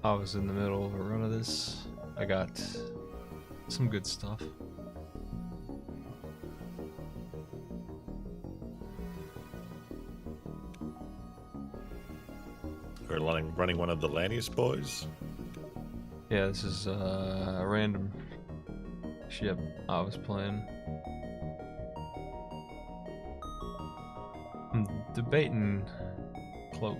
I was in the middle of a run of this. I got some good stuff. We're running one of the Lannius boys. Yeah, this is a random ship I was playing. I'm debating Cloak.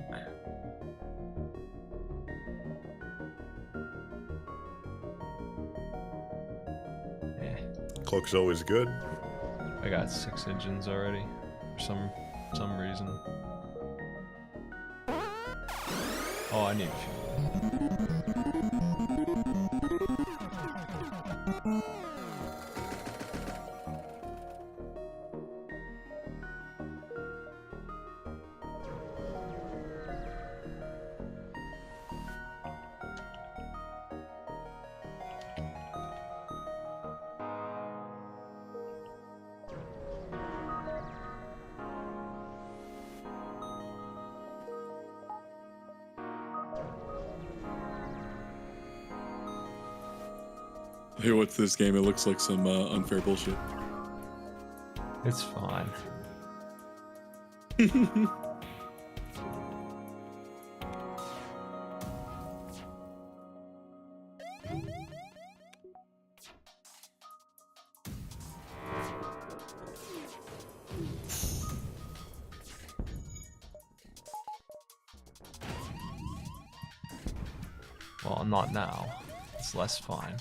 Cloak's always good. I got 6 engines already for some reason. Oh, I need fuel. Hey, what's this game? It looks like some unfair bullshit. It's fine. Well, not now. It's less fine.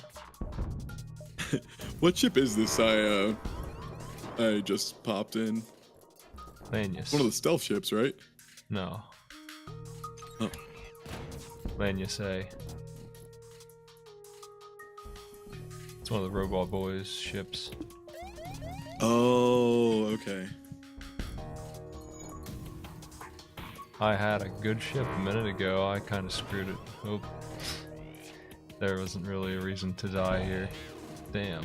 What ship is this? I just popped in. Lanius. One of the stealth ships, right? No. Oh. Lanius A. It's one of the Robot Boys ships. Oh, okay. I had a good ship a minute ago. I kind of screwed it. Oh. There wasn't really a reason to die here. Damn.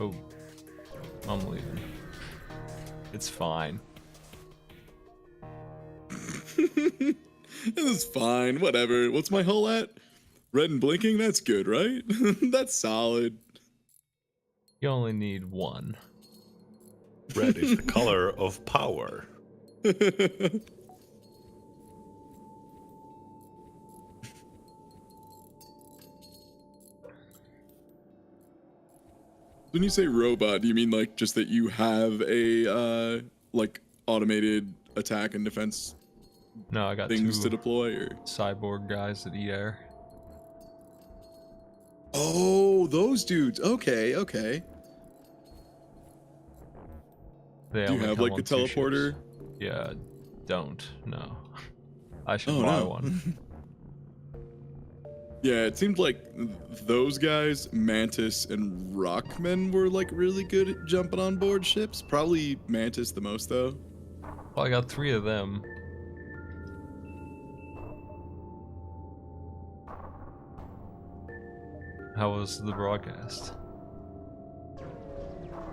Oh. I'm leaving. It's fine. This is fine. Whatever. What's my hull at? Red and blinking? That's good, right? That's solid. You only need one. Red is the color of power. When you say robot, do you mean like just that you have a like automated attack and defense No, I got things two to deploy, or? cyborg guys that eat air. Oh, those dudes. Okay, okay. They Do you only have come like on the 2 ships. teleporter? Yeah, don't. No. I should Oh, buy no. one. Yeah, it seemed like those guys, Mantis and Rockman, were like really good at jumping on board ships. Probably Mantis the most though. Well, I got 3 of them. How was the broadcast?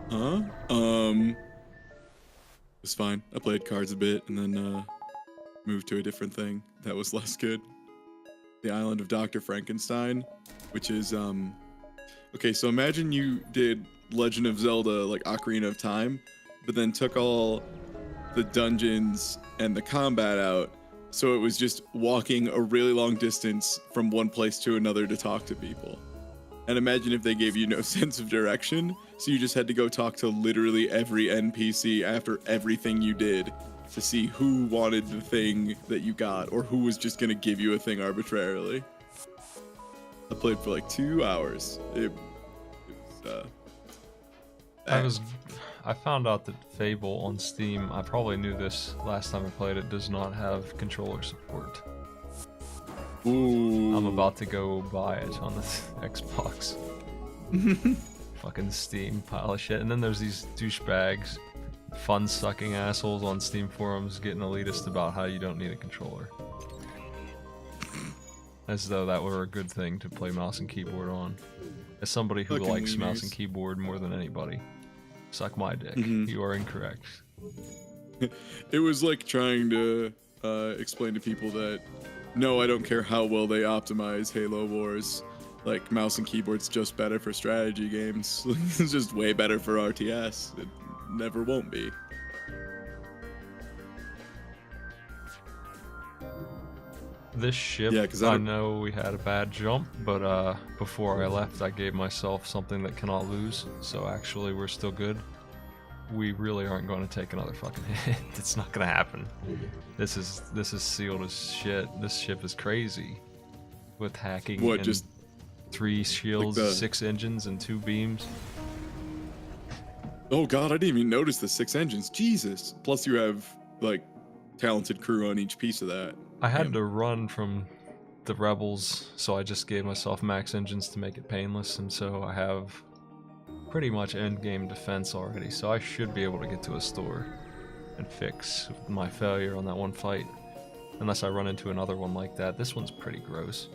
Huh? It's fine. I played cards a bit and then moved to a different thing that was less good. The Island of Dr. Frankenstein, which is okay, so imagine you did Legend of Zelda like Ocarina of Time, but then took all the dungeons and the combat out, so it was just walking a really long distance from one place to another to talk to people. And imagine if they gave you no sense of direction, so you just had to go talk to literally every NPC after everything you did to see who wanted the thing that you got, or who was just gonna give you a thing arbitrarily. I played for like 2 hours. It was, I found out that Fable on Steam, I probably knew this last time I played it, does not have controller support. ooh. I'm about to go buy it on the Xbox. Fucking Steam pile of shit. And then there's these douchebags, fun-sucking assholes on Steam forums getting elitist about how you don't need a controller. As though that were a good thing to play mouse and keyboard on. As somebody who Fucking likes mouse wieners. and keyboard more than anybody, suck my dick. Mhm. You are incorrect. It was like trying to explain to people that no, I don't care how well they optimize Halo Wars. Like, mouse and keyboard's just better for strategy games. It's just way better for RTS. It never won't be. This ship, Yeah, 'cause I know we had a bad jump, but before I left, I gave myself something that cannot lose. So actually, we're still good. We really aren't going to take another fucking hit. It's not going to happen. This is sealed as shit. This ship is crazy. With hacking What, and just 3 shields, like 6 engines, and 2 beams. Oh god, I didn't even notice the 6 engines. Jesus. Plus you have, like, talented crew on each piece of that. I had Damn. to run from the rebels, so I just gave myself max engines to make it painless, and so I have pretty much end-game defense already, so I should be able to get to a store and fix my failure on that one fight. Unless I run into another one like that. This one's pretty gross.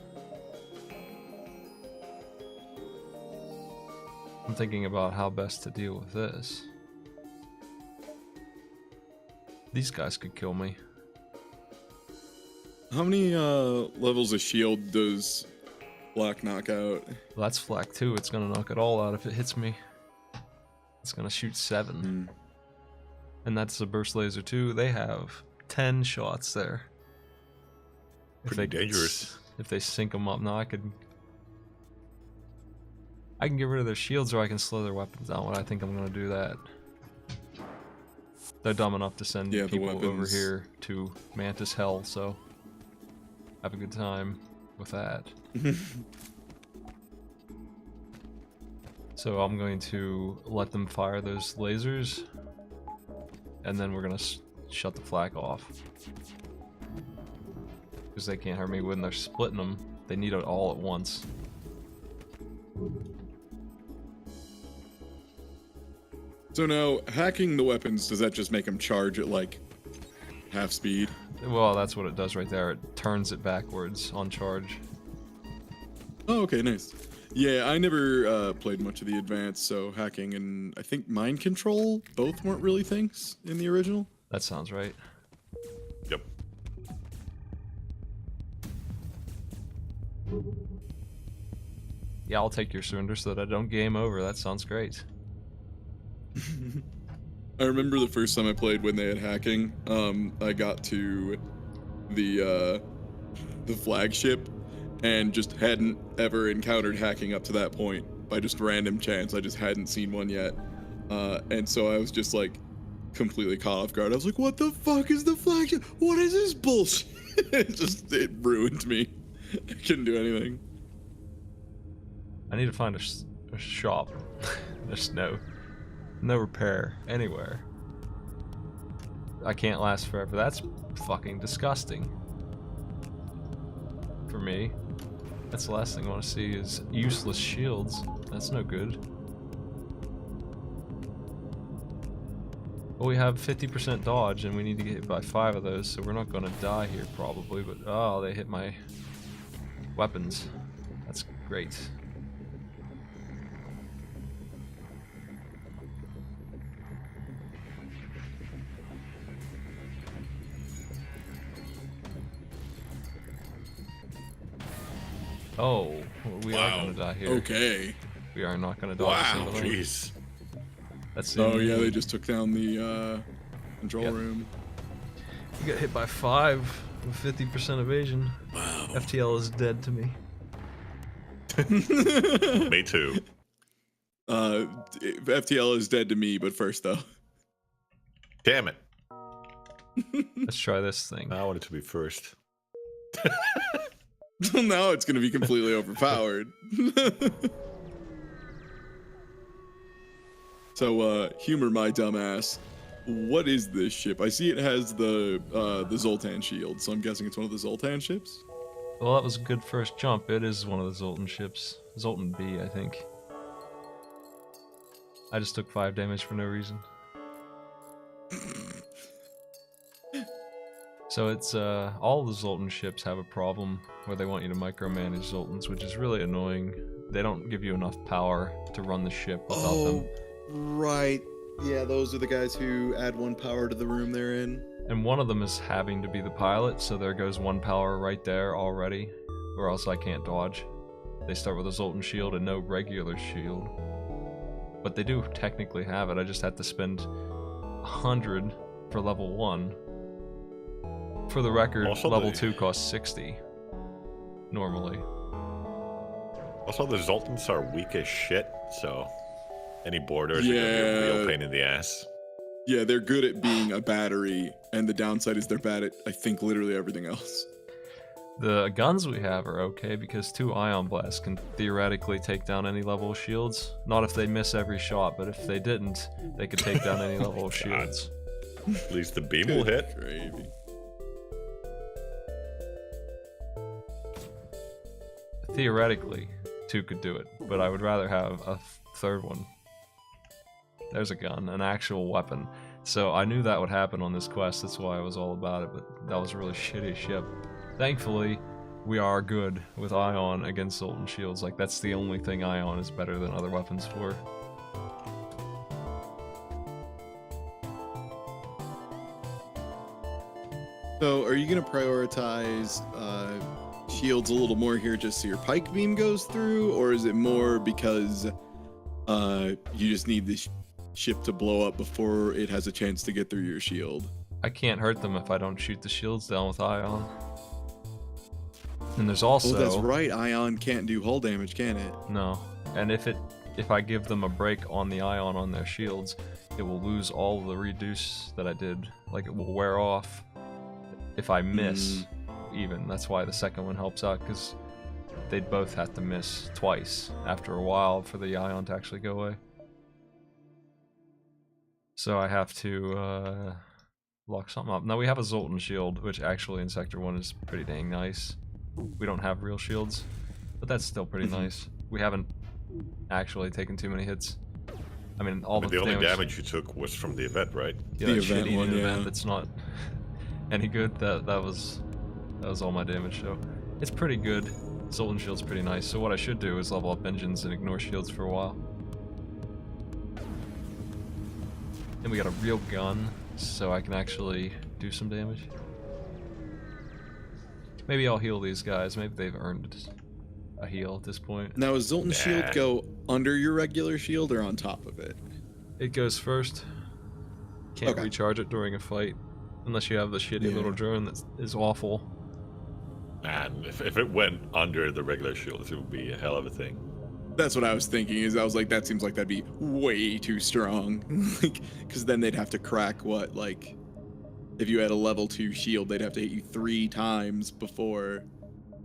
I'm thinking about how best to deal with this. These guys could kill me. How many levels of shield does Black knock out? Well, that's flak 2. It's gonna knock it all out if it hits me. It's gonna shoot 7. And that's a burst laser too. They have 10 shots there. Pretty dangerous. If they sync them up, now I can get rid of their shields, or I can slow their weapons down. But I think I'm gonna do that. They're dumb enough to send people over here to Mantis Hell, so have a good time with that. So I'm going to let them fire those lasers, and then we're gonna shut the flak off. Because they can't hurt me when they're splitting them. They need it all at once. So now, hacking the weapons, does that just make them charge at, like, half speed? Well, that's what it does right there. It turns it backwards on charge. Oh, okay, nice. Yeah, I never played much of the advanced, so hacking and I think mind control both weren't really things in the original. That sounds right. Yep. Yeah, I'll take your surrender so that I don't game over. That sounds great. I remember the first time I played when they had hacking. I got to the flagship and just hadn't ever encountered hacking up to that point by just random chance. I just hadn't seen one yet, and so I was just like completely caught off guard. I was like, "What the fuck is the flagship? What is this bullshit?" it ruined me. I couldn't do anything. I need to find a shop. There's no repair anywhere. I can't last forever. That's fucking disgusting. For me. That's the last thing I want to see is useless shields. That's no good. Well, we have 50% dodge and we need to get hit by 5 of those, so we're not going to die here probably, but oh, they hit my weapons. That's great. Oh, we are gonna die here. Okay. We are not gonna die. Wow, jeez. That's Oh yeah, they just took down the control Yep. room. We got hit by 5 with 50% evasion. Wow. FTL is dead to me. Me too. FTL is dead to me, but first though. Damn it. Let's try this thing. I wanted to be first. Now it's gonna be completely overpowered. So, humor my dumbass. What is this ship? I see it has the Zoltan shield, so I'm guessing it's one of the Zoltan ships. Well, that was a good first jump. It is one of the Zoltan ships. Zoltan B, I think. I just took 5 damage for no reason. So it's, all the Zoltan ships have a problem where they want you to micromanage Zoltans, which is really annoying. They don't give you enough power to run the ship without them. Right. Yeah, those are the guys who add 1 power to the room they're in. And one of them is having to be the pilot, so there goes one power right there already, or else I can't dodge. They start with a Zoltan shield and no regular shield. But they do technically have it, I just have to spend 100 for level 1. For the record, Also level the- 2 costs 60. Normally. Also, the Zoltans are weak as shit, so any borders are gonna be a real pain in the ass. Yeah, they're good at being a battery, and the downside is they're bad at, I think, literally everything else. The guns we have are okay because 2 Ion Blasts can theoretically take down any level of shields. Not if they miss every shot, but if they didn't, they could take down any level of shields. At least the beam will hit. Gravy. Theoretically, 2 could do it, but I would rather have a third one. There's a gun, an actual weapon. So I knew that would happen on this quest, that's why I was all about it, but that was a really shitty ship. Thankfully, we are good with Ion against Zoltan shields. Like, that's the only thing Ion is better than other weapons for. So, are you gonna prioritize shields a little more here, just so your pike beam goes through, or is it more because you just need the ship to blow up before it has a chance to get through your shield? I can't hurt them if I don't shoot the shields down with Ion. And there's also... Oh, that's right. Ion can't do hull damage, can it? No. And if I give them a break on the Ion on their shields, it will lose all the reduce that I did. Like, it will wear off if I miss, even. That's why the second one helps out, because they'd both have to miss twice after a while for the Ion to actually go away. So I have to lock something up. Now we have a Zoltan shield, which actually in Sector 1 is pretty dang nice. We don't have real shields, but that's still pretty nice. We haven't actually taken too many hits. I mean, all The only damage you took was from the event, right? Yeah, The that event shitty one, event yeah. that's not any good. That was all my damage. So it's pretty good. Zoltan shield's pretty nice. So what I should do is level up engines and ignore shields for a while. And we got a real gun, so I can actually do some damage. Maybe I'll heal these guys. Maybe they've earned a heal at this point. Now, does Zoltan shield Nah. go under your regular shield or on top of it? It goes first. Can't Okay. recharge it during a fight. Unless you have the shitty Yeah. little drone that is awful. And if it went under the regular shield, it would be a hell of a thing. That's what I was thinking. Is I was like, that seems like that'd be way too strong. Like, because then they'd have to crack what, like, if you had a level 2 shield, they'd have to hit you 3 times before,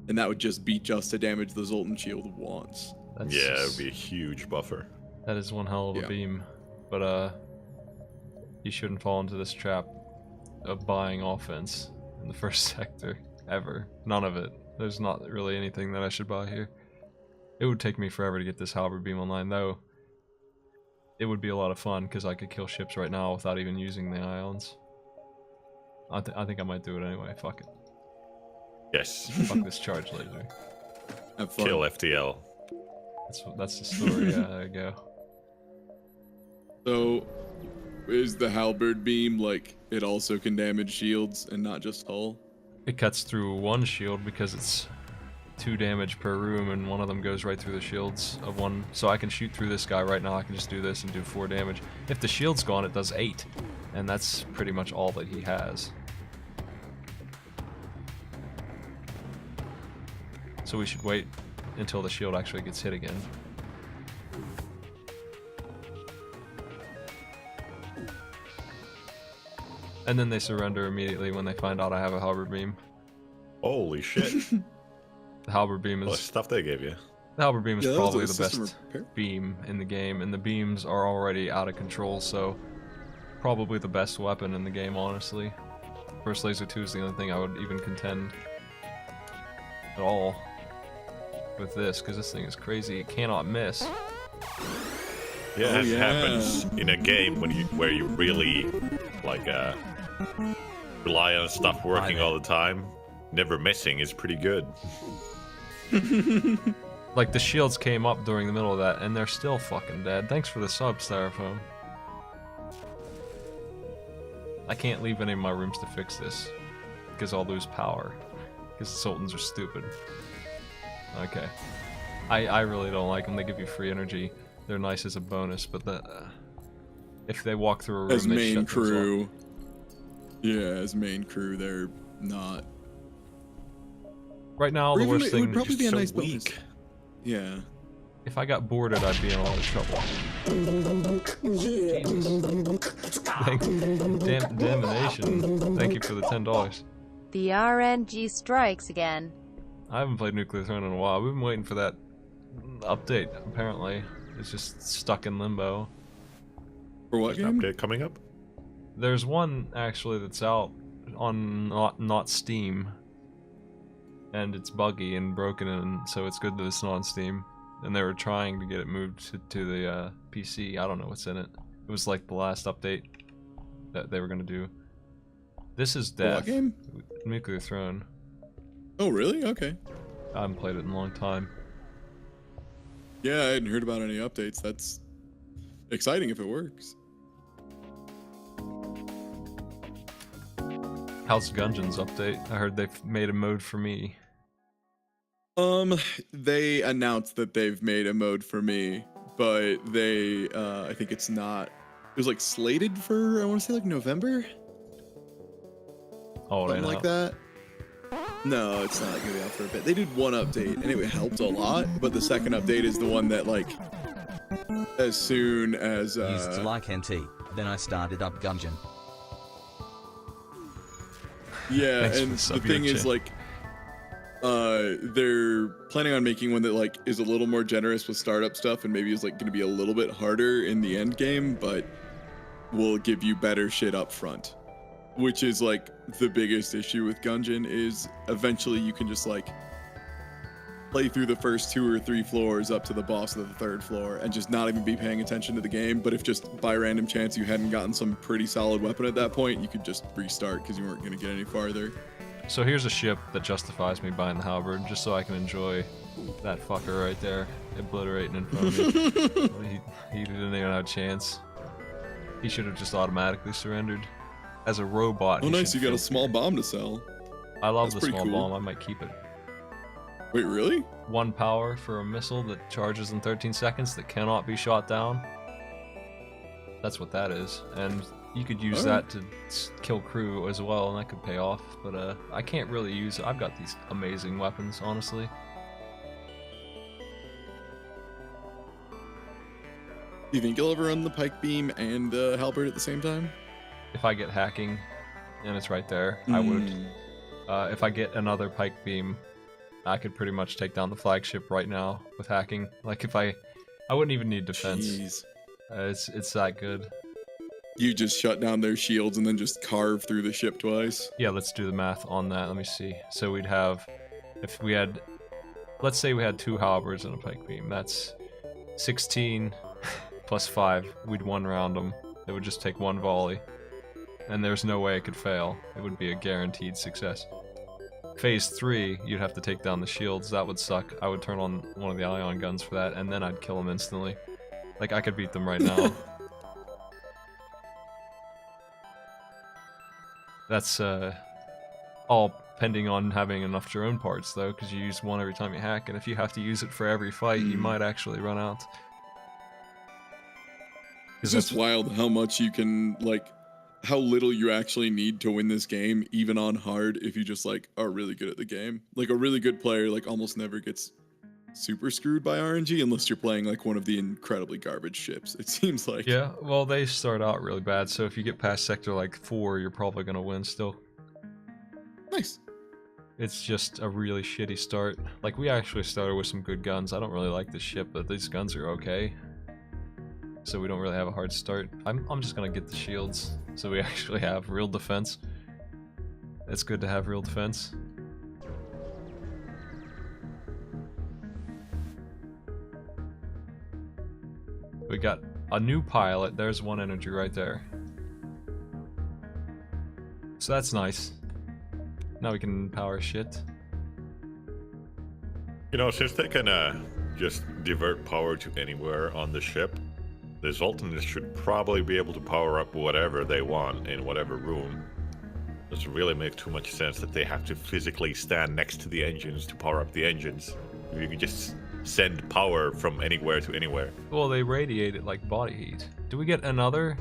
and that would just be just to damage the Zoltan shield once. That's Yeah, it would be a huge buffer. That is one hell of a Yeah. beam. But you shouldn't fall into this trap of buying offense in the first sector ever. None of it. There's not really anything that I should buy here. It would take me forever to get this halberd beam online, though. It would be a lot of fun because I could kill ships right now without even using the ions. I think I might do it anyway. Fuck it. Yes. Fuck this charge laser. Have fun. Kill FTL. That's the story. Yeah, there you go. So, is the halberd beam like it also can damage shields and not just hull? It cuts through one shield because it's 2 damage per room, and one of them goes right through the shields of one. So I can shoot through this guy right now. I can just do this and do 4 damage. If the shield's gone, it does 8, and that's pretty much all that he has. So we should wait until the shield actually gets hit again. And then they surrender immediately when they find out I have a halberd beam. Holy shit. The halberd beam What is stuff they gave you. the halberd beam is Yeah, that was probably a the system best repair. beam in the game, and the beams are already out of control, so probably the best weapon in the game, honestly. Burst Laser 2 is the only thing I would even contend at all with this, because this thing is crazy. It cannot miss. Yeah, Oh, it yeah. happens in a game where you really like rely on stuff working all the time. Never missing is pretty good. Like, the shields came up during the middle of that, and they're still fucking dead. Thanks for the sub, Styrofoam. I can't leave any of my rooms to fix this, because I'll lose power. Because the Sultans are stupid. Okay. I really don't like them. They give you free energy. They're nice as a bonus, but if they walk through a room, As they main shut things crew, off. yeah, as main crew, they're not. Right now, Or the even worst it would thing. probably be a so nice bonus. weak. Yeah. If I got boarded, I'd be in a lot of trouble. Damnation. Thank you for the $10. The RNG strikes again. I haven't played Nuclear Throne in a while. We've been waiting for that update, apparently. It's just stuck in limbo. For what game? Update coming up. There's one, actually, that's out on not Steam. And it's buggy and broken, and so it's good that it's not on Steam. And they were trying to get it moved to the PC. I don't know what's in it. It was like the last update that they were going to do. This is For what Death. game? Nuclear Throne. Oh, really? Okay. I haven't played it in a long time. Yeah, I hadn't heard about any updates. That's exciting if it works. House Gungeons update. I heard they've made a mode for me. They announced that they've made a mode for me, but they, I think it's not. It was like slated for, I want to say like November, Oh, something like that. No, it's not gonna be out for a bit. They did one update, and it helped a lot. But the second update is the one that like, as soon as Used to like NT, then I started up Gungeon. yeah, Thanks for and the the sub, thing is Yoche. like, they're planning on making one that like is a little more generous with startup stuff, and maybe is like gonna be a little bit harder in the end game, but will give you better shit up front. Which is like the biggest issue with Gungeon is eventually you can just like play through the first 2 or 3 floors up to the boss of the 3rd floor and just not even be paying attention to the game. But if just by random chance you hadn't gotten some pretty solid weapon at that point, you could just restart because you weren't going to get any farther. So here's a ship that justifies me buying the halberd, just so I can enjoy that fucker right there, obliterating in front of me. he didn't even have a chance. He should have just automatically surrendered. As a robot. Oh he nice, should you got a feel- small bomb to sell. I love That's the pretty small cool. bomb. I might keep it. Wait, really? 1 power for a missile that charges in 13 seconds that cannot be shot down. That's what that is. And you could use Alright. that to kill crew as well, and that could pay off. But I can't really use it. I've got these amazing weapons, honestly. Do you think you'll ever run the pike beam and the halberd at the same time? If I get hacking, and it's right there, I would. Mm. If I get another pike beam, I could pretty much take down the flagship right now with hacking. Like if I wouldn't even need defense. Jeez. It's that good. You just shut down their shields and then just carve through the ship twice. Yeah, let's do the math on that. Let me see. So we'd have, if we had, let's say we had 2 halberds and a pike beam. That's 16 plus 5. We'd 1 round them. It would just take 1 volley. And there's no way it could fail. It would be a guaranteed success. Phase 3, you'd have to take down the shields. That would suck. I would turn on one of the ion guns for that, and then I'd kill them instantly. Like, I could beat them right now. That's, all pending on having enough drone parts, though, because you use 1 every time you hack, and if you have to use it for every fight, you might actually run out. It's just wild how much you can, like, how little you actually need to win this game, even on hard, if you just, like, are really good at the game. Like, a really good player, like, almost never gets super screwed by RNG unless you're playing, like, one of the incredibly garbage ships, it seems like. Yeah, well, they start out really bad, so if you get past sector, like, 4, you're probably gonna win still. Nice. It's just a really shitty start. Like, we actually started with some good guns. I don't really like this ship, but these guns are okay. So we don't really have a hard start. I'm just gonna get the shields, so we actually have real defense. It's good to have real defense. We got a new pilot. There's 1 energy right there. So that's nice. Now we can power shit. You know, since they can just divert power to anywhere on the ship, The Zoltan should probably be able to power up whatever they want in whatever room. Doesn't really make too much sense that they have to physically stand next to the engines to power up the engines. You can just send power from anywhere to anywhere. Well, they radiate it like body heat. Do we get another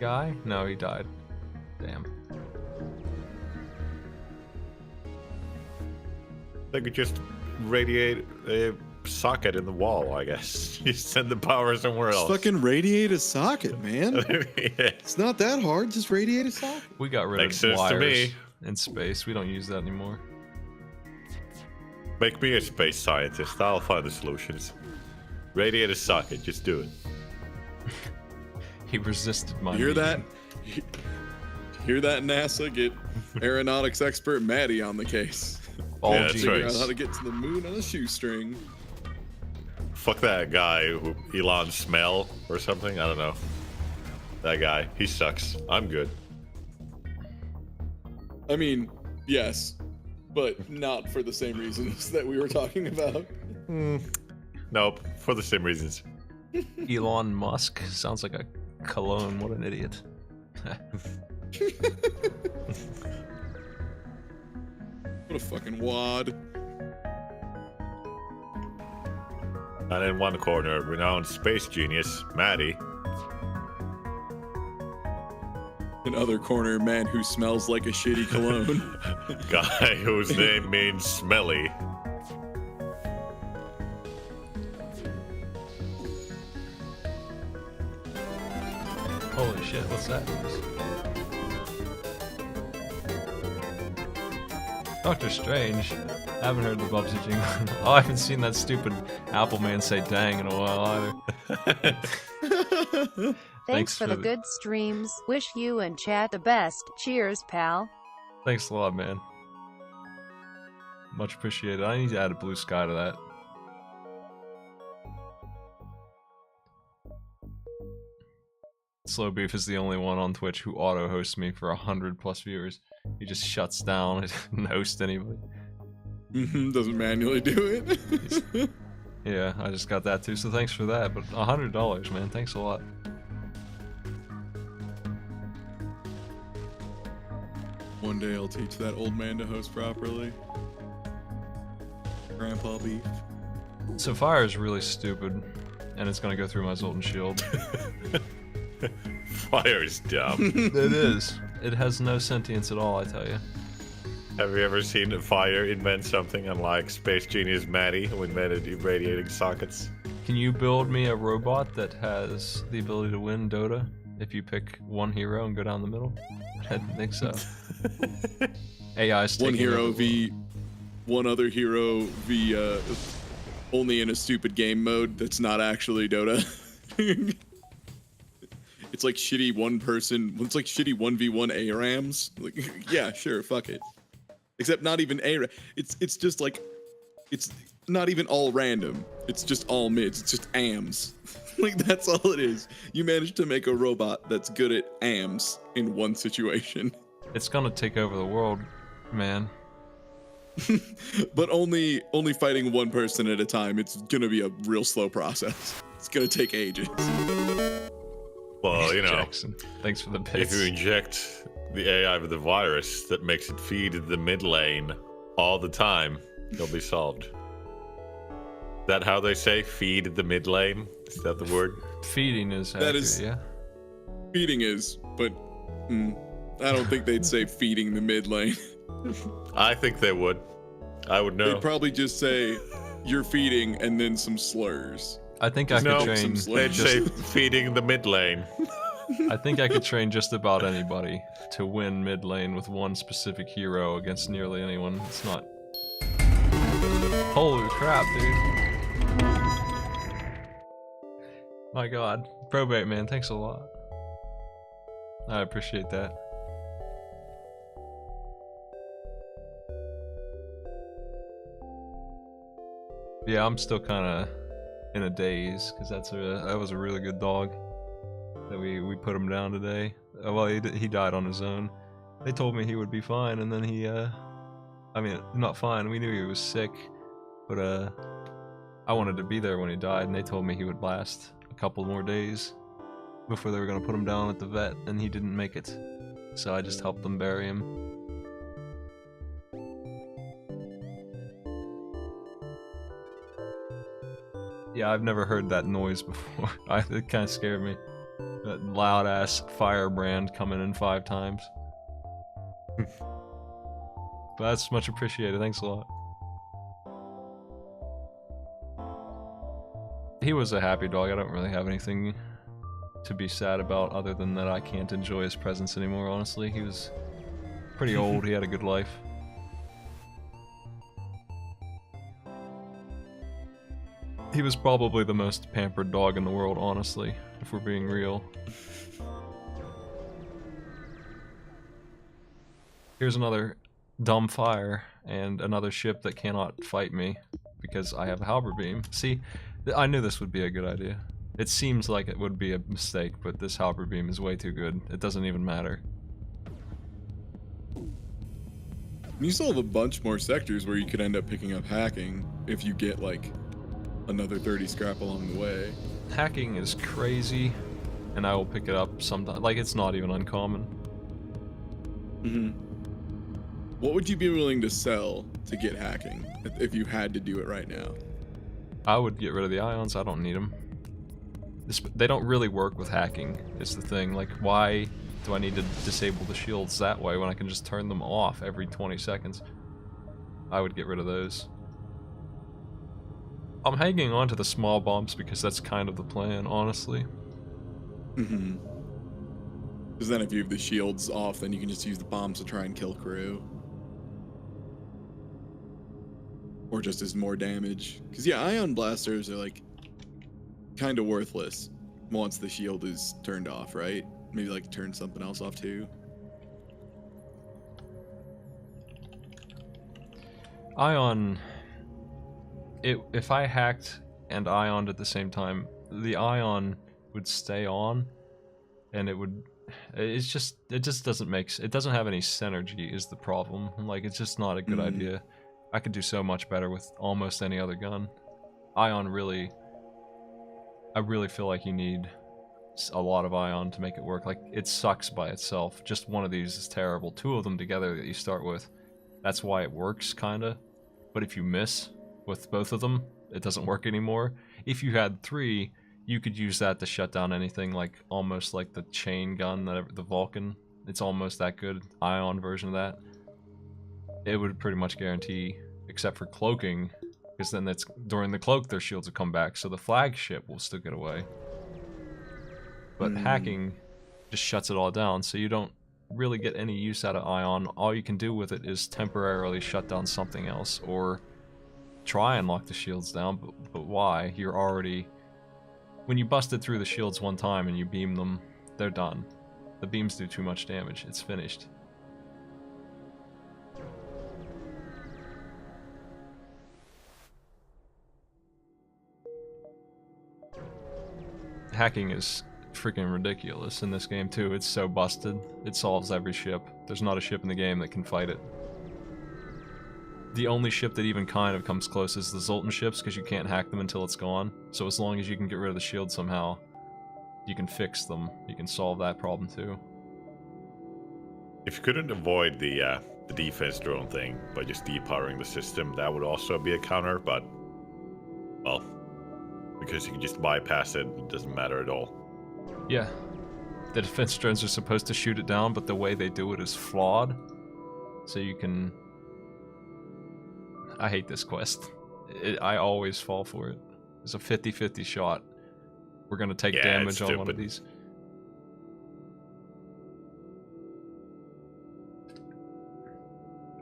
guy? No, he died. Damn. They could just radiate a socket in the wall, I guess. You send the power somewhere Just else. fucking radiate a socket, man. Yeah. It's not that hard. Just radiate a socket. We got rid Makes of sense to wires me. in space. We don't use that anymore. Make me a space scientist. I'll find the solutions. Radiate a socket. Just do it. He resisted my You hear that? meeting. Hear that, NASA? Get aeronautics expert Maddie on the case. All Yeah, that's genius. Figure out how to get to the moon on a shoestring. Fuck that guy who Elon Smell or something. I don't know. That guy. He sucks. I'm good. I mean, yes, but not for the same reasons that we were talking about. Nope. For the same reasons. Elon Musk sounds like a cologne. What an idiot. What a fucking wad. And in one corner, renowned space genius, Maddie. In other corner, man who smells like a shitty cologne. Guy whose name means smelly. Holy shit, what's that? Doctor Strange. I haven't heard the Bubsy jingle. Oh, I haven't seen that stupid Apple man say dang in a while either. Thanks for the good streams. Wish you and chat the best. Cheers, pal. Thanks a lot, man. Much appreciated. I need to add a blue sky to that. Slow Beef is the only one on Twitch who auto-hosts me for 100+ viewers. He just shuts down and doesn't host anybody. Doesn't manually do it. Yeah, I just got that too, so thanks for that. But $100, man, thanks a lot. One day I'll teach that old man to host properly. Grandpa Beef. So fire is really stupid, and it's gonna go through my Zoltan shield. Fire is dumb. It is. It has no sentience at all, I tell you. Have you ever seen a fire invent something unlike Space Genius Maddie, who invented irradiating sockets? Can you build me a robot that has the ability to win Dota if you pick one hero and go down the middle? I didn't think so. AI's One taking hero over the v one other hero v only in a stupid game mode that's not actually Dota. It's like shitty one person. It's like shitty 1v1 ARAMs. Like, yeah, sure, fuck it. Except not even ARAM. It's just like, it's not even all random. It's just all mids. It's just AMs. Like, that's all it is. You managed to make a robot that's good at AMs in one situation. It's gonna take over the world, man. But only fighting one person at a time. It's gonna be a real slow process. It's gonna take ages. Well, you know, Jackson, thanks for the if bits. you inject the AI with a virus that makes it feed the mid lane all the time, it'll be solved. Is that how they say feed the mid lane? Is that the word? Feeding is That accurate, is- yeah. Feeding is, but I don't think they'd say feeding the mid lane. I think they would. I would know. They'd probably just say you're feeding and then some slurs. I think I No, could train. some They'd Just, say feeding the mid lane. I think I could train just about anybody to win mid lane with one specific hero against nearly anyone. It's not. Holy crap, dude! My God, probate man, thanks a lot. I appreciate that. Yeah, I'm still kind of in a daze because that was a really good dog that we put him down today. Well, he died on his own. They told me he would be fine, and then he I mean, not fine. We knew he was sick, but I wanted to be there when he died, and they told me he would last a a couple more days before they were gonna put him down at the vet, and he didn't make it. So I just helped them bury him. Yeah, I've never heard that noise before. It kind of scared me. That loud ass firebrand coming in 5 times. But that's much appreciated. Thanks a lot. He was a happy dog. I don't really have anything to be sad about other than that I can't enjoy his presence anymore, honestly. He was pretty old. He had a good life. He was probably the most pampered dog in the world, honestly, if we're being real. Here's another dumb fire and another ship that cannot fight me because I have a halberd beam. See, I knew this would be a good idea. It seems like it would be a mistake, but this halberd beam is way too good. It doesn't even matter. You still have a bunch more sectors where you could end up picking up hacking if you get like another 30 scrap along the way. Hacking is crazy, and I will pick it up sometime. Like, it's not even uncommon. What would you be willing to sell to get hacking if you had to do it right now? I would get rid of the ions. I don't need them. They don't really work with hacking, is the thing. Like, why do I need to disable the shields that way when I can just turn them off every 20 seconds? I would get rid of those. I'm hanging on to the small bombs because that's kind of the plan, honestly. Because then if you have the shields off, then you can just use the bombs to try and kill crew. Or just as more damage. Because yeah, ion blasters are like kind of worthless once the shield is turned off, right? Maybe like turn something else off too. Ion... If I hacked and ioned at the same time, the ion would stay on, and it would... it just doesn't make... It doesn't have any synergy is the problem. Like, it's just not a good idea. I could do so much better with almost any other gun. Ion really... I really feel like you need a lot of ion to make it work. Like, it sucks by itself. Just one of these is terrible. 2 of them together that you start with, that's why it works, kinda. But if you miss with both of them, it doesn't work anymore. If you had 3, you could use that to shut down anything, like almost like the chain gun, the Vulcan. It's almost that good, ion version of that. It would pretty much guarantee, except for cloaking, because then that's during the cloak their shields will come back, so the flagship will still get away. But hacking just shuts it all down, so you don't really get any use out of ion. All you can do with it is temporarily shut down something else, or try and lock the shields down, but why? You're already... When you busted through the shields one time and you beam them, they're done. The beams do too much damage. It's finished. Hacking is freaking ridiculous in this game too. It's so busted. It solves every ship. There's not a ship in the game that can fight it. The only ship that even kind of comes close is the Zoltan ships, because you can't hack them until it's gone. So as long as you can get rid of the shield somehow, you can fix them. You can solve that problem too. If you couldn't avoid the defense drone thing by just depowering the system, that would also be a counter, but, well, because you can just bypass it, it doesn't matter at all. Yeah. The defense drones are supposed to shoot it down, but the way they do it is flawed. So you can... I hate this quest. I always fall for it. It's a 50-50 shot. We're gonna take damage on one of these.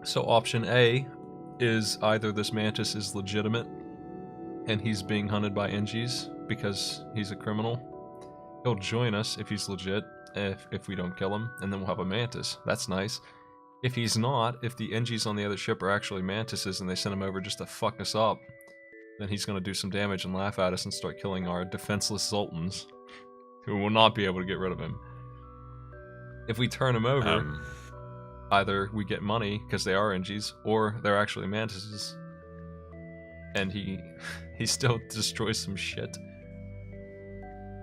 So option A is either this Mantis is legitimate and he's being hunted by NGs because he's a criminal. He'll join us if he's legit, if we don't kill him, and then we'll have a Mantis. That's nice. If he's not, if the NGs on the other ship are actually Mantises and they send him over just to fuck us up, then he's going to do some damage and laugh at us and start killing our defenseless Zoltans, who will not be able to get rid of him. If we turn him over, either we get money, because they are NGs, or they're actually Mantises, and he still destroys some shit.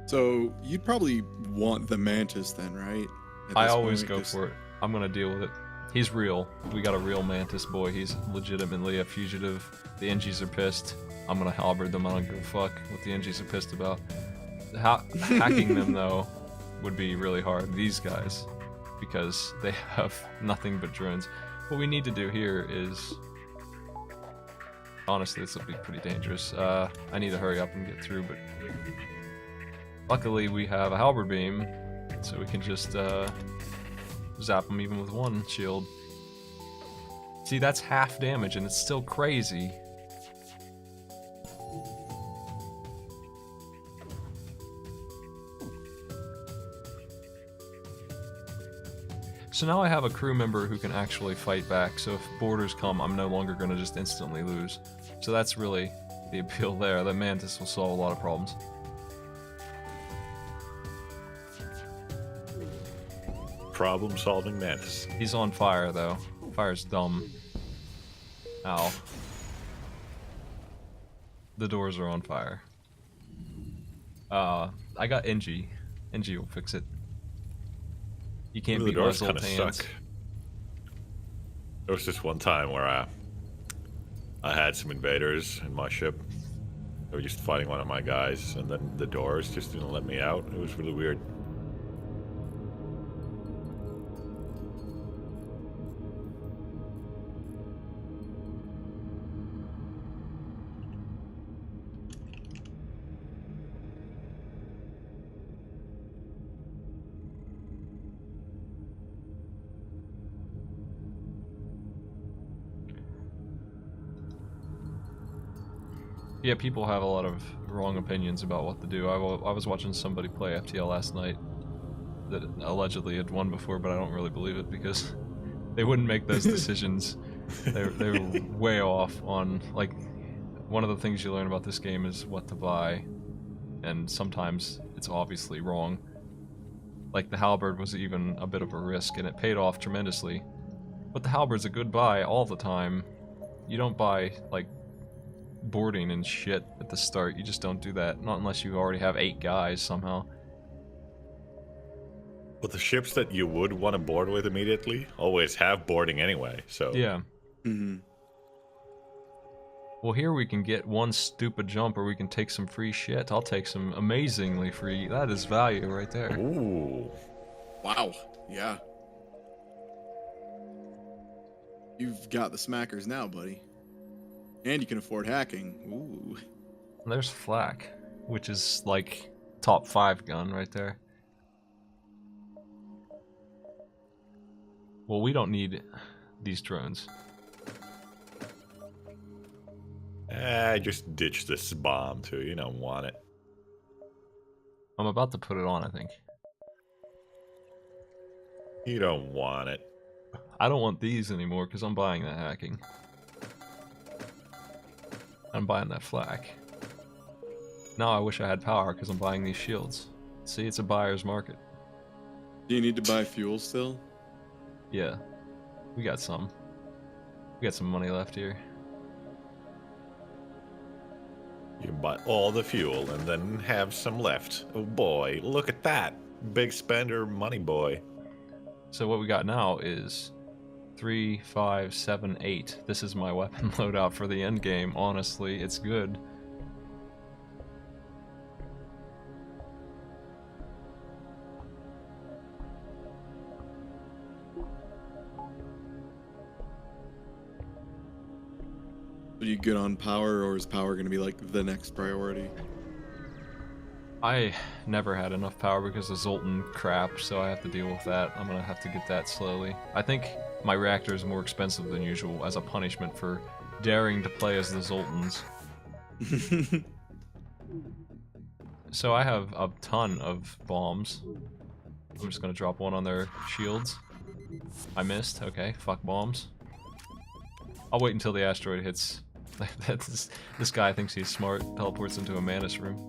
So you'd probably want the Mantis then, right? At I this always point, go 'cause- for it. I'm gonna deal with it. He's real. We got a real Mantis boy. He's legitimately a fugitive. The NGs are pissed. I'm gonna halberd them. I don't give a fuck what the NGs are pissed about. Hacking them though would be really hard. These guys, because they have nothing but drones. What we need to do here is, honestly, this will be pretty dangerous. I need to hurry up and get through, but luckily we have a halberd beam, so we can just zap them even with one shield. See, that's half damage, and it's still crazy. So now I have a crew member who can actually fight back, so if boarders come, I'm no longer going to just instantly lose. So that's really the appeal there. The Mantis will solve a lot of problems. Problem-solving Mantis. He's on fire, though. Fire's dumb. Ow. The doors are on fire. I got NG. NG will fix it. You can't The beat my doors kind of Zoltans. suck. There was this one time where I had some invaders in my ship. They were just fighting one of my guys, and then the doors just didn't let me out. It was really weird. Yeah, people have a lot of wrong opinions about what to do. I was watching somebody play FTL last night that allegedly had won before, but I don't really believe it because they wouldn't make those decisions. They were way off on, like, one of the things you learn about this game is what to buy, and sometimes it's obviously wrong. Like, the halberd was even a bit of a risk, and it paid off tremendously. But the halberd's a good buy all the time. You don't buy, like, boarding and shit at the start. You just don't do that. Not unless you already have 8 guys somehow. But the ships that you would want to board with immediately always have boarding anyway, so... Yeah. Mm-hmm. Well, here we can get one stupid jump or we can take some free shit. I'll take some amazingly free. That is value right there. Ooh. Wow. Yeah. You've got the smackers now, buddy. And you can afford hacking. Ooh. And there's Flak, which is like top 5 gun right there. Well, we don't need these drones. Just ditch this bomb too. You don't want it. I'm about to put it on, I think. You don't want it. I don't want these anymore because I'm buying that hacking. I'm buying that flak. Now I wish I had power because I'm buying these shields. See, it's a buyer's market. Do you need to buy fuel still? Yeah. We got some. We got some money left here. You can buy all the fuel and then have some left. Oh boy, look at that. Big spender money boy. So what we got now is 3, 5, 7, 8. This is my weapon loadout for the end game. Honestly, it's good. Are you good on power, or is power going to be like the next priority? I never had enough power because of Zoltan crap, so I have to deal with that. I'm gonna have to get that slowly. I think my reactor is more expensive than usual as a punishment for daring to play as the Zoltans. So I have a ton of bombs. I'm just gonna drop one on their shields. I missed. Okay, fuck bombs. I'll wait until the asteroid hits. This guy thinks he's smart. Teleports into a Mantis room.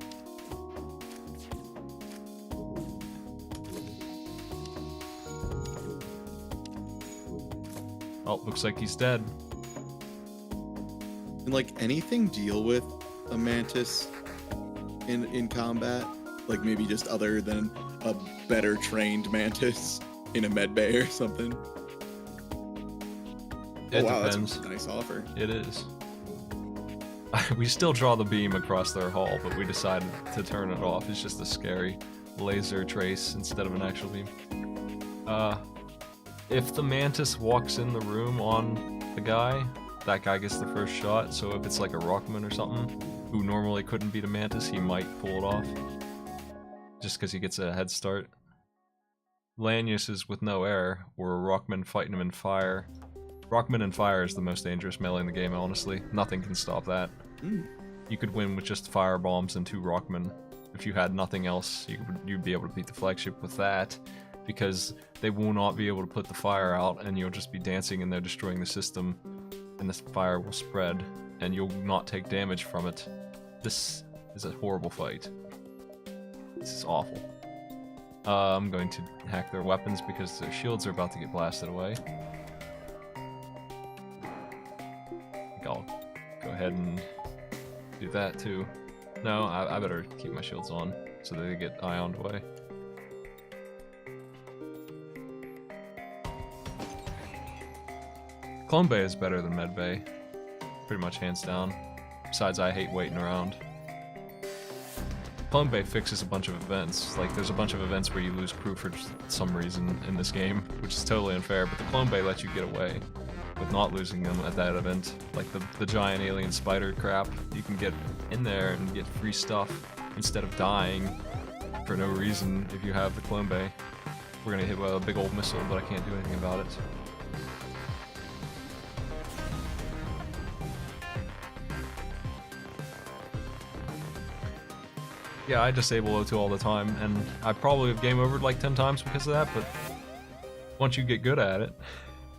Oh, looks like he's dead. Can like anything deal with a Mantis in combat? Like maybe just other than a better trained Mantis in a med bay or something. It wow, depends. that's a nice offer. It is. We still draw the beam across their hull, but we decided to turn it off. It's just a scary laser trace instead of an actual beam. If the Mantis walks in the room on the guy, that guy gets the first shot. So if it's like a Rockman or something, who normally couldn't beat a Mantis, he might pull it off. Just because he gets a head start. Lanius is with no air, or a Rockman fighting him in fire. Rockman and fire is the most dangerous melee in the game, honestly. Nothing can stop that. You could win with just fire bombs and 2 Rockmen. If you had nothing else, you'd be able to beat the Flagship with that, because they will not be able to put the fire out, and you'll just be dancing and they're destroying the system, and this fire will spread, and you'll not take damage from it. This is a horrible fight. This is awful. I'm going to hack their weapons because their shields are about to get blasted away. I think I'll go ahead and do that too. No, I better keep my shields on so that they get ioned away. Clone Bay is better than Med Bay. Pretty much hands down. Besides, I hate waiting around. Clone Bay fixes a bunch of events. Like, there's a bunch of events where you lose crew for some reason in this game, which is totally unfair, but the Clone Bay lets you get away with not losing them at that event. Like the giant alien spider crap, you can get in there and get free stuff instead of dying for no reason if you have the Clone Bay. We're gonna hit with a big old missile, but I can't do anything about it. Yeah, I disable O2 all the time, and I probably have game overed like 10 times because of that, but once you get good at it,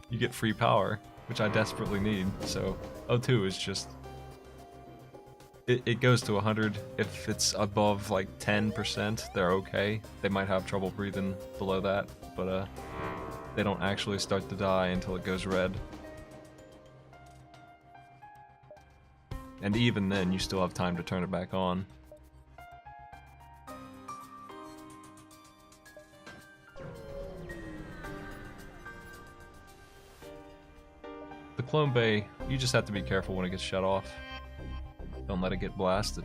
you get free power, which I desperately need, so O2 is just... It goes to 100. If it's above like 10%, they're okay. They might have trouble breathing below that, but they don't actually start to die until it goes red. And even then, you still have time to turn it back on. The Clone Bay, you just have to be careful when it gets shut off. Don't let it get blasted.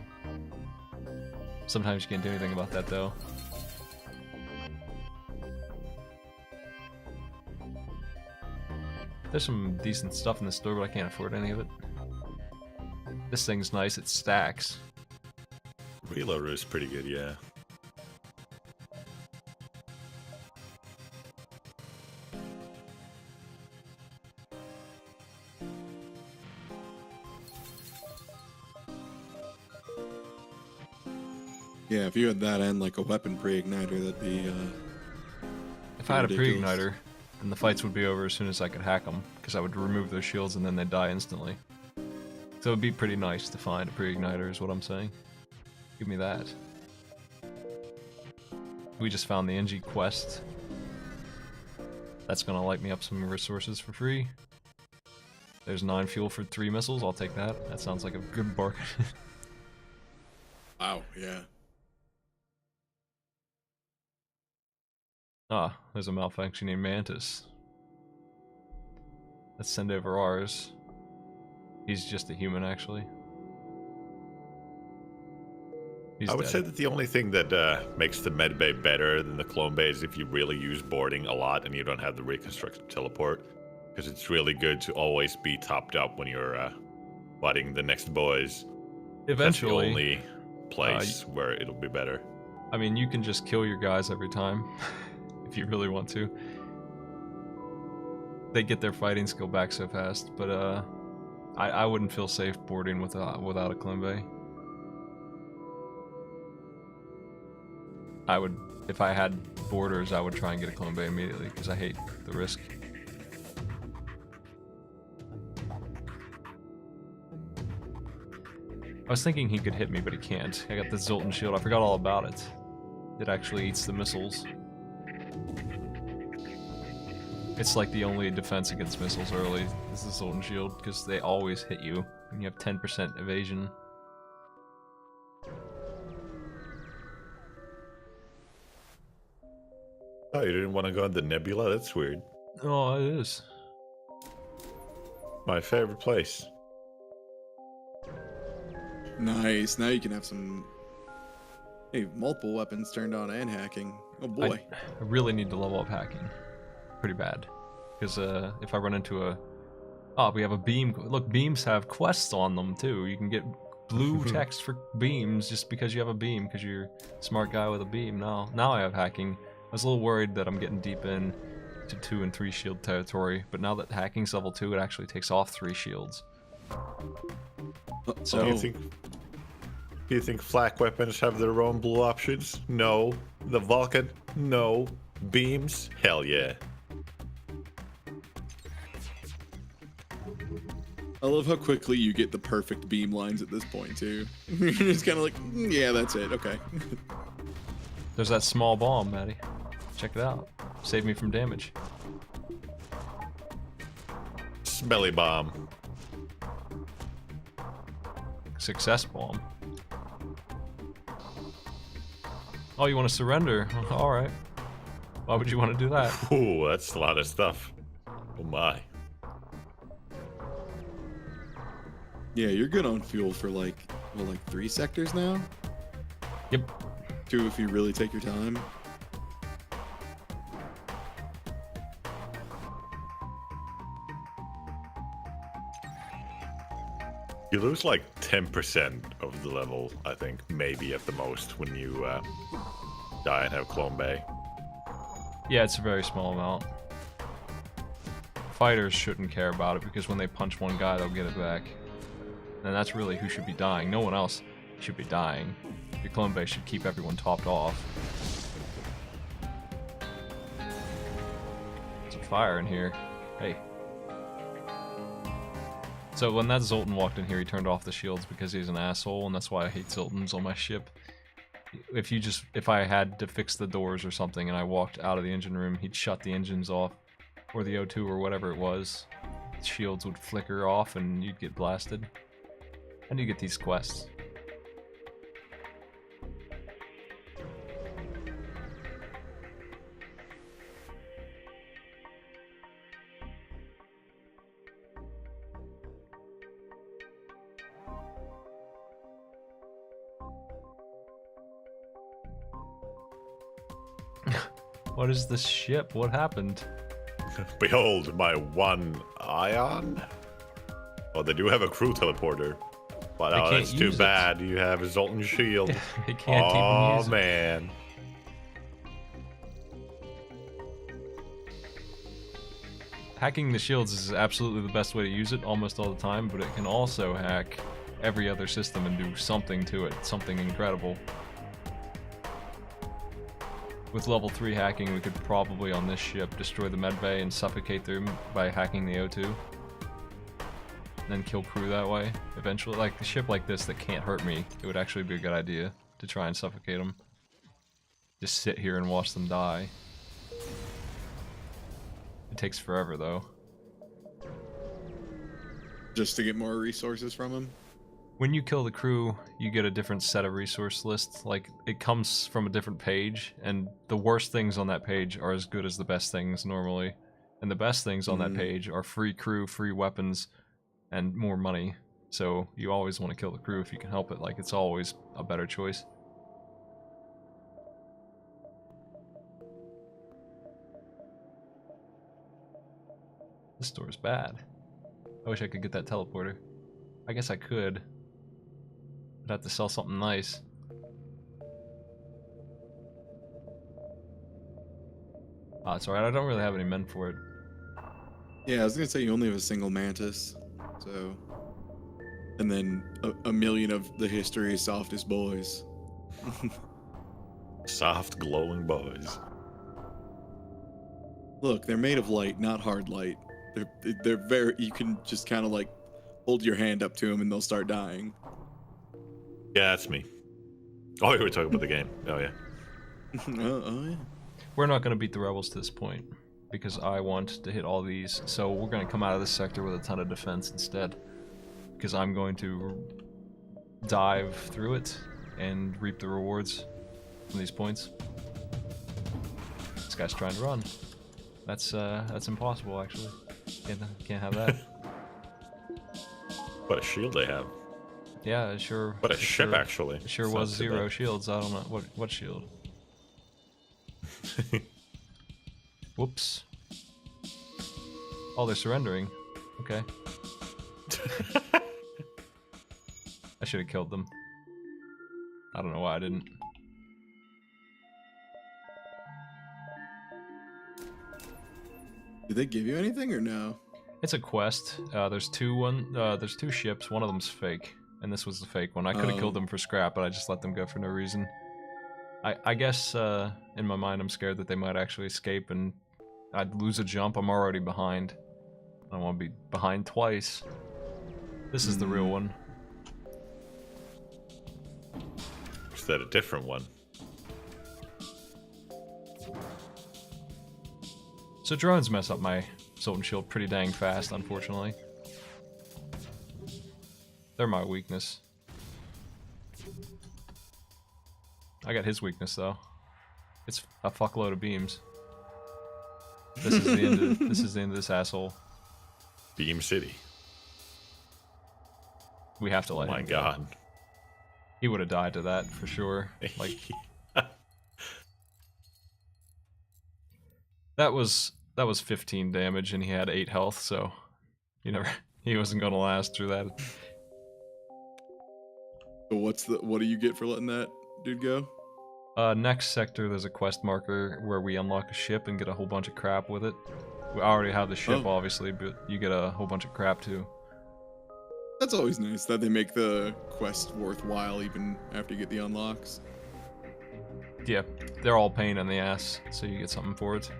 Sometimes you can't do anything about that though. There's some decent stuff in the store, but I can't afford any of it. This thing's nice, it stacks. Reloader is pretty good, yeah. Yeah, if you had that and like a weapon pre-igniter, that'd be If I had a ridiculous. pre-igniter, then the fights would be over as soon as I could hack them, because I would remove their shields and then they'd die instantly. So it'd be pretty nice to find a pre-igniter is what I'm saying. Give me that. We just found the NG quest. That's gonna light me up some resources for free. There's 9 fuel for 3 missiles, I'll take that. That sounds like a good bargain. Wow, yeah. Ah, there's a malfunctioning Mantis. Let's send over ours. He's just a human, actually. He's I would dead. say that the only thing that makes the med bay better than the clone bay is if you really use boarding a lot and you don't have the reconstructed teleport, because it's really good to always be topped up when you're fighting the next boys. Eventually, that's the only place where it'll be better. I mean, you can just kill your guys every time, if you really want to. They get their fighting skill back so fast, but I wouldn't feel safe boarding without a clone bay. I would, if I had borders, I would try and get a clone bay immediately, because I hate the risk. I was thinking he could hit me, but he can't. I got the Zoltan shield, I forgot all about it. It actually eats the missiles. It's like the only defense against missiles early is the Zoltan shield, because they always hit you, and you have 10% evasion. Oh, you didn't want to go on the Nebula? That's weird. Oh, it is. My favorite place. Nice. Now you can have some. Hey, multiple weapons turned on and hacking. Oh boy. I really need to level up hacking. Pretty bad. Because if I run into a... Oh, we have a beam. Look, beams have quests on them too. You can get blue text for beams just because you have a beam, because you're a smart guy with a beam. Now I have hacking. I was a little worried that I'm getting deep in to 2 and 3 shield territory, but now that hacking's level 2, it actually takes off 3 shields. So Do you think flak weapons have their own blue options? No. The Vulcan? No. Beams? Hell yeah. I love how quickly you get the perfect beam lines at this point too. You're just kind of like, yeah, that's it. Okay. there's that small bomb, Maddie. Check it out. Save me from damage. Smelly bomb. Success bomb. Oh, you want to surrender? Alright. Why would you want to do that? Ooh, that's a lot of stuff. Oh my. Yeah, you're good on fuel for like 3 sectors now. Yep. 2 if you really take your time. You lose like 10% of the level, I think, maybe at the most, when you die and have Clone Bay. Yeah, it's a very small amount. Fighters shouldn't care about it because when they punch one guy, they'll get it back. And that's really who should be dying. No one else should be dying. Your clone base should keep everyone topped off. There's a fire in here. Hey. So when that Zoltan walked in here, he turned off the shields because he's an asshole, and that's why I hate Zoltans on my ship. If I had to fix the doors or something and I walked out of the engine room, he'd shut the engines off, or the O2 or whatever it was. Shields would flicker off and you'd get blasted. And you get these quests. What is this ship? What happened? Behold, my one ion. Oh, they do have a crew teleporter. But They oh, can't that's too use it. bad. You have a Zoltan shield. They can't even Oh, use it. man. Hacking the shields is absolutely the best way to use it almost all the time, but it can also hack every other system and do something to it, something incredible. With level 3 hacking, we could probably on this ship destroy the medbay and suffocate them by hacking the O2. And then kill crew that way. Eventually, like a ship like this that can't hurt me, it would actually be a good idea to try and suffocate them. Just sit here and watch them die. It takes forever though. Just to get more resources from him. When you kill the crew, you get a different set of resource lists. Like, it comes from a different page, and the worst things on that page are as good as the best things normally. And the best things on that page are free crew, free weapons, and more money. So you always want to kill the crew if you can help it. Like, it's always a better choice. This store's bad. I wish I could get that teleporter. I guess I could. I'd have to sell something nice. Ah, it's alright, I don't really have any men for it. Yeah, I was gonna say you only have a single Mantis, so, and then a million of the history's softest boys. Soft, glowing boys. Look, they're made of light, not hard light. They're very. You can just kind of like hold your hand up to them and they'll start dying. Yeah, that's me. Oh, you were talking about the game. Oh, yeah. Oh yeah. We're not going to beat the rebels to this point, because I want to hit all these, so we're going to come out of this sector with a ton of defense instead. Because I'm going to dive through it and reap the rewards from these points. It's guy's trying to run. That's impossible, actually. Can't have that. What a shield they have. Yeah, it sure. What a ship, actually. It sure It's was not too 0 bad. shields. I don't know what shield. Whoops. Oh, they're surrendering. Okay. I should have killed them. I don't know why I didn't. Did they give you anything or no? It's a quest. There's two ships. One of them's fake, and this was the fake one. I could have killed them for scrap, but I just let them go for no reason. I guess in my mind I'm scared that they might actually escape and I'd lose a jump. I'm already behind. I don't want to be behind twice. This is the real one. Is that a different one? So drones mess up my Zoltan shield pretty dang fast, unfortunately. They're my weakness. I got his weakness though. It's a fuckload of beams. This is the end of this is the end of this asshole. Beam City. We have to Oh let my him go. god. He would have died to that for sure. Like that was 15 damage and he had 8 health, so he wasn't gonna last through that. So what do you get for letting that dude go? Next sector there's a quest marker where we unlock a ship and get a whole bunch of crap with it. We already have the ship obviously, but you get a whole bunch of crap too. That's always nice that they make the quest worthwhile even after you get the unlocks. Yeah, they're all pain in the ass, so you get something for it.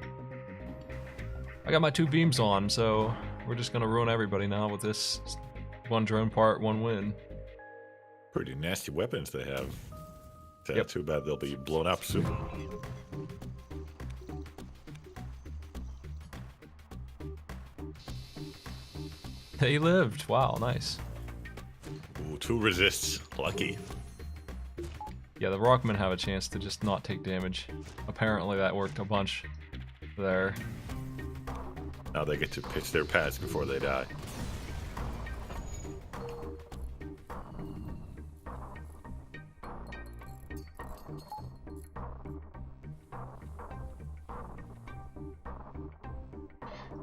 I got my 2 beams on, so we're just gonna ruin everybody now with this 1 drone part, 1 win. Pretty nasty weapons they have. Yep. Too bad they'll be blown up soon. They lived. Wow, nice. Ooh, 2 resists. Lucky. Yeah, the Rockmen have a chance to just not take damage. Apparently that worked a bunch there. Now they get to pitch their pads before they die.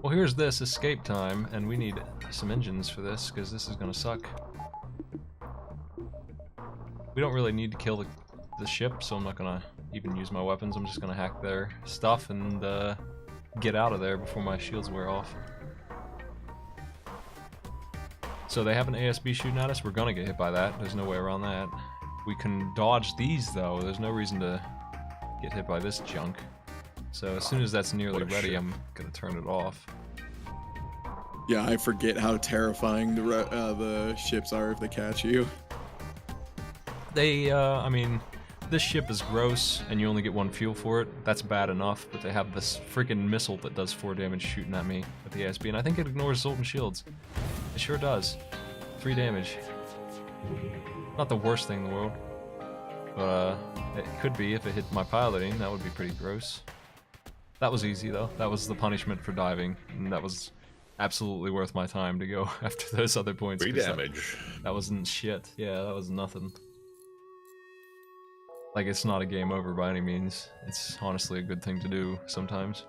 Well, here's this escape time, and we need some engines for this, because this is gonna suck. We don't really need to kill the ship, so I'm not gonna even use my weapons. I'm just gonna hack their stuff and get out of there before my shields wear off. So they have an ASB shooting at us. We're gonna get hit by that. There's no way around that. We can dodge these, though. There's no reason to get hit by this junk. So as soon as that's nearly ready, I'm gonna turn it off. Yeah, I forget how terrifying the ships are if they catch you. They, I mean, this ship is gross, and you only get 1 fuel for it. That's bad enough, but they have this freaking missile that does 4 damage shooting at me with the ASB, and I think it ignores Zoltan shields. It sure does. 3 damage. Not the worst thing in the world. But, it could be if it hit my piloting. That would be pretty gross. That was easy, though. That was the punishment for diving, and that was absolutely worth my time to go after those other points. 3 'cause damage. That wasn't shit. Yeah, that was nothing. Like, it's not a game over by any means. It's honestly a good thing to do sometimes.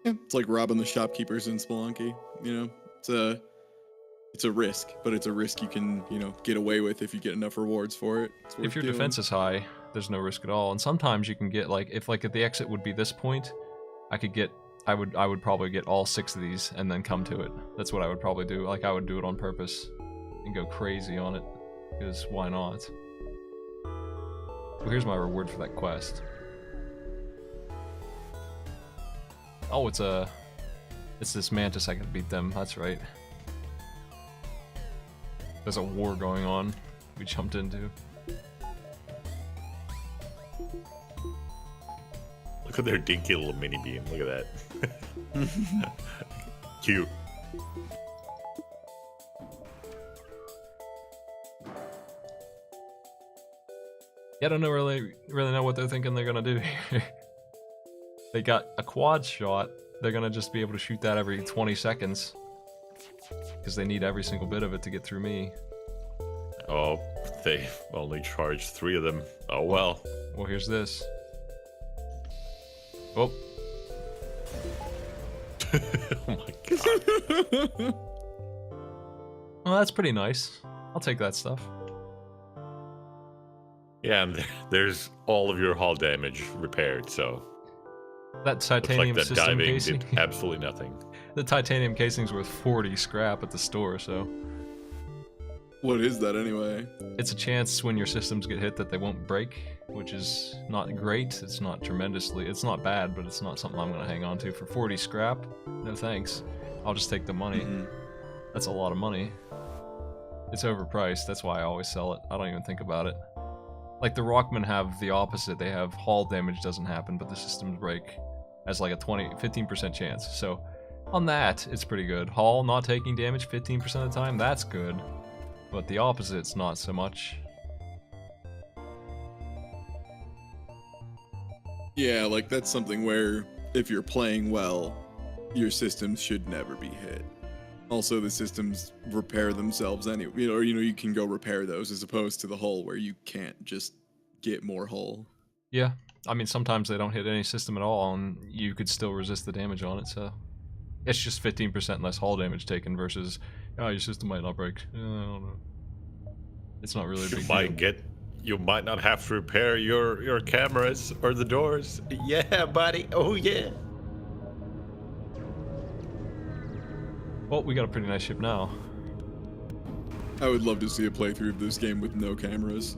Yeah, it's like robbing the shopkeepers in Spelunky. You know, it's a risk, but it's a risk you can, get away with if you get enough rewards for it. It's worth If your doing. defense is high, there's no risk at all. And sometimes you can get, like, if the exit would be this point, I would probably get all 6 of these and then come to it. That's what I would probably do. Like, I would do it on purpose and go crazy on it, because why not? Well, here's my reward for that quest. Oh, it's this Mantis. I can beat them. That's right. There's a war going on. We jumped into. Look at their dinky little mini beam. Look at that. Cute. Yeah, I don't know really know what they're thinking they're gonna do here. They got a quad shot. They're gonna just be able to shoot that every 20 seconds. Because they need every single bit of it to get through me. Oh, they only charged 3 of them. Oh well. Well, here's this. Oh. Oh my god. Well, that's pretty nice. I'll take that stuff. Yeah, and there's all of your hull damage repaired, so That looks like titanium that system diving casing. did absolutely nothing. The titanium casing's worth 40 scrap at the store, so What is that anyway? it's a chance when your systems get hit that they won't break, which is not great. It's not tremendously. It's not bad, but it's not something I'm gonna hang on to for 40 scrap. No thanks. I'll just take the money. Mhm. That's a lot of money. It's overpriced. That's why I always sell it. I don't even think about it. Like the Rockmen have the opposite. They have hull damage doesn't happen, but the systems break as like a 15% chance. So on that, it's pretty good. Hull not taking damage 15% of the time, that's good. But the opposite's not so much. Yeah, like that's something where if you're playing well, your systems should never be hit. Also, the systems repair themselves anyway, or you can go repair those as opposed to the hull where you can't just get more hull. Yeah, I mean sometimes they don't hit any system at all, and you could still resist the damage on it. So it's just 15% less hull damage taken versus your system might not break. I don't know. It's not really a big deal. You might not have to repair your cameras or the doors. Yeah, buddy. Oh yeah. Well, we got a pretty nice ship now. I would love to see a playthrough of this game with no cameras,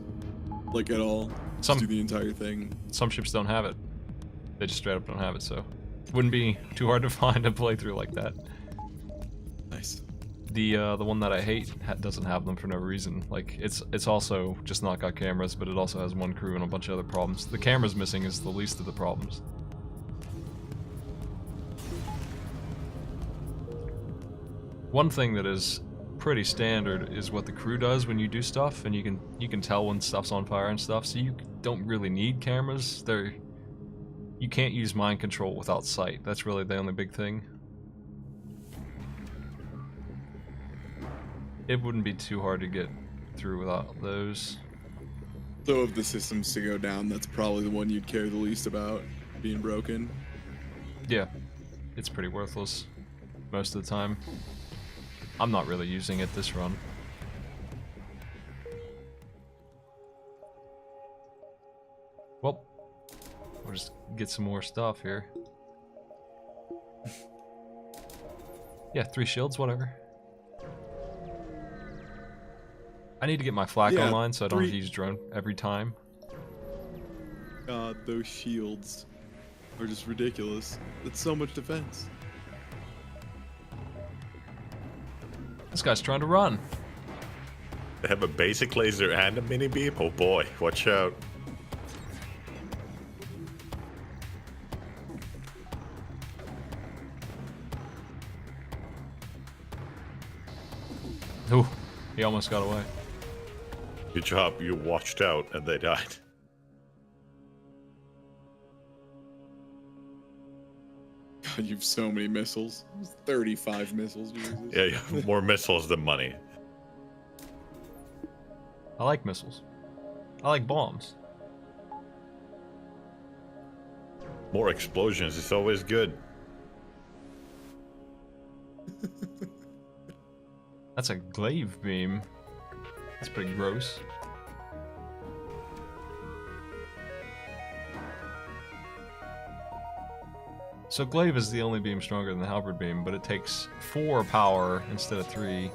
like at all. Some- Just do the entire thing. Some ships don't have it. They just straight up don't have it, so wouldn't be too hard to find a playthrough like that. Nice. The one that I hate doesn't have them for no reason. Like it's also just not got cameras, but it also has one crew and a bunch of other problems. The cameras missing is the least of the problems. One thing that is pretty standard is what the crew does when you do stuff, and you can tell when stuff's on fire and stuff. So you don't really need cameras. You can't use mind control without sight. That's really the only big thing. It wouldn't be too hard to get through without those. So of the systems to go down, that's probably the one you'd care the least about being broken. Yeah, it's pretty worthless most of the time. I'm not really using it this run. Well, we'll just get some more stuff here. Yeah, 3 shields, whatever. I need to get my flak Yeah, online so I don't have to 3 use drone every time. God, those shields are just ridiculous. That's so much defense. This guy's trying to run. They have a basic laser and a mini beam. Oh boy, watch out. Ooh, he almost got away. Good job, you watched out and they died. God, you have so many missiles. 35 missiles, Jesus. Yeah, you have more missiles than money. I like missiles. I like bombs. More explosions is always good. That's a glaive beam. That's pretty gross. So glaive is the only beam stronger than the halberd beam, but it takes 4 power instead of 3,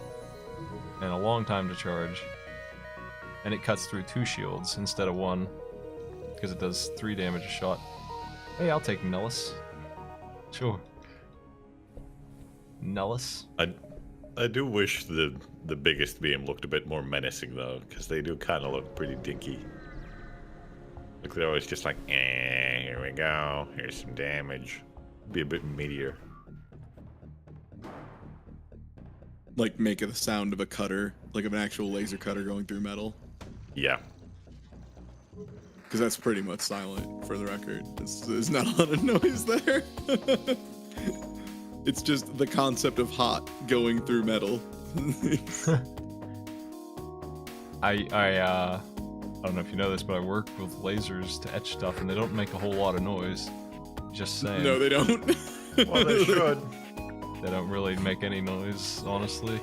and a long time to charge. And it cuts through 2 shields instead of 1, because it does 3 damage a shot. Hey, I'll take Nellis. Sure. Nellis. I do wish the biggest beam looked a bit more menacing though, because they do kind of look pretty dinky. Like they're always just like, here we go, here's some damage. Be a bit meatier. Like make the sound of a cutter, like of an actual laser cutter going through metal. Yeah. Because that's pretty much silent, for the record. There's not a lot of noise there. It's just the concept of hot going through metal. I don't know if you know this, but I work with lasers to etch stuff, and they don't make a whole lot of noise. Just saying. No, they don't. Well, they should. They don't really make any noise, honestly.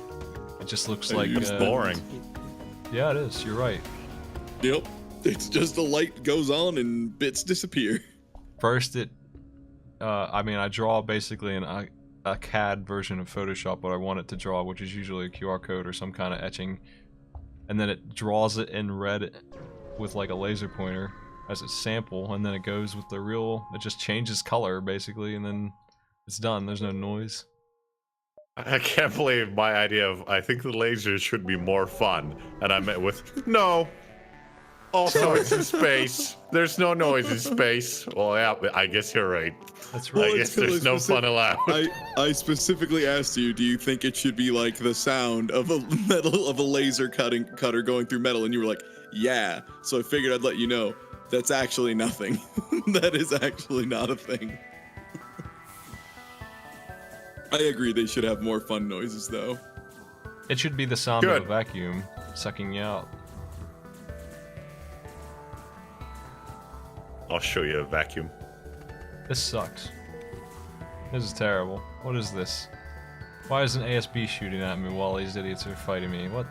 It just looks like... It's boring. Yeah, it is. You're right. Yep. It's just the light goes on and bits disappear. First, I mean, I draw basically a CAD version of Photoshop what I want it to draw, which is usually a QR code or some kind of etching. And then it draws it in red with like a laser pointer as a sample, and then it goes with the real... It just changes color, basically, and then it's done. There's no noise. I can't believe my idea of I think the lasers should be more fun, and I met with no. Also, it's in space. There's no noise in space. Well, yeah, I guess you're right. That's Well, right. I guess there's no fun allowed. I specifically asked you, do you think it should be like the sound of a laser cutter going through metal? And you were like, yeah. So I figured I'd let you know. That's actually nothing. That is actually not a thing. I agree they should have more fun noises, though. It should be the sound Good. of a vacuum sucking you out. I'll show you a vacuum. This sucks. This is terrible. What is this? Why is an ASB shooting at me while these idiots are fighting me? What?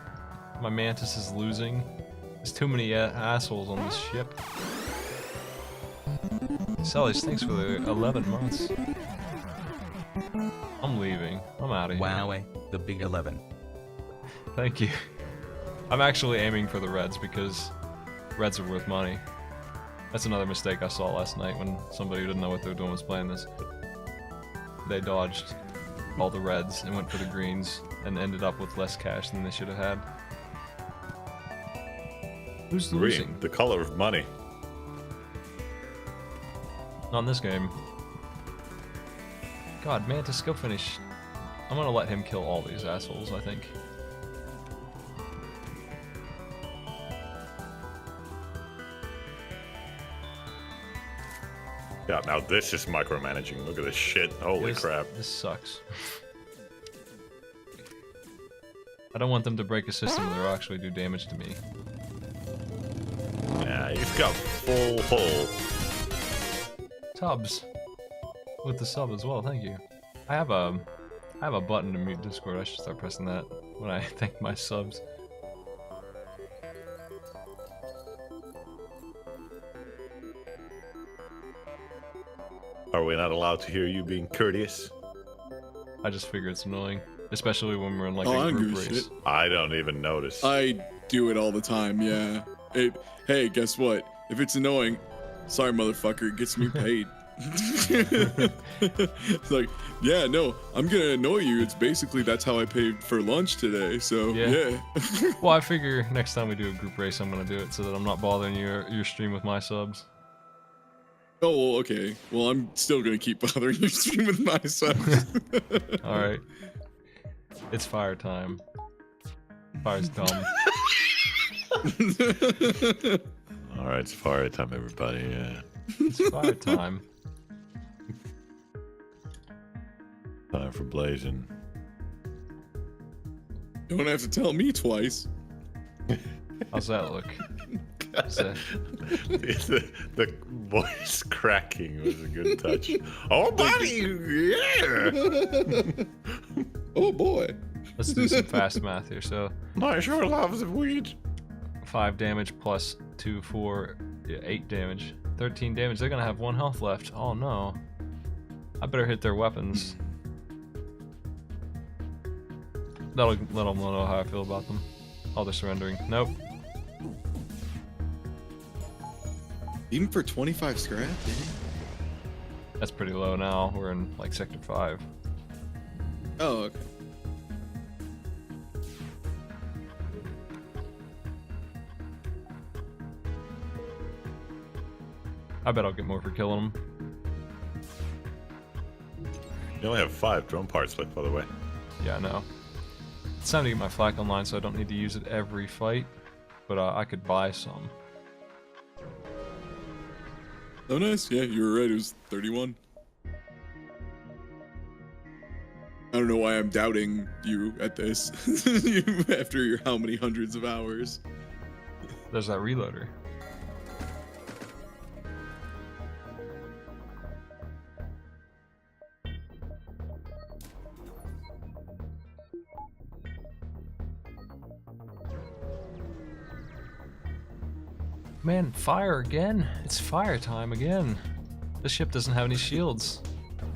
My Mantis is losing? There's too many assholes on this ship. Sally, thanks for the 11 months. I'm leaving. I'm out of here. Wow, the big 11. Thank you. I'm actually aiming for the reds because reds are worth money. That's another mistake I saw last night when somebody who didn't know what they were doing was playing this. They dodged all the reds and went for the greens and ended up with less cash than they should have had. Who's losing? Green, the color of money. Not in this game. God, Mantis, go finish. I'm gonna let him kill all these assholes, I think. Yeah, now this is micromanaging. Look at this shit. Holy crap. This sucks. I don't want them to break a system where they'll actually do damage to me. Yeah, you've got full hull. Tubs. With the sub as well, thank you. I have a button to mute Discord. I should start pressing that when I thank my subs. Are we not allowed to hear you being courteous? I just figure it's annoying, especially when we're in like Oh, I a don't group give a race. shit. I don't even notice. I do it all the time, yeah. Hey, guess what? If it's annoying, sorry, motherfucker, it gets me paid. It's like, yeah, no, I'm gonna annoy you. It's basically that's how I paid for lunch today. So yeah. Well, I figure next time we do a group race, I'm gonna do it so that I'm not bothering your stream with my subs. Oh, well, okay. Well, I'm still gonna keep bothering your stream with my subs. All right. It's fire time. Fire's dumb. All right, it's fire time, everybody. Yeah. It's fire time. Time for blazing. Don't have to tell me twice. How's that look? The voice cracking was a good touch. Oh, buddy, yeah. Oh boy. Let's do some fast math here. So I sure loves the weed. 5 damage plus 2, 4, 8 damage. 13 damage. They're gonna have 1 health left. Oh no. I better hit their weapons. That'll let them know how I feel about them. Oh, they're surrendering. Nope. Even for 25 scrap, dang. That's pretty low now. We're in like sector 5. Oh, okay. I bet I'll get more for killing them. You only have 5 drone parts left, by the way. Yeah, I know. It's time to get my flak online so I don't need to use it every fight. But I could buy some. Oh, nice. Yeah, you were right. It was 31. I don't know why I'm doubting you at this after your how many hundreds of hours. There's that reloader. Man, fire again? It's fire time again. This ship doesn't have any shields.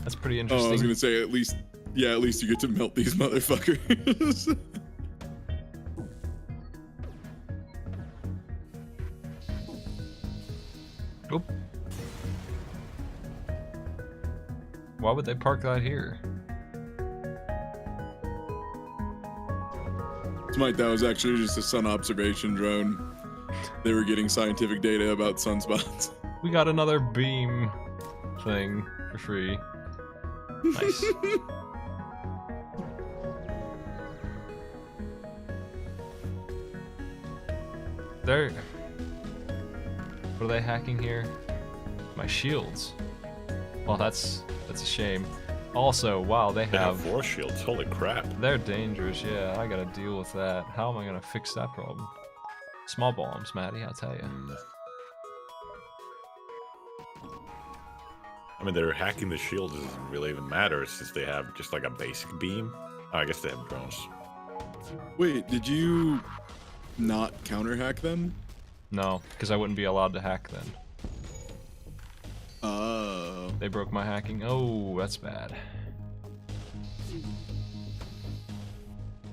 That's pretty interesting. Oh, I was gonna say at least you get to melt these motherfuckers. Oop. Why would they park that here? Smite, that was actually just a sun observation drone. They were getting scientific data about sunspots. We got another beam thing for free. Nice. They're... What are they hacking here? My shields. Well, that's a shame. Also, wow, they They have have... force shields. Holy crap. They're dangerous, yeah. I gotta deal with that. How am I gonna fix that problem? Small bombs, Maddie, I'll tell you. I mean, they're hacking the shields doesn't really even matter since they have just like a basic beam. Oh, I guess they have drones. Wait, did you not counter hack them? No, because I wouldn't be allowed to hack then. Oh. They broke my hacking. Oh, that's bad.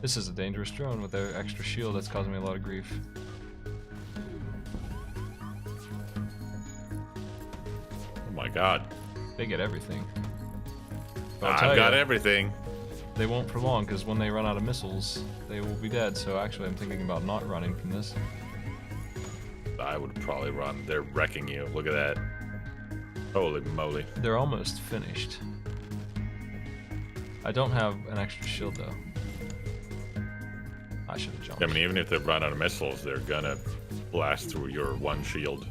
This is a dangerous drone with their extra shield that's causing me a lot of grief. Oh my god. They get everything. But I'll tell I've got ya, everything. They won't for long, because when they run out of missiles, they will be dead. So actually, I'm thinking about not running from this. I would probably run. They're wrecking you. Look at that. Holy moly. They're almost finished. I don't have an extra shield, though. I should have jumped. I mean, even if they run out of missiles, they're gonna blast through your one shield.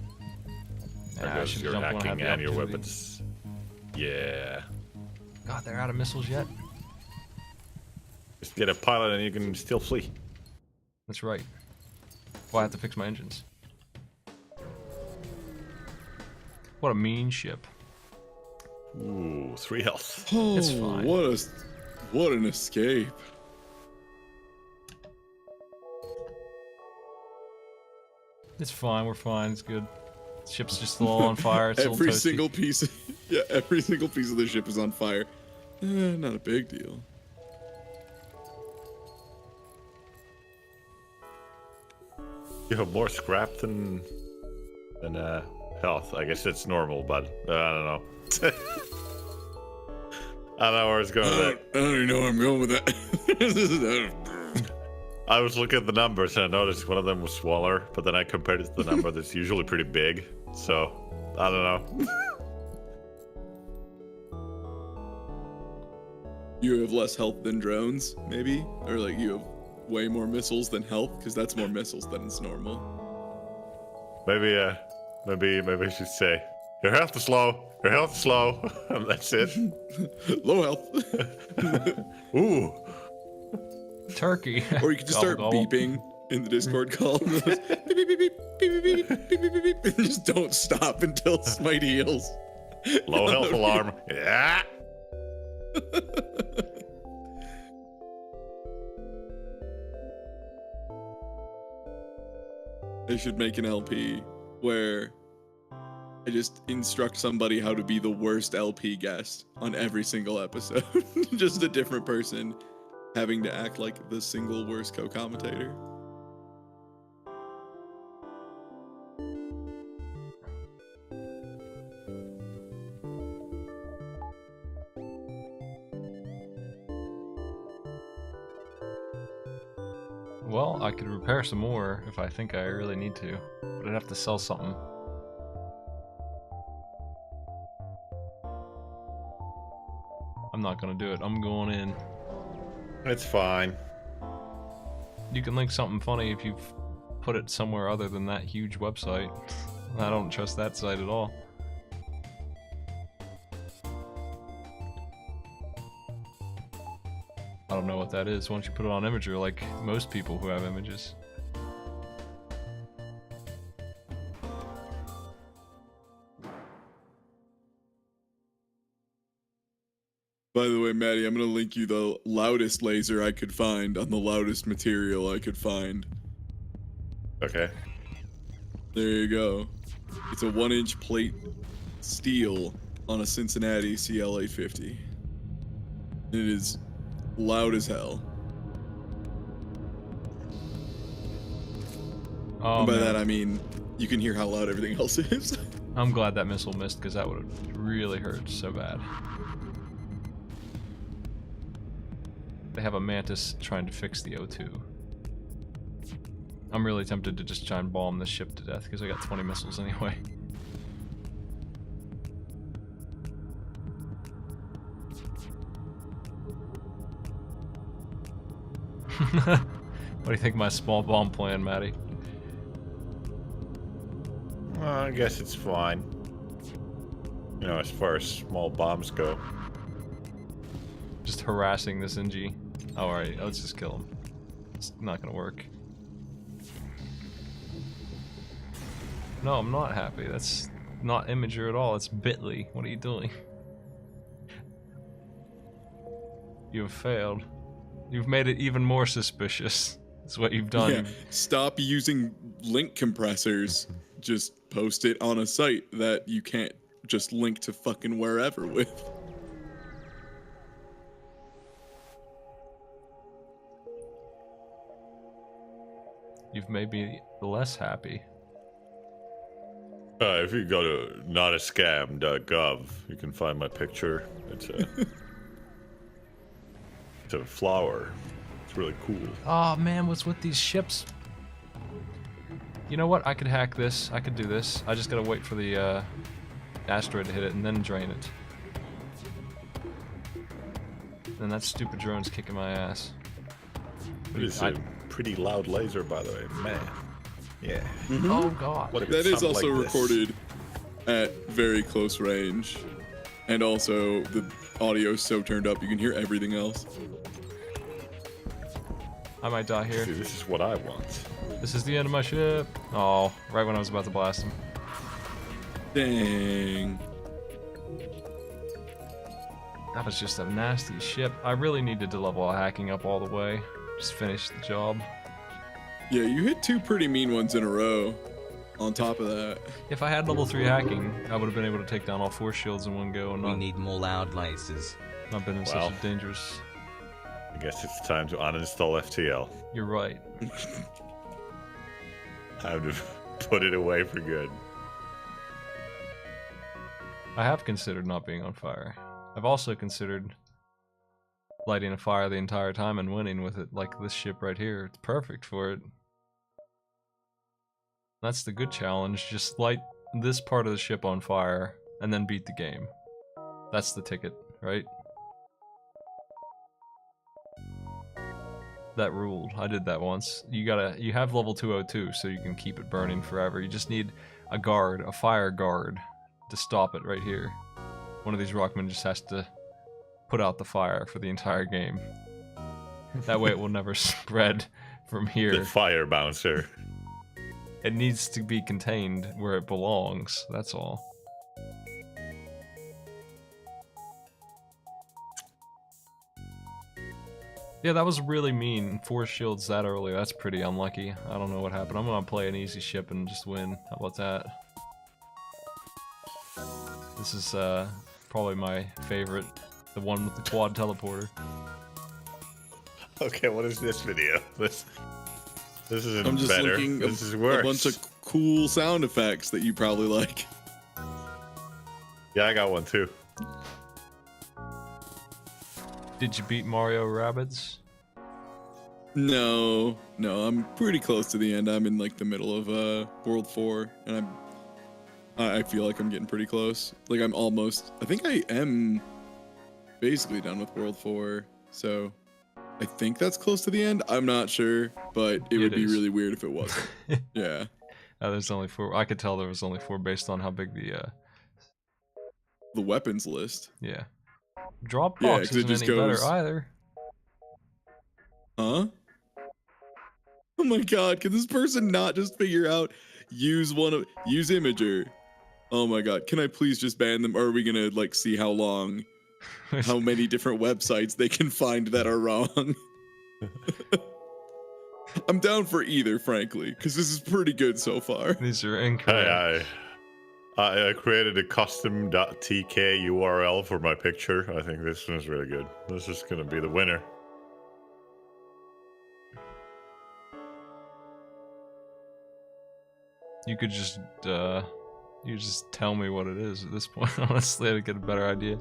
There Yeah, I goes should your jump when I have hacking the and your opportunity. weapons. Yeah. God, they're out of missiles yet? Just get a pilot and you can still flee. That's right. Well, I have to fix my engines. What a mean ship. Ooh, 3 health. Oh, It's fine. What an escape. It's fine, we're fine, it's good. The ship's just a little on fire, it's a little Every toasty. single piece every single piece of the ship is on fire. Not a big deal. You have more scrap than health. I guess it's normal, but I don't know. I don't know where it's going with that. I don't even know where I'm going with that. I was looking at the numbers and I noticed one of them was smaller, but then I compared it to the number that's usually pretty big. So, I don't know. You have less health than drones, maybe? Or like you have way more missiles than health? Because that's more missiles than is normal. Maybe I should say, your health is low. Your health is low. And that's it. Low health. Ooh. Turkey. Or you could just start Gobble, gobble. beeping in the Discord call. Beep, beep, beep, beep, beep, beep, beep, beep, beep, beep, and just don't stop until Smite heals. Low health alarm. Yeah. They should make an LP where I just instruct somebody how to be the worst LP guest on every single episode. Just a different person having to act like the single worst co-commentator. Well, I could repair some more if I think I really need to, but I'd have to sell something. I'm not gonna do it. I'm going in. It's fine. You can link something funny if you've put it somewhere other than that huge website. I don't trust that site at all. don't know what that is. Why don't you put it on Imager like most people who have images? By the way, Maddie, I'm gonna link you the loudest laser I could find on the loudest material I could find. Okay. There you go. It's a 1-inch plate steel on a Cincinnati CL850. It is loud as hell. Oh, and by man. that I mean you can hear how loud everything else is. I'm glad that missile missed because that would have really hurt so bad. They have a Mantis trying to fix the O2. I'm really tempted to just try and bomb this ship to death because I got 20 missiles anyway. What do you think of my small bomb plan, Maddie? Well, I guess it's fine. You know, as far as small bombs go. Just harassing this NG. Oh, alright, let's just kill him. It's not gonna work. No, I'm not happy. That's not Imager at all. It's Bitly. What are you doing? You have failed. You've made it even more suspicious. That's what you've done. Yeah, stop using link compressors. Just post it on a site that you can't just link to fucking wherever with. You've made me less happy. If you go to notascam.gov, you can find my picture. It's a, it's a flower. It's really cool. Oh man, what's with these ships? You know what? I could hack this. I could do this. I just gotta wait for the asteroid to hit it and then drain it. And that stupid drone's kicking my ass. It's a pretty loud laser, by the way, man. Yeah. Mm-hmm. Oh god. What if That it is sounded also like this? recorded at very close range. And also, the audio is so turned up you can hear everything else. I might die here. See, this is what I want. This is the end of my ship. Oh, right when I was about to blast him. Dang. That was just a nasty ship. I really needed to level hacking up all the way. Just finish the job. Yeah, you hit 2 pretty mean ones in a row. On top of that. If I had level 3 hacking, I would have been able to take down all 4 shields in one go and We not, need more loud lasers. not been in Well. such a dangerous... I guess it's time to uninstall FTL. You're right. Time to put it away for good. I have considered not being on fire. I've also considered lighting a fire the entire time and winning with it, like this ship right here. It's perfect for it. That's the good challenge. Just light this part of the ship on fire and then beat the game. That's the ticket, right? That ruled. I did that once. You have level 202 so you can keep it burning forever. You just need a guard, a fire guard, to stop it right here. One of these rockmen just has to put out the fire for the entire game. That way it will never spread from The here. fire bouncer. It needs to be contained where it belongs, that's all. Yeah, that was really mean. 4 shields that early, that's pretty unlucky. I don't know what happened. I'm gonna play an easy ship and just win. How about that? This is probably my favorite. The one with the quad teleporter. Okay, what is this video? This isn't I'm just better. looking This is a worse. bunch of cool sound effects that you probably like. Yeah, I got one too. Did you beat Mario Rabbids? No, I'm pretty close to the end. I'm in like the middle of World 4, and I feel like I'm getting pretty close. Like I'm almost. I think I am basically done with World 4, so I think that's close to the end. I'm not sure, but it would be is. really weird if it wasn't. Yeah. There's only 4. I could tell there was only 4 based on how big the The weapons list. yeah. Drop Yeah, box 'cause it isn't just any goes- better either. Huh? Oh my god, can this person not just figure out use Imager? Oh my god, can I please just ban them? Or are we gonna like see how many different websites they can find that are wrong? I'm down for either, frankly, because this is pretty good so far. These are incorrect. I created a custom.tk URL for my picture. I think this one's really good. This is gonna be the winner. You could just tell me what it is at this point. Honestly, I'd get a better idea.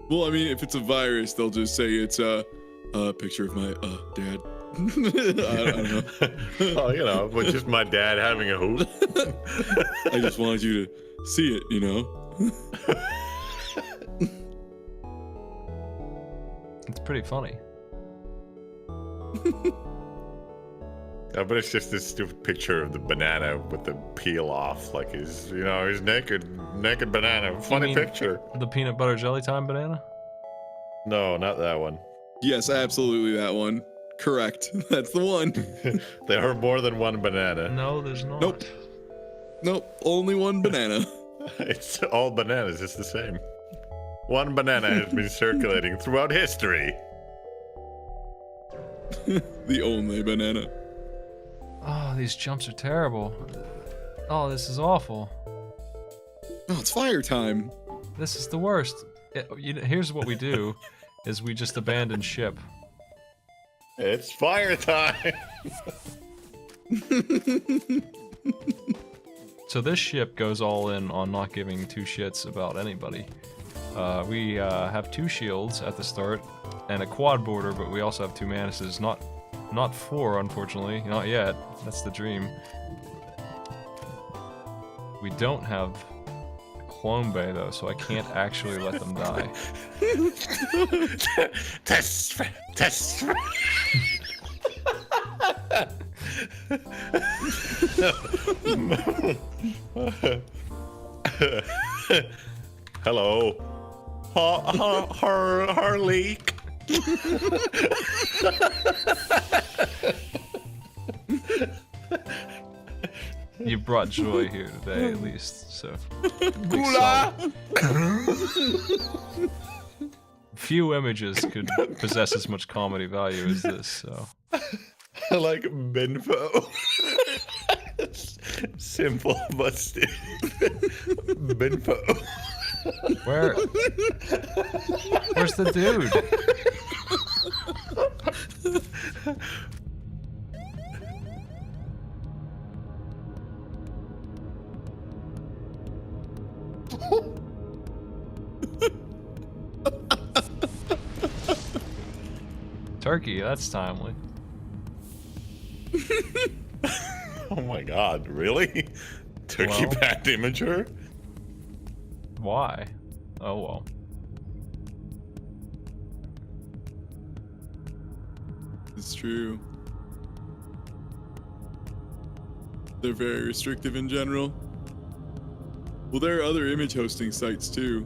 Well, I mean, if it's a virus, they'll just say it's a picture of my dad. I don't know. Oh, you know, but just my dad having a hoot. I just wanted you to see it, you know. It's pretty funny. But it's just this stupid picture of the banana with the peel off, like he's naked banana. Funny picture. The peanut butter jelly time banana? No, not that one. Yes, absolutely that one. Correct. That's the one. There are more than one banana. No, there's not. Nope. Only one banana. It's all bananas. It's the same. One banana has been circulating throughout history. The only banana. Oh, these jumps are terrible. Oh, this is awful. Oh, it's fire time. This is the worst. Here's what we do, is we just abandon ship. It's fire time. So this ship goes all in on not giving two shits about anybody. We have 2 shields at the start and a quad border, but we also have 2 Mantises. Not 4, unfortunately. Not yet. That's the dream. We don't have Clone Bay, though, so I can't actually let them die. Test. Hello. Her leak. You brought joy here today, at least, so. Gula. Few images could possess as much comedy value as this, so. I like Benfo. Simple but still. Benfo. Where's the dude? Turkey, that's timely. Oh my god, really? Turkey backed imager? Why? Oh well. It's true. They're very restrictive in general. Well, there are other image hosting sites too.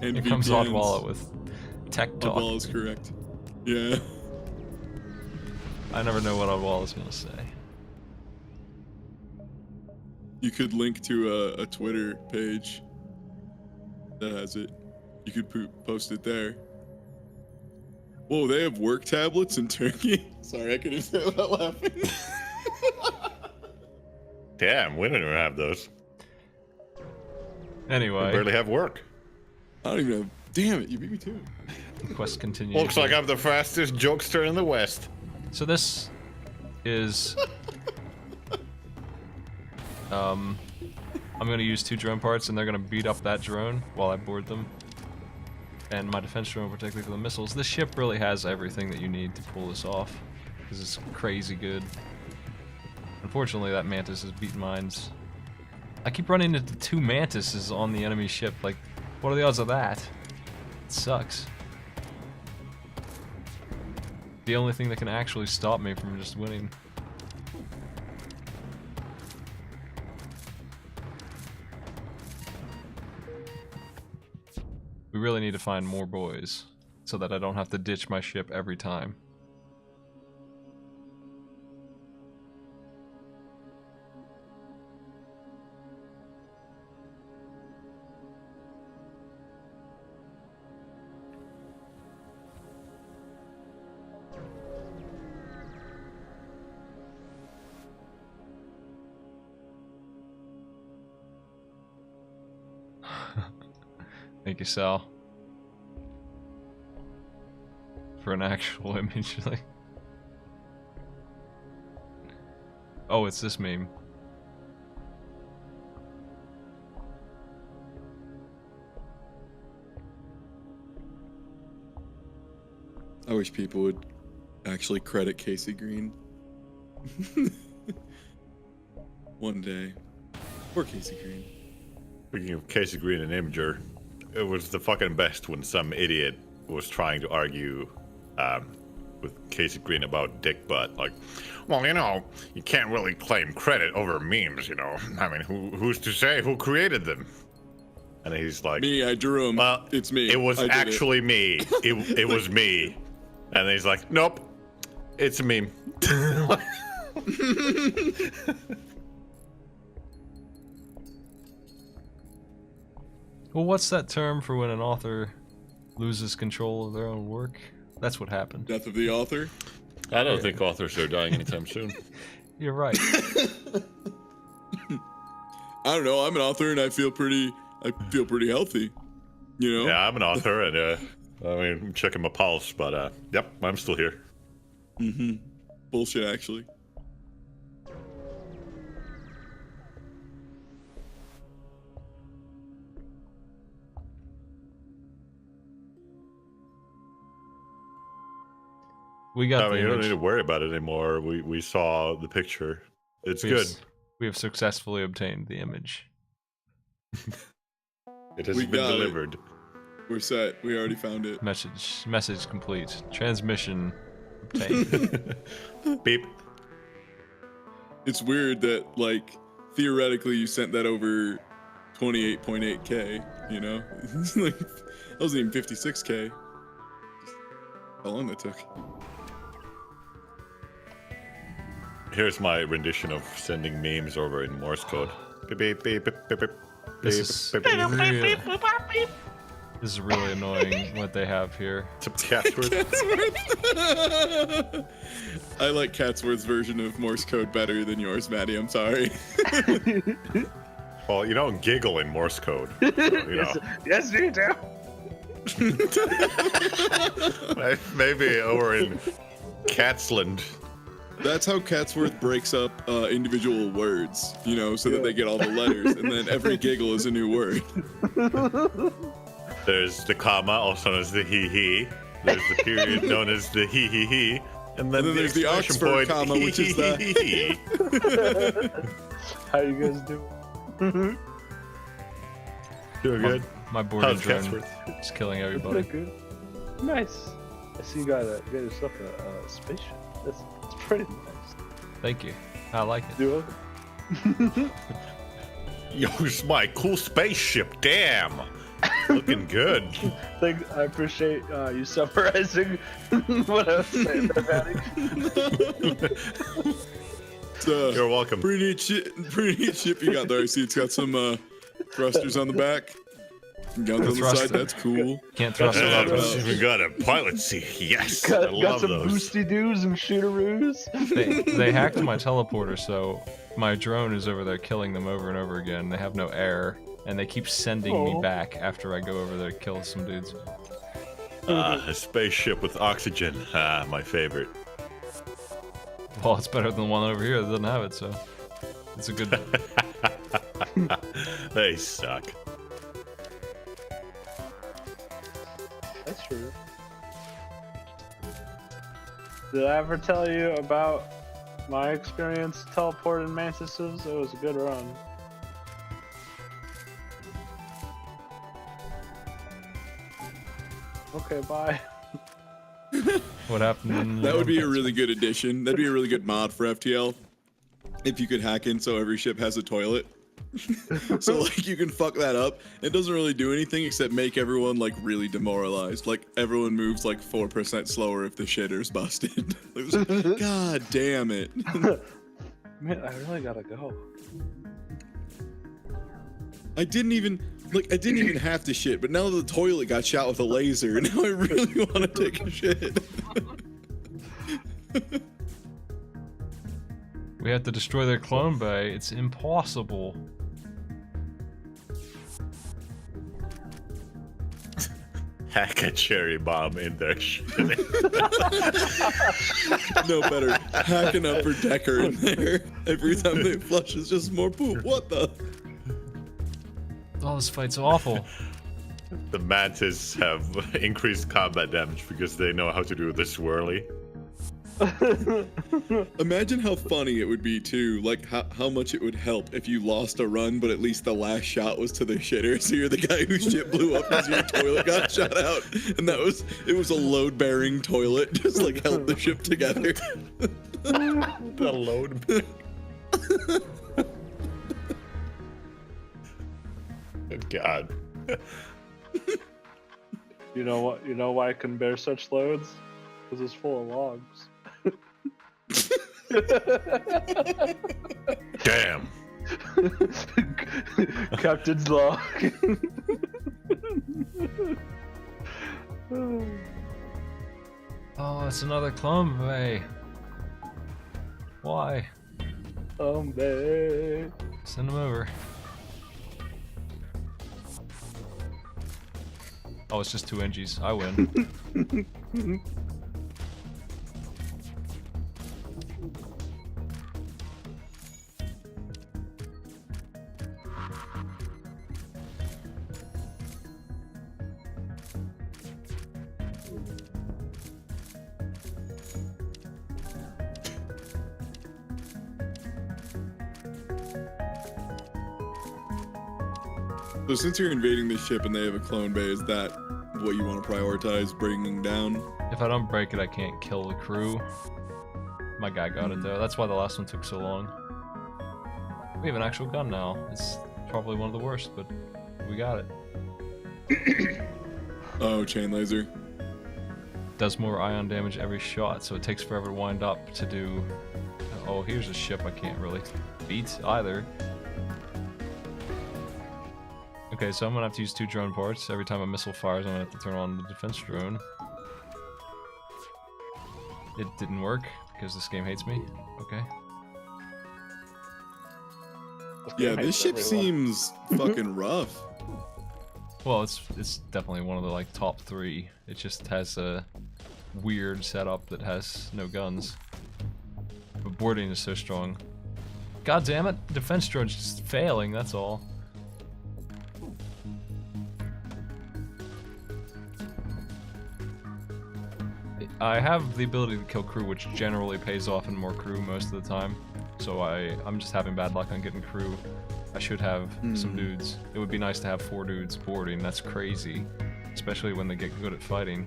And Here comes VPNs. Oddwallet with tech talk. Oddwall is correct. Yeah. I never know what Oddwall is gonna say. You could link to a Twitter page that has it. You could post it there. Whoa, they have work tablets in Turkey? Sorry, I couldn't say without laughing. Damn, we don't even have those. Anyway. We barely have work. I don't even know. Damn it, you beat me too. The quest continues. Looks like I'm the fastest jokester in the West. So this is I'm gonna use 2 drone parts and they're gonna beat up that drone while I board them. And my defense drone particularly for the missiles. This ship really has everything that you need to pull this off. Because it's crazy good. Unfortunately that Mantis is beating mines. I keep running into 2 Mantises on the enemy ship, like, what are the odds of that? It sucks. The only thing that can actually stop me from just winning. We really need to find more boys, so that I don't have to ditch my ship every time. Thank you, Sal. For an actual image, like... Oh, it's this meme. I wish people would actually credit Casey Green. One day. Poor Casey Green. Speaking of Casey Green and Imager, it was the fucking best when some idiot was trying to argue with Casey Green about dick butt. Like, well, you know, you can't really claim credit over memes, you know. I mean, who's to say who created them? And he's like, Me, I drew him. well, It's me. It was I did actually me. It was me. And he's like, nope, it's a meme. Well, what's that term for when an author loses control of their own work? That's what happened. Death of the author. I don't think authors are dying anytime soon. You're right. I don't know. I'm an author and I feel pretty healthy. You know? Yeah, I'm an author, and I mean, I'm checking my pulse, but yep, I'm still here. Mm-hmm. Bullshit, actually. We got I the mean, you don't image. need to worry about it anymore. We saw the picture. It's good. We have successfully obtained the image. It has We been got it. delivered. We're set. We already found it. Message complete. Transmission obtained. Beep. It's weird that, like, theoretically you sent that over 28.8K, you know? It's like, that wasn't even 56K. How long that took. Here's my rendition of sending memes over in Morse code. Beep, beep, beep, beep, beep, beep. This Beep, is beep, beep. really, this is really annoying what they have here. It's a Catsworth. I like Catsworth's version of Morse code better than yours, Maddie. I'm sorry. Well, you don't giggle in Morse code. So, you know. Yes, you do. Maybe over in Catsland. That's how Catsworth breaks up individual words, you know, so that they get all the letters, and then every giggle is a new word. There's the comma, also known as the he. There's the period known as the he. And then there's the exclamation Oxford point, comma, which is the... How you guys doing? Doing good. My board How's drone Catsworth? is killing Pretty everybody. good. Nice. I see you got yourself a spaceship. That's pretty nice. Thank you. I like it. Do it. Yo, it's my cool spaceship. Damn. Looking good. I appreciate you summarizing what I was saying there, Maddie. You're welcome. Pretty neat ship you got there. I see it's got some thrusters on the back. Guns on the Thruster. side, that's cool. Can't thrust without It's thrust. even got a pilot seat. Yes, I got love some those. boosty doos and shootaroos. They hacked my teleporter, so my drone is over there killing them over and over again. They have no air, and they keep sending me Aw. back after I go over there to kill some dudes. A spaceship with oxygen. Ah, my favorite. Well, it's better than the one over here that doesn't have it, so it's a good. They suck. That's true. Did I ever tell you about my experience teleporting mantises? It was a good run. Okay, bye. What happened? In That would be a really good addition. That'd be a really good mod for FTL. If you could hack in so every ship has a toilet. So like you can fuck that up. It doesn't really do anything except make everyone like really demoralized. Like everyone moves like 4% slower if the shitter's busted. God damn it. Man, I really gotta go. I didn't even have to shit, but now the toilet got shot with a laser, now I really want to take a shit. We have to destroy their clone bay. It's impossible. Hack a cherry bomb in their shit. No better. Hacking up for Decker in there. Every time they flush, it's just more poop. What the? Oh, this fight's awful. The Mantis have increased combat damage because they know how to do the swirly. Imagine how funny it would be too, like how much it would help if you lost a run, but at least the last shot was to the shitter, so you're the guy whose shit blew up because your toilet got shot out, and it was a load-bearing toilet, just like held the ship together. The load. Good God. You know what? You know why it can bear such loads? Because it's full of logs. Damn. Captain's log. Oh, it's another clone bay. Why? Babe. Send them over. Oh, it's just 2 NGs. I win. So since you're invading this ship and they have a clone bay, is that what you want to prioritize bringing down? If I don't break it, I can't kill the crew. My guy got it though. That's why the last one took so long. We have an actual gun now. It's probably one of the worst, but we got it. Oh, chain laser. Does more ion damage every shot, so it takes forever to wind up to do... Oh, here's a ship I can't really beat either. Okay, so I'm gonna have to use 2 drone parts. Every time a missile fires, I'm gonna have to turn on the defense drone. It didn't work, because this game hates me. Okay. Yeah, this ship seems fucking rough. Well, it's definitely one of the, like, top 3. It just has a weird setup that has no guns. But boarding is so strong. God damn it, defense drone's just failing, that's all. I have the ability to kill crew, which generally pays off in more crew most of the time. So I'm just having bad luck on getting crew. I should have some dudes. It would be nice to have 4 dudes boarding. That's crazy, especially when they get good at fighting.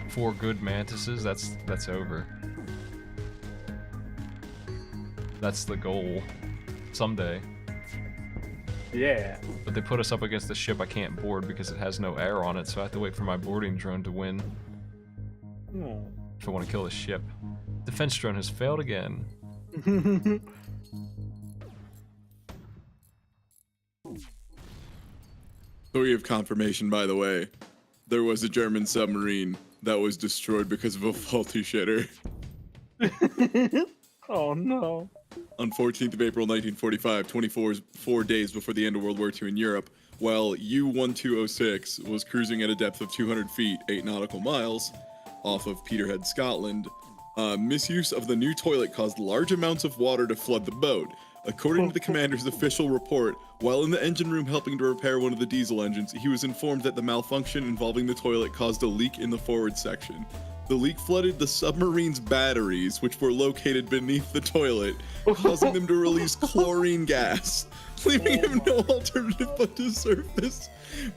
4 good mantises. That's over. That's the goal. Someday. Yeah. But they put us up against a ship I can't board because it has no air on it, so I have to wait for my boarding drone to win. If I want to kill the ship. Defense drone has failed again. So we have confirmation, by the way. There was a German submarine that was destroyed because of a faulty shitter. Oh no. On 14th of April 1945, 4 days before the end of World War II in Europe, while U-1206 was cruising at a depth of 200 feet, 8 nautical miles, off of Peterhead, Scotland, misuse of the new toilet caused large amounts of water to flood the boat. According to the commander's official report, while in the engine room helping to repair one of the diesel engines, he was informed that the malfunction involving the toilet caused a leak in the forward section. The leak flooded the submarine's batteries, which were located beneath the toilet, causing them to release chlorine gas, leaving him no alternative but to surface.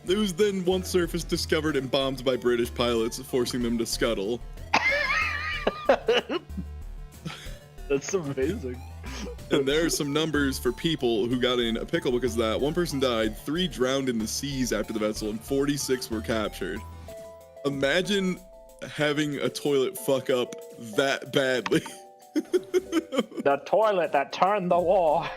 It was then once surfaced discovered and bombed by British pilots, forcing them to scuttle. That's amazing. And there are some numbers for people who got in a pickle because of that. One person died, 3 drowned in the seas after the vessel, and 46 were captured. Imagine having a toilet fuck up that badly. The toilet that turned the war.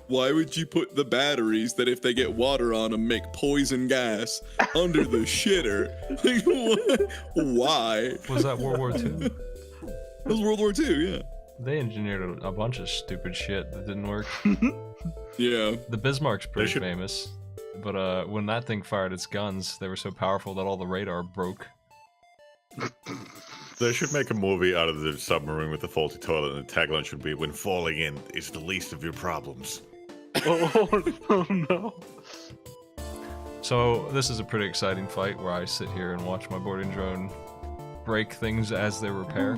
Why would you put the batteries that if they get water on them make poison gas under the shitter? Like, what? Why? Was that World War II? It was World War II, yeah. They engineered a bunch of stupid shit that didn't work. Yeah. The Bismarck's pretty should- famous, but when that thing fired its guns, they were so powerful that all the radar broke. They should make a movie out of the submarine with the faulty toilet, and the tagline should be, "When falling in is the least of your problems." Oh no. So this is a pretty exciting fight where I sit here and watch my boarding drone break things as they repair.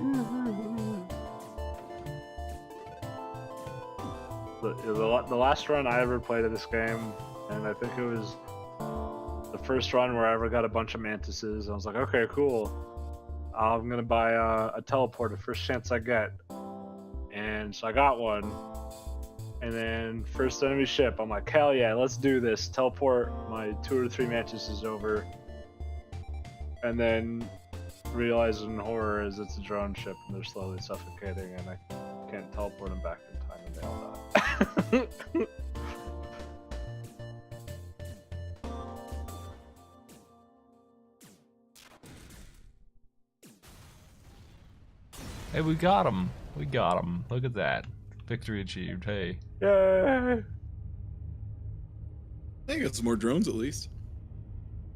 The last run I ever played of this game, and I think it was the first run where I ever got a bunch of mantises. I was like, okay, cool. I'm gonna buy a teleporter first chance I get. And so I got one. And then first enemy ship, I'm like, hell yeah, let's do this. Teleport my 2 or 3 mantises over. And then realize in horror is it's a drone ship and they're slowly suffocating and I can't teleport them back in time and they all die. Hey, we got him. We got him. Look at that. Victory achieved. Hey. Yay! I got some more drones at least.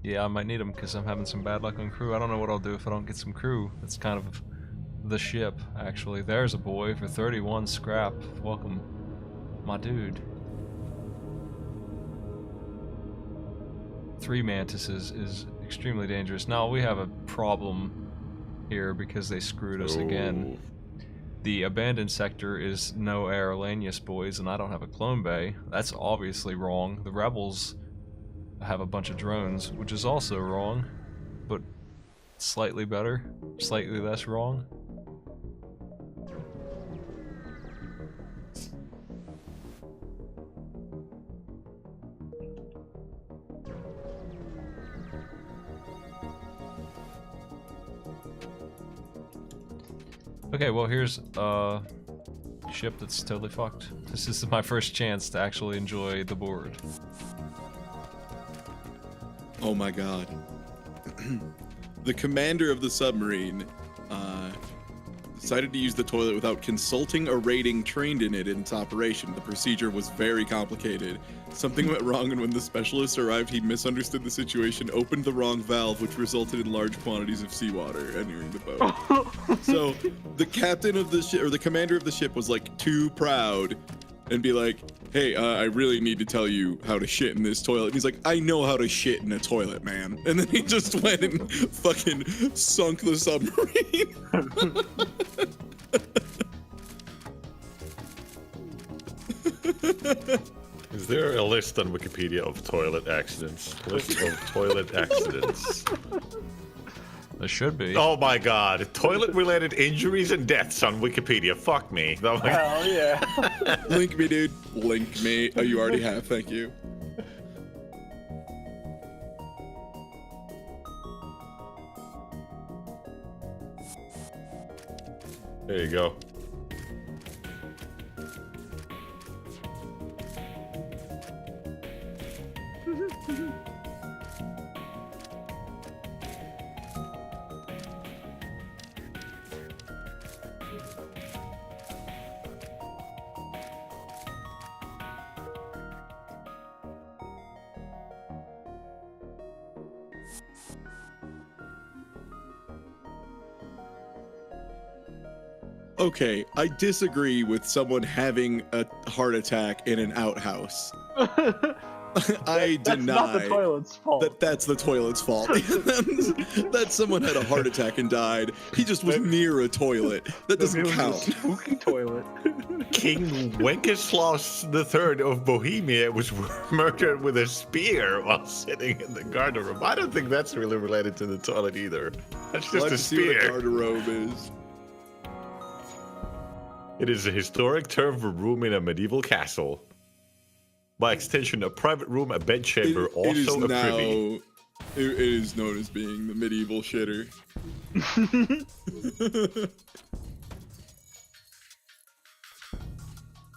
Yeah, I might need them because I'm having some bad luck on crew. I don't know what I'll do if I don't get some crew. That's kind of the ship, actually. There's a boy for 31 scrap. Welcome, my dude. 3 mantises is extremely dangerous. Now, we have a problem here because they screwed us again. The abandoned sector is no Aerolanius, boys, and I don't have a clone bay. That's obviously wrong. The rebels have a bunch of drones, which is also wrong, but slightly better, slightly less wrong. Okay, well here's a ship that's totally fucked. This is my first chance to actually enjoy the board. Oh my god. The commander of the submarine decided to use the toilet without consulting a rating trained in it in its operation. The procedure was very complicated. Something went wrong, and when the specialist arrived, he misunderstood the situation, opened the wrong valve, which resulted in large quantities of seawater entering the boat. So the captain of the ship, or the commander of the ship, was like too proud and be like, hey, I really need to tell you how to shit in this toilet. And he's like, I know how to shit in a toilet, man. And then he just went and fucking sunk the submarine. Is there a list on Wikipedia of toilet accidents? List of toilet accidents. There should be. Oh my god, toilet-related injuries and deaths on Wikipedia. Fuck me. Oh my- Hell yeah. Link me, dude. Link me. Oh, you already have. Thank you. There you go. Okay, I disagree with someone having a heart attack in an outhouse. I That's deny not the toilet's fault. that's the toilet's fault. That someone had a heart attack and died. He just was near a toilet. That doesn't Maybe it was count. a spooky toilet. King Wenceslaus III of Bohemia was murdered with a spear while sitting in the garderobe. I don't think that's really related to the toilet either. That's just Let's a see what a spear. garderobe is. It is a historic term for room in a medieval castle. By extension, a private room, a bedchamber, It is also a now. privy. It is known as being the medieval shitter.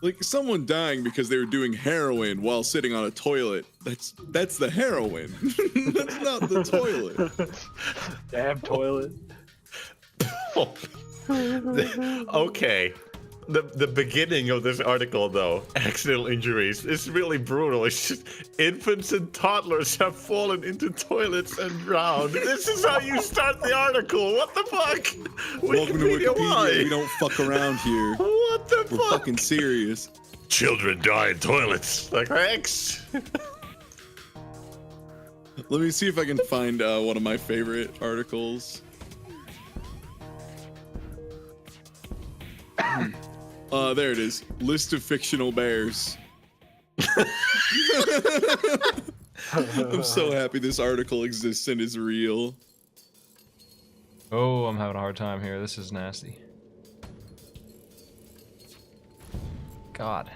Like someone dying because they were doing heroin while sitting on a toilet. That's the heroin. That's not the toilet. Damn toilet. Okay. The beginning of this article, though, accidental injuries, is really brutal. It's just infants and toddlers have fallen into toilets and drowned. This is how you start the article. What the fuck? Welcome to Wikipedia. why? We don't fuck around here. What the We're fuck? fucking serious. Children die in toilets. Like, thanks. Let me see if I can find one of my favorite articles. There it is. List of fictional bears. I'm so happy this article exists and is real. Oh, I'm having a hard time here. This is nasty. God.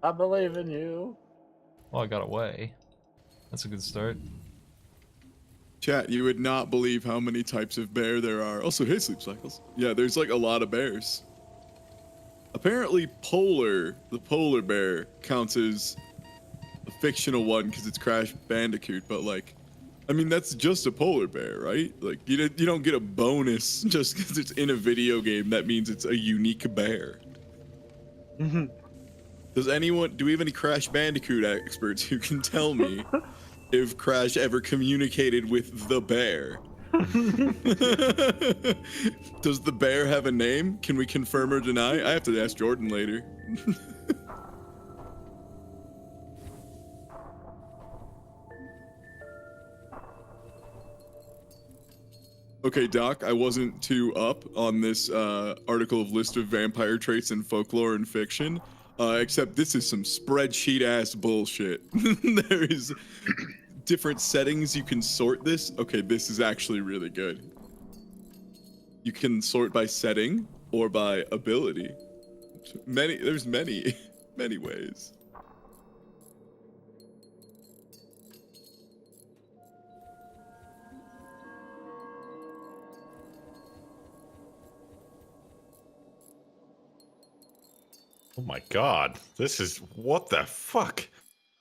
I believe in you. Well, I got away. That's a good start. Chat, you would not believe how many types of bear there are. Also, hey, sleep cycles. Yeah, there's like a lot of bears. Apparently, the polar bear, counts as a fictional one because it's Crash Bandicoot. But like, I mean, that's just a polar bear, right? Like, you don't get a bonus just because it's in a video game. That means it's a unique bear. Do we have any Crash Bandicoot experts who can tell me if Crash ever communicated with the bear? Does the bear have a name? Can we confirm or deny? I have to ask Jordan later. Okay, Doc, I wasn't too up on this article of list of vampire traits in folklore and fiction, except this is some spreadsheet-ass bullshit. There is different settings you can sort this. Okay, this is actually really good. You can sort by setting or by ability. There's many ways. Oh my god. This is... What the fuck?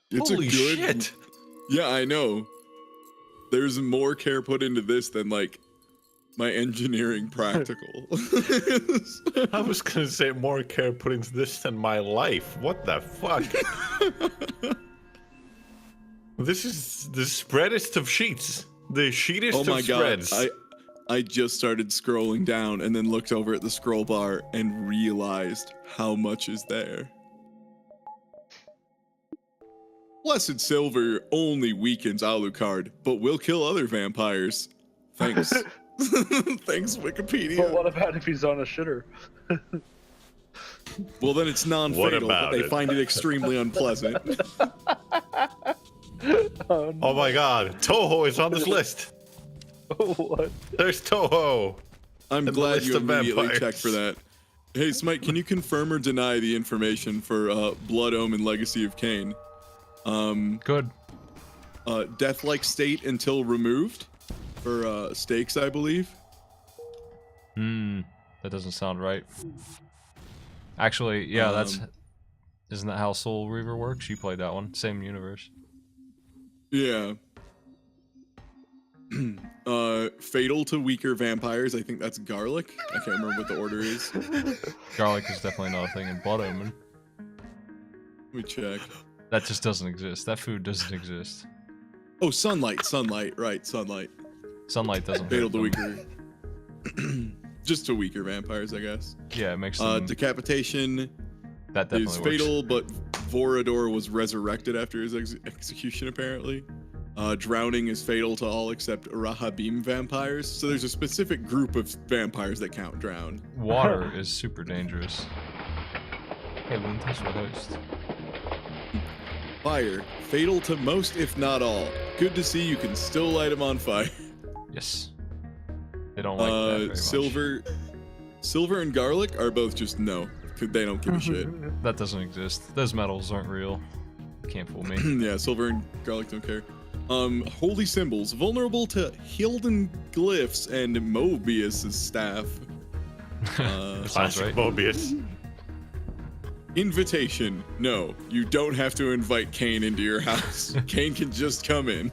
It's Holy a good... shit. Yeah, I know. There's more care put into this than, like, my engineering practical. I was gonna say more care put into this than my life. What the fuck? This is the spreadest of sheets. The sheetest Oh my of god, spreads. I just started scrolling down and then looked over at the scroll bar and realized how much is there. Blessed Silver only weakens Alucard, but will kill other vampires. Thanks. Thanks, Wikipedia. But what about if he's on a shitter? Well, then it's non-fatal, but about they it? find it extremely unpleasant. Oh, Oh my god, Toho is on this list. what? There's Toho. I'm the glad list you of immediately vampires. checked for that. Hey, Smite, can you confirm or deny the information for Blood Omen Legacy of Cain? Good. Death-like state until removed for stakes, I believe. That doesn't sound right. Actually, yeah, isn't that how Soul Reaver works? You played that one. Same universe. Yeah. Fatal to weaker vampires. I think that's garlic. I can't remember what the order is. Garlic is definitely not a thing in Blood Omen. Let me check. That just doesn't exist. That food doesn't exist. Oh, sunlight. Right, sunlight. Sunlight doesn't Fatal hurt to them. weaker. just to weaker vampires, I guess. Yeah, it makes them. Decapitation That definitely is works. fatal, but Vorador was resurrected after his execution, apparently. Drowning is fatal to all except Rahabim vampires. So there's a specific group of vampires that can't drown. Water is super dangerous. Hey, Loon, thanks for the host. Fire, fatal to most if not all. Good to see you can still light them on fire. Yes. They don't like that very much. Silver and garlic are both just no. They don't give a shit. That doesn't exist. Those metals aren't real. Can't fool me. Yeah, silver and garlic don't care. Holy symbols, vulnerable to Hilden glyphs and Mobius' staff. Sounds Classic right. Mobius. Invitation, no, you don't have to invite Kane into your house. Kane can just come in.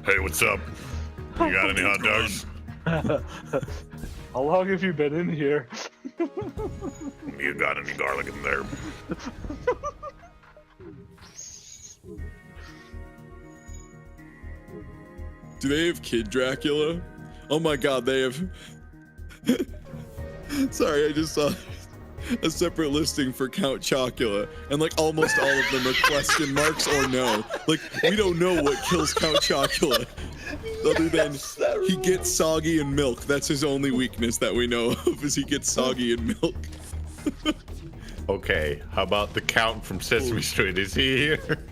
Hey, what's up? You got any hot dogs? How long have you been in here? You got any garlic in there? Do they have Kid Dracula? Oh my god, they have... Sorry, I just saw a separate listing for Count Chocula, and like almost all of them are question marks or no. Like, we don't know what kills Count Chocula. Other than he gets soggy in milk. That's his only weakness that we know of, is he gets soggy in milk. Okay, how about the Count from Sesame Street? Is he here?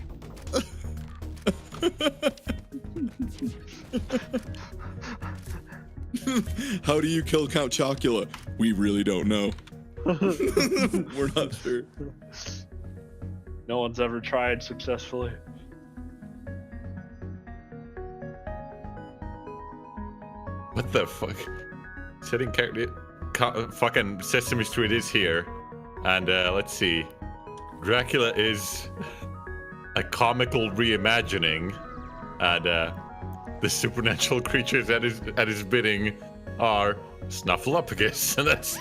How do you kill Count Chocula? We really don't know. We're not sure. No one's ever tried successfully. What the fuck? Setting character. Fucking Sesame Street is here. And let's see. Dracula is a comical reimagining. And the supernatural creatures at his bidding are Snuffleupagus. And that's.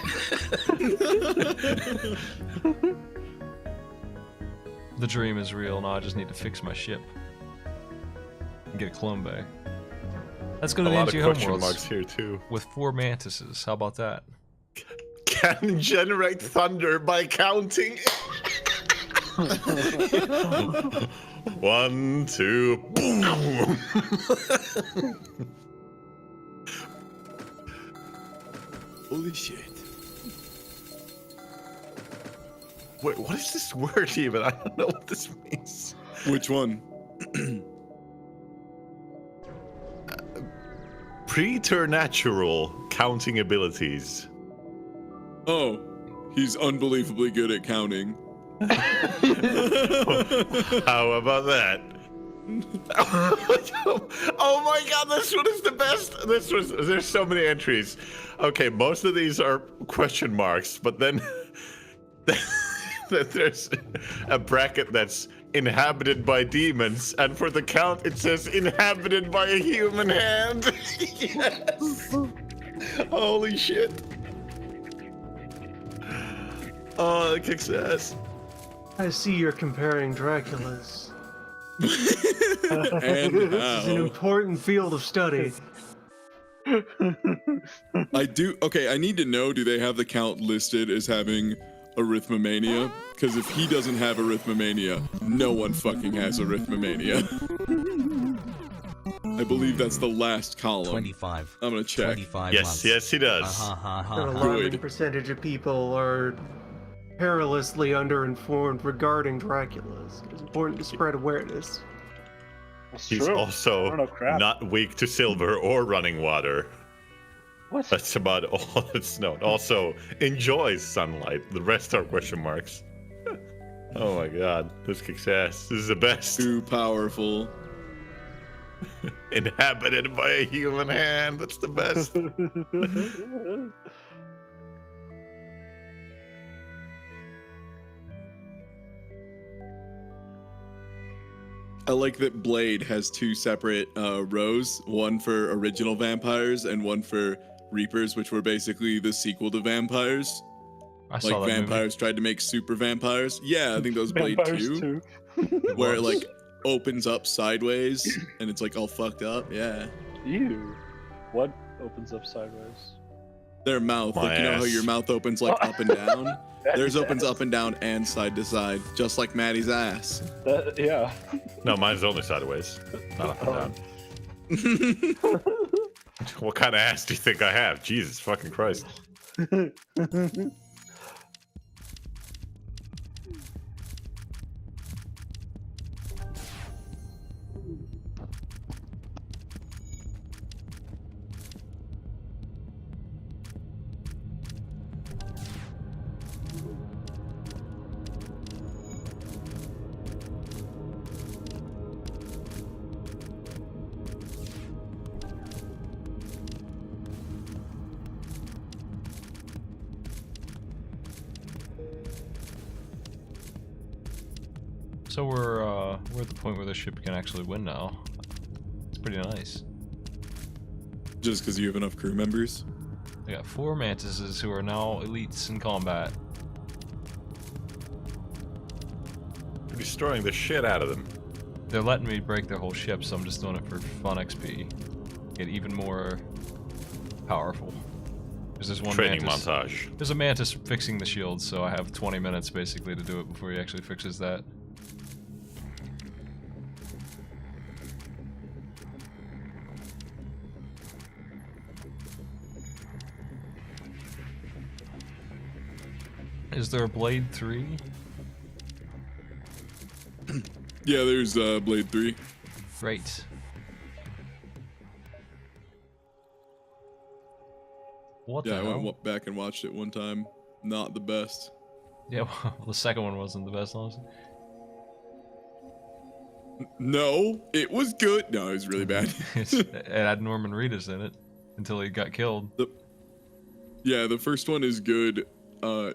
The dream is real. Now I just need to fix my ship. And get a clone bay. Let's go to A the lot of NG question marks homeworlds here too. with 4 mantises. How about that? Can generate thunder by counting. 1, 2, boom. Holy shit. Wait, what is this word even? I don't know what this means. Which one? Preternatural counting abilities. Oh, he's unbelievably good at counting. How about that? Oh my god, this one is the best. There's so many entries. Okay, most of these are question marks, but then there's a bracket that's inhabited by demons, and for the count it says inhabited by a human hand. Yes. Holy shit. Oh, that kicks ass. I see you're comparing Draculas. And This is an how? important field of study. I do. Okay, I need to know, do they have the count listed as having arithmomania? Because if he doesn't have arithmomania, no one fucking has arithmomania. I believe that's the last column. 25. I'm gonna check. 25 Yes, months. yes, he does. An alarming Good. percentage of people are perilously underinformed regarding Draculas. It is important to spread awareness. That's He's true. I also don't know crap. not weak to silver or running water. What? That's about all that's known. Also, enjoys sunlight. The rest are question marks. Oh my god, this kicks ass. This is the best. Too powerful. Inhabited by a human hand. That's the best. I like that Blade has 2 separate rows, one for original vampires and one for Reapers, which were basically the sequel to vampires. I saw Like that vampires tried to make super vampires. Yeah, I think that was Blade Vampires 2, too. where it like opens up sideways and it's like all fucked up. Yeah. Ew. What opens up sideways. Their mouth, My like you know how ass. your mouth opens like up and down. Theirs opens up and down and side to side, just like Maddie's ass. Yeah. No, mine's only sideways, not up and down. What kind of ass do you think I have? Jesus fucking Christ. So we're at the point where the ship can actually win now. It's pretty nice. Just because you have enough crew members. We got 4 Mantises who are now elites in combat. You're destroying the shit out of them. They're letting me break their whole ship, so I'm just doing it for fun XP. Get even more powerful. There's one Training Mantis. montage. There's a Mantis fixing the shield, so I have 20 minutes basically to do it before he actually fixes that. Is there a Blade 3? Yeah, there's Blade 3. Great. What Yeah, the I hell? went back and watched it one time. Not the best. Yeah, well, the second one wasn't the best, honestly. No, it was good. No, it was really bad. It had Norman Reedus in it until he got killed. Yeah, the first one is good,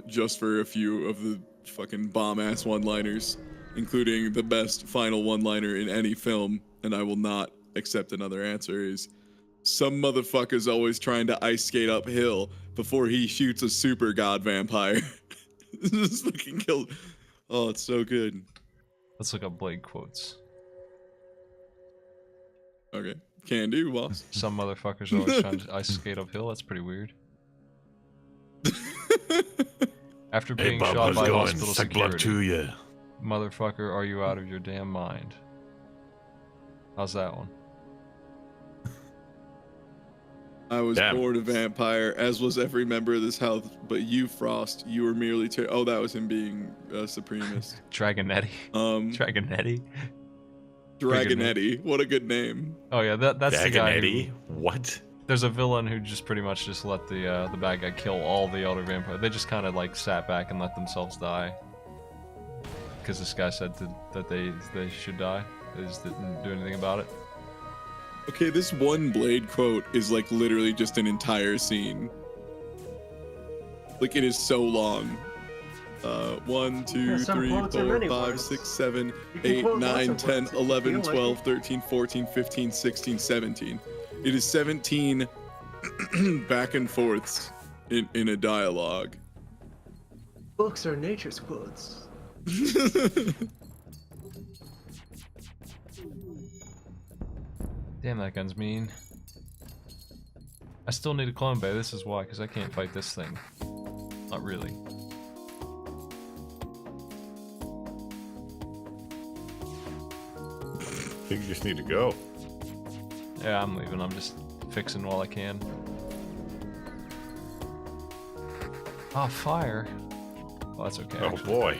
just for a few of the fucking bomb-ass one-liners, including the best final one-liner in any film, and I will not accept another answer, is some motherfucker's always trying to ice skate uphill before he shoots a super god vampire. This fucking killed. Oh, it's so good. Let's look up Blade quotes. Okay, can do, boss. Some motherfuckers are always trying to ice skate uphill. That's pretty weird. After Hey, being Bob, shot how's by it going? hospital Suck blood security. to you. Motherfucker, are you out of your damn mind? How's that one? I was Damn. born a vampire, as was every member of this house, but you, Frost, you were merely oh, that was him being a supremacist. Dragonetti. Dragonetti? Dragonetti. What a good name. Oh yeah, that's the guy who, Dagonetti? What? there's a villain who just pretty much just let the bad guy kill all the other vampires. They just kind of like sat back and let themselves die. Because this guy said that they should die. They just didn't do anything about it. Okay, this one Blade quote is like literally just an entire scene. Like it is so long. 1, 2, Yeah, some 3, quotes are 4, many 5, words. 6, 7, You can 8, quote lots 9, of 10, words if you 11, feel like 12, it. 13, 14, 15, 16, 17. It is 17 back and forths in a dialogue. Books are nature's quotes. Damn, that gun's mean. I still need a clone bay. This is why, because I can't fight this thing. Not really. I think you just need to go. Yeah, I'm leaving. I'm just fixing while I can. Ah, fire. Well, that's okay. Oh actually. boy.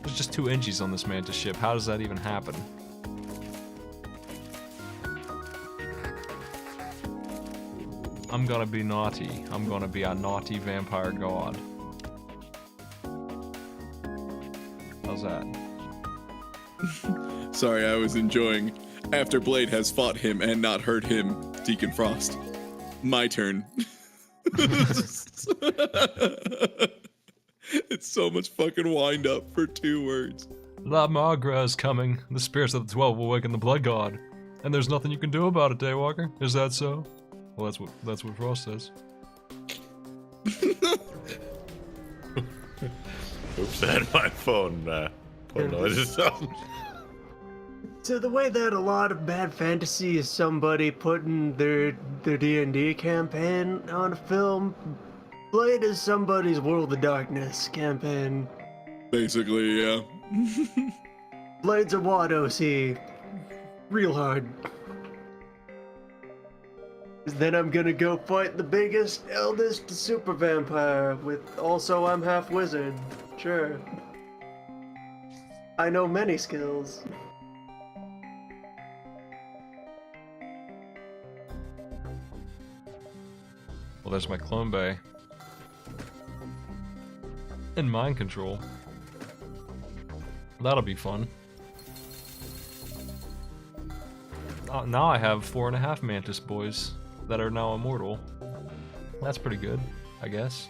There's just 2 Engies on this Mantis ship. How does that even happen? I'm gonna be naughty. I'm gonna be a naughty vampire god. How's that? Sorry, I was enjoying. After Blade has fought him and not hurt him, Deacon Frost. My turn. It's so much fucking wind up for 2 words. La Magra is coming. The spirits of the 12 will awaken the Blood God. And there's nothing you can do about it, Daywalker. Is that so? Well, that's what Frost says. Oops, I had my phone noises on. So the way that a lot of bad fantasy is somebody putting their D&D campaign on a film, Blade is somebody's World of Darkness campaign. Basically, yeah. Blade's a Wado, see. Real hard. Then I'm gonna go fight the biggest, eldest super vampire with also I'm half wizard. Sure. I know many skills. Well, there's my clone bay. And mind control. That'll be fun. Now I have 4.5 Mantis boys that are now immortal. That's pretty good, I guess.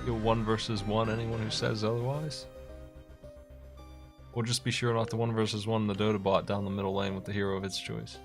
Go 1 versus 1, anyone who says otherwise. Or just be sure not to 1 versus 1 the Dota bot down the middle lane with the hero of its choice.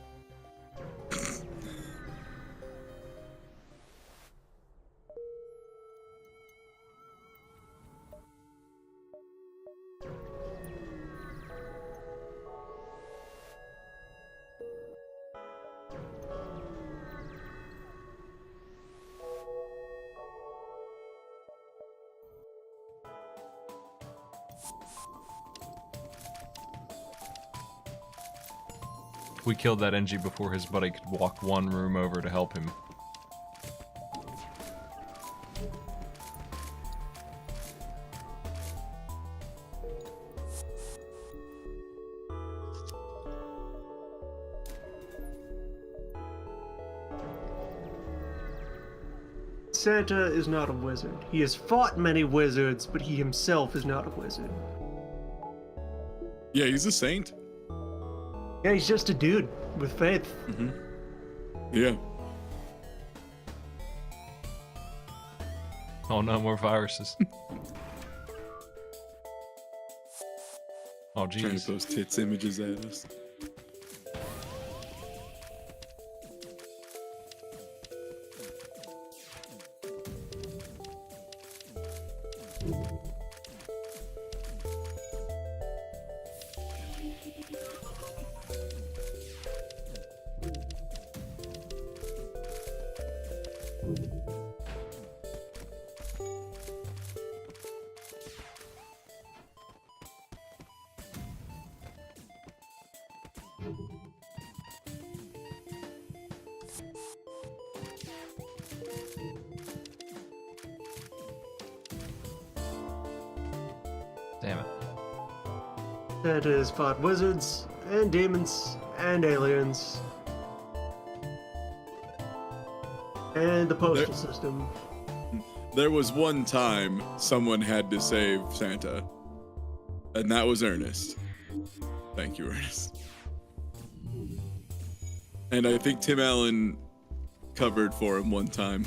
We killed that NG before his buddy could walk 1 room over to help him. Santa is not a wizard. He has fought many wizards, but he himself is not a wizard. Yeah, he's a saint. Yeah, he's just a dude with faith. Mm-hmm. Yeah. Oh no, more viruses. Oh Trying to jeez. post tits images at us. Damn it. Santa has fought wizards, and demons, and aliens. And the postal system. There was one time someone had to save Santa, and that was Ernest. Thank you, Ernest. And I think Tim Allen covered for him one time.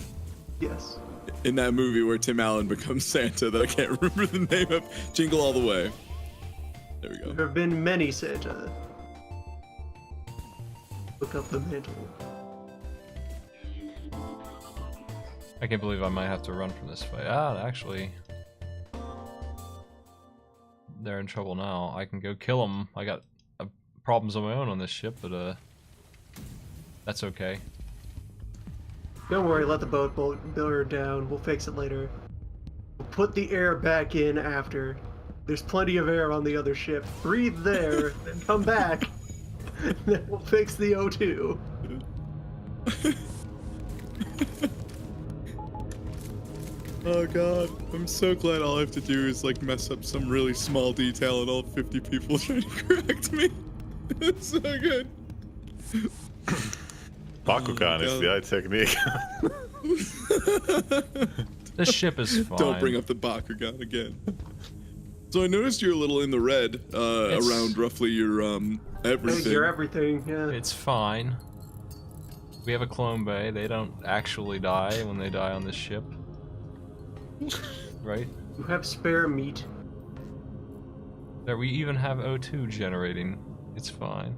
Yes. In that movie where Tim Allen becomes Santa that I can't remember the name of. Jingle All the Way. There we go. There have been many Santa. Look up the mantle. I can't believe I might have to run from this fight. Ah, actually, they're in trouble now. I can go kill them. I got problems of my own on this ship, but that's okay. Don't worry, let the boat burn down. We'll fix it later. We'll put the air back in after. There's plenty of air on the other ship. Breathe there, then come back. Then we'll fix the O2. Oh god, I'm so glad all I have to do is like mess up some really small detail and all 50 people trying to correct me. It's so good. Bakugan is the technique. This ship is fine. Don't bring up the Bakugan again. So I noticed you're a little in the red around roughly your everything. Your everything, yeah. It's fine. We have a clone bay. They don't actually die when they die on this ship. Right? You have spare meat. There, we even have O2 generating. It's fine.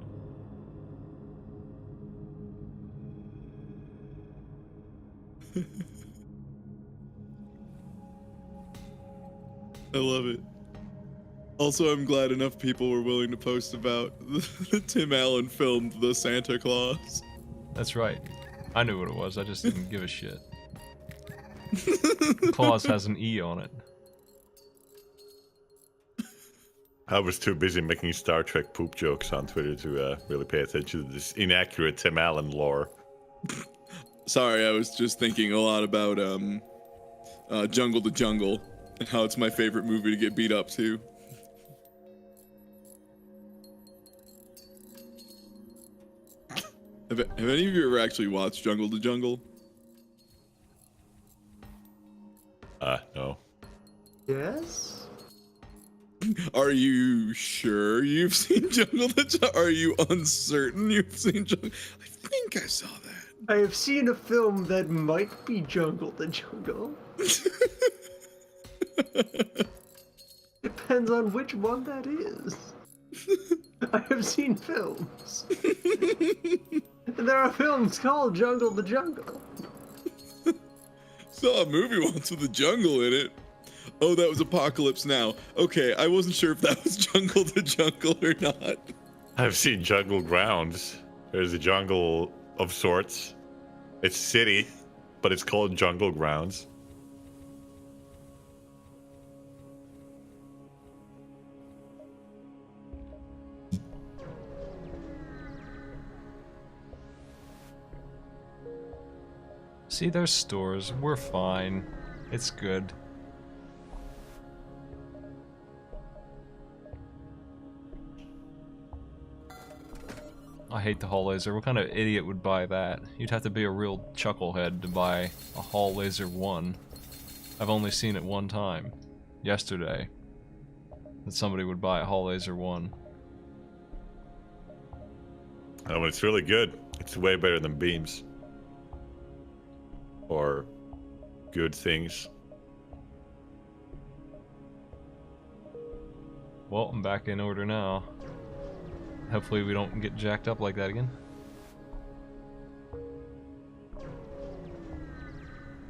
I love it. Also, I'm glad enough people were willing to post about the Tim Allen film, The Santa Claus. That's right. I knew what it was, I just didn't give a shit. Claus has an E on it. I was too busy making Star Trek poop jokes on Twitter to really pay attention to this inaccurate Tim Allen lore. Sorry, I was just thinking a lot about Jungle to Jungle and how it's my favorite movie to get beat up to. Have any of you ever actually watched Jungle to Jungle? No. Yes? Are you sure you've seen Jungle to Jungle? Are you uncertain you've seen Jungle? I think I saw that. I have seen a film that might be Jungle the Jungle. Depends on which one that is. I have seen films. And there are films called Jungle the Jungle. Saw a movie once with a jungle in it. Oh, that was Apocalypse Now. Okay, I wasn't sure if that was Jungle to Jungle or not. I've seen Jungle Grounds. There's a jungle of sorts. It's city, but it's called Jungle Grounds. See, there's stores. We're fine. It's good. I hate the Hall Laser. What kind of idiot would buy that? You'd have to be a real chucklehead to buy a Hall Laser 1. I've only seen it one time. Yesterday. That somebody would buy a Hall Laser 1. Oh, it's really good. It's way better than beams. Or good things. Well, I'm back in order now. Hopefully we don't get jacked up like that again.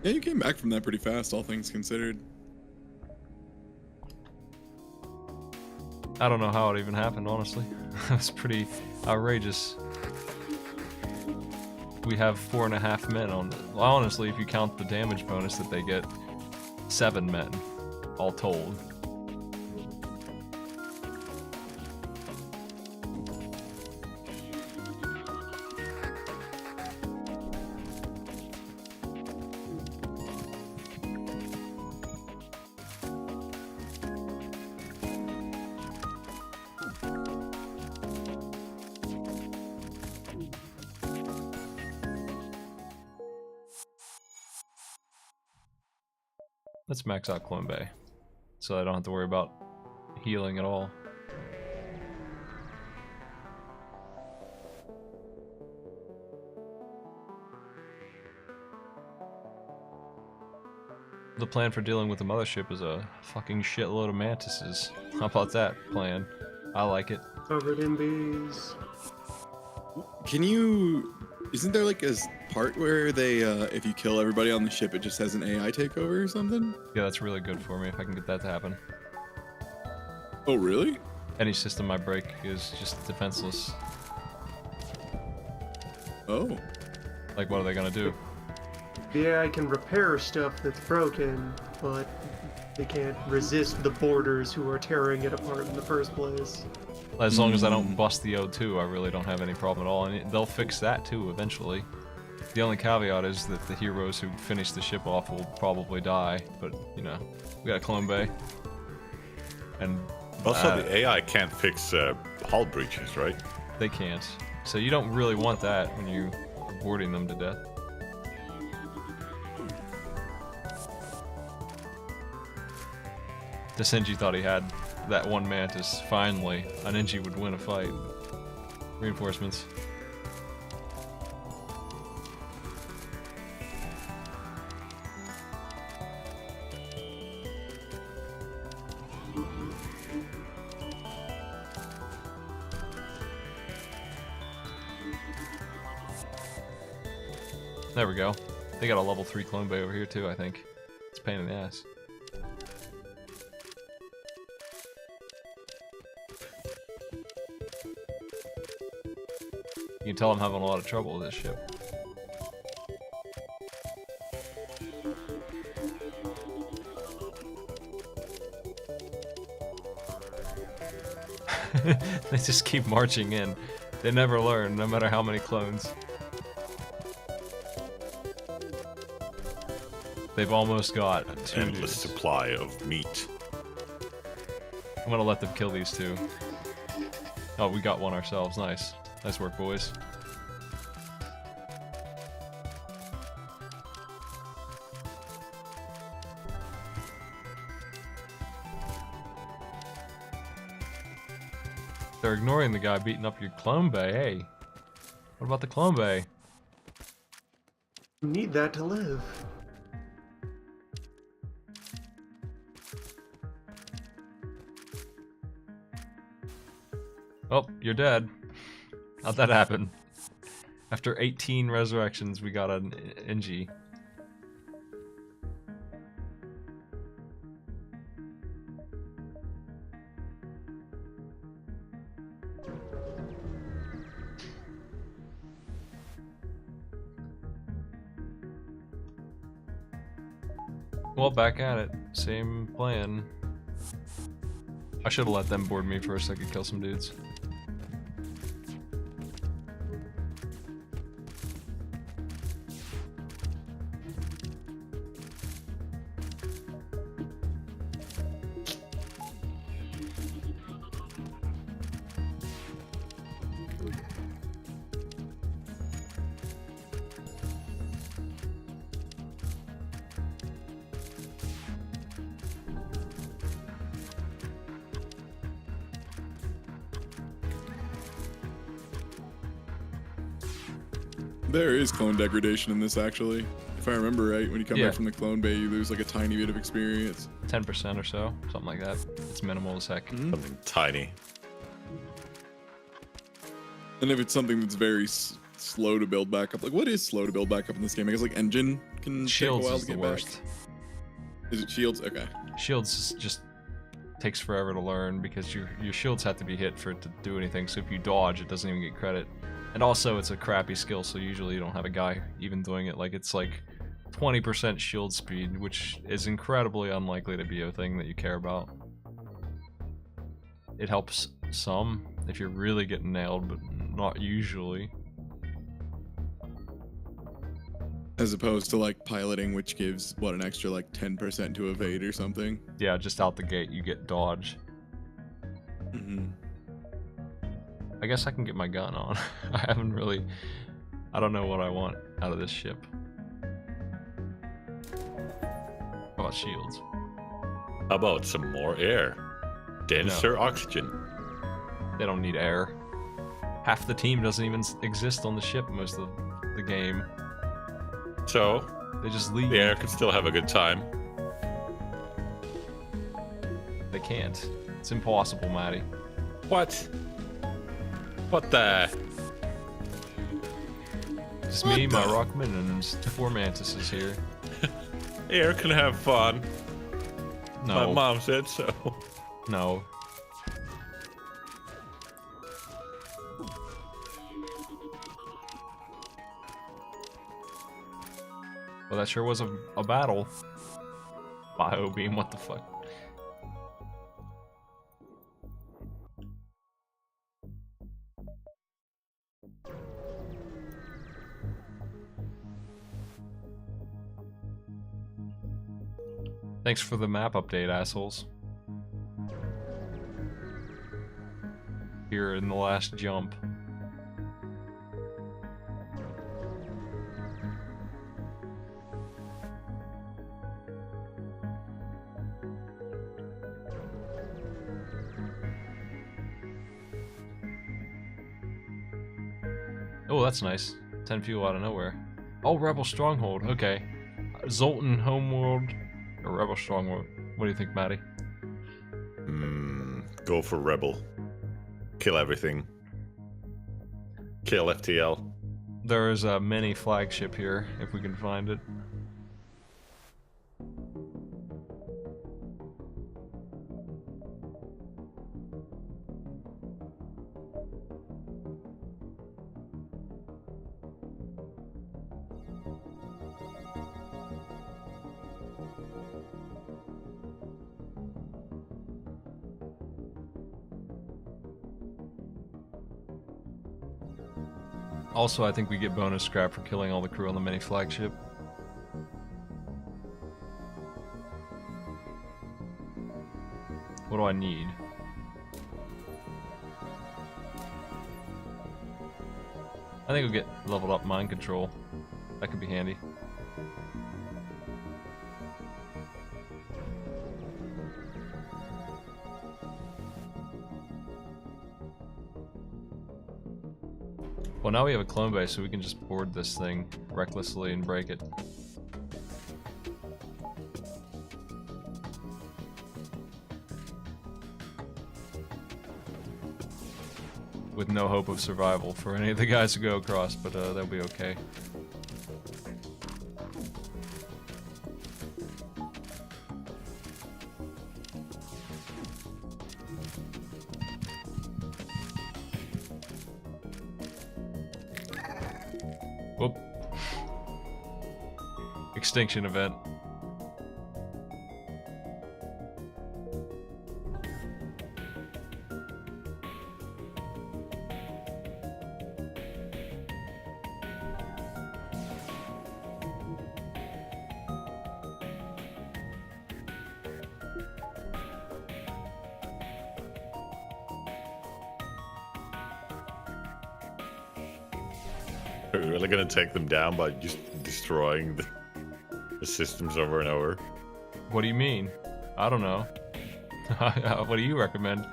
Yeah, you came back from that pretty fast, all things considered. I don't know how it even happened, honestly. It's pretty outrageous. We have 4.5 men on it. Well, honestly, if you count the damage bonus that they get, 7 men, all told. Let's max out Clone Bay, so I don't have to worry about healing at all. The plan for dealing with the mothership is a fucking shitload of mantises. How about that plan? I like it. Covered in bees. Can you... Isn't there like a part where they, if you kill everybody on the ship, it just has an AI takeover or something? Yeah, that's really good for me if I can get that to happen. Oh, really? Any system I break is just defenseless. Oh. Like, what are they gonna do? The AI can repair stuff that's broken, but they can't resist the boarders who are tearing it apart in the first place. As long as I don't bust the O2, I really don't have any problem at all, and they'll fix that too eventually. The only caveat is that the heroes who finish the ship off will probably die, but, you know, we got Clone Bay. And Also, the AI can't fix hull breaches, right? they can't. So you don't really want that when you're boarding them to death. Desenji thought he had that one Mantis. Finally, an Engi would win a fight. Reinforcements. There we go. They got a level 3 clone bay over here too, I think. It's a pain in the ass. You can tell I'm having a lot of trouble with this ship. They just keep marching in. They never learn, no matter how many clones. They've almost got two Endless dudes. supply of meat. I'm gonna let them kill these two. Oh, we got one ourselves. Nice. Nice work, boys. They're ignoring the guy beating up your clone bay. Hey, what about the clone bay? You need that to live. Oh, you're dead. How'd that happen? After 18 resurrections, we got an NG. Well, back at it. Same plan. I should have let them board me first so I could kill some dudes. There is clone degradation in this, actually. If I remember right, when you come Yeah. back from the clone bay, you lose like a tiny bit of experience. 10% or so, something like that. It's minimal as heck. Something tiny. And if it's something that's very slow to build back up, like what is slow to build back up in this game? I guess like engine can Shields take a while is to the get worst. back. Is it shields? Okay. Shields just takes forever to learn because your shields have to be hit for it to do anything. So if you dodge, it doesn't even get credit. And also, it's a crappy skill, so usually you don't have a guy even doing it. Like it's like 20% shield speed, which is incredibly unlikely to be a thing that you care about. It helps some if you're really getting nailed, but not usually. As opposed to like piloting, which gives what an extra like 10% to evade or something. Yeah, just out the gate you get dodge. Mm-hmm. I guess I can get my gun on. I haven't really... I don't know what I want out of this ship. How about shields? How about some more air? Denser oxygen. They don't need air. Half the team doesn't even exist on the ship most of the game. So, They just leave. the air can still have a good time. They can't. It's impossible, Maddie. What? What the? Just me, my Rockman, and 4 Mantises here. Air can have fun. My No, mom said so. no. Well, that sure was a battle. Bio beam, what the fuck? Thanks for the map update, assholes. Here in the last jump. Oh, that's nice. 10 fuel out of nowhere. Oh, Rebel Stronghold. Okay. Zoltan Homeworld or Rebel Stronghold. What do you think, Maddie? Go for Rebel. Kill everything. Kill FTL. There is a mini flagship here, if we can find it. Also, I think we get bonus scrap for killing all the crew on the mini flagship. What do I need? I think we'll get leveled up mind control. That could be handy. Well, now we have a clone base, so we can just board this thing recklessly and break it. With no hope of survival for any of the guys who go across, but they'll be okay. Whoop. Extinction event. Are we really gonna take them down by just destroying the systems over and over? What do you mean? I don't know. What do you recommend?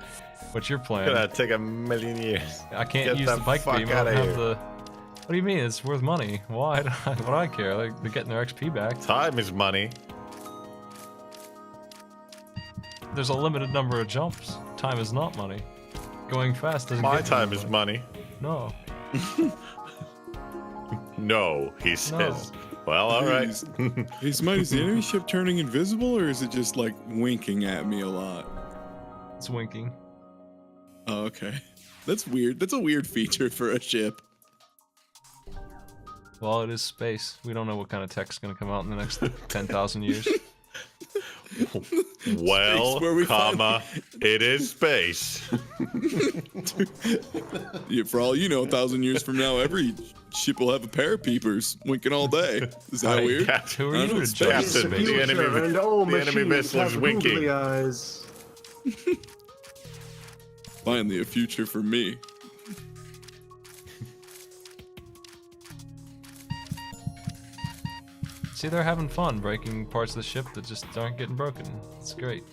What's your plan? It's gonna take 1,000,000 years. I can't Get use the the bike fuck beam. I outta don't have here. the. What do you mean? It's worth money. Why? What do I care? Like, they're getting their XP back. Time is money. There's a limited number of jumps. Time is not money. Going fast doesn't My get you time any is money. No. No, he says. Well, all right. Hey, Smite, is the enemy ship turning invisible, or is it just like winking at me a lot? It's winking. Oh, okay. That's weird. That's a weird feature for a ship. Well, it is space. We don't know what kind of tech's gonna come out in the next 10,000 years. Well, Space, where we comma, it is space. Yeah, for all you know, 1,000 years from now, every ship will have a pair of peepers winking all day. Is that Right, weird? Captain, Who are I you don't know, to space. judge Captain, space? the enemy, and all the enemy machines vessel is have winking. googly eyes. Finally, a future for me. See, they're having fun breaking parts of the ship that just aren't getting broken. It's great.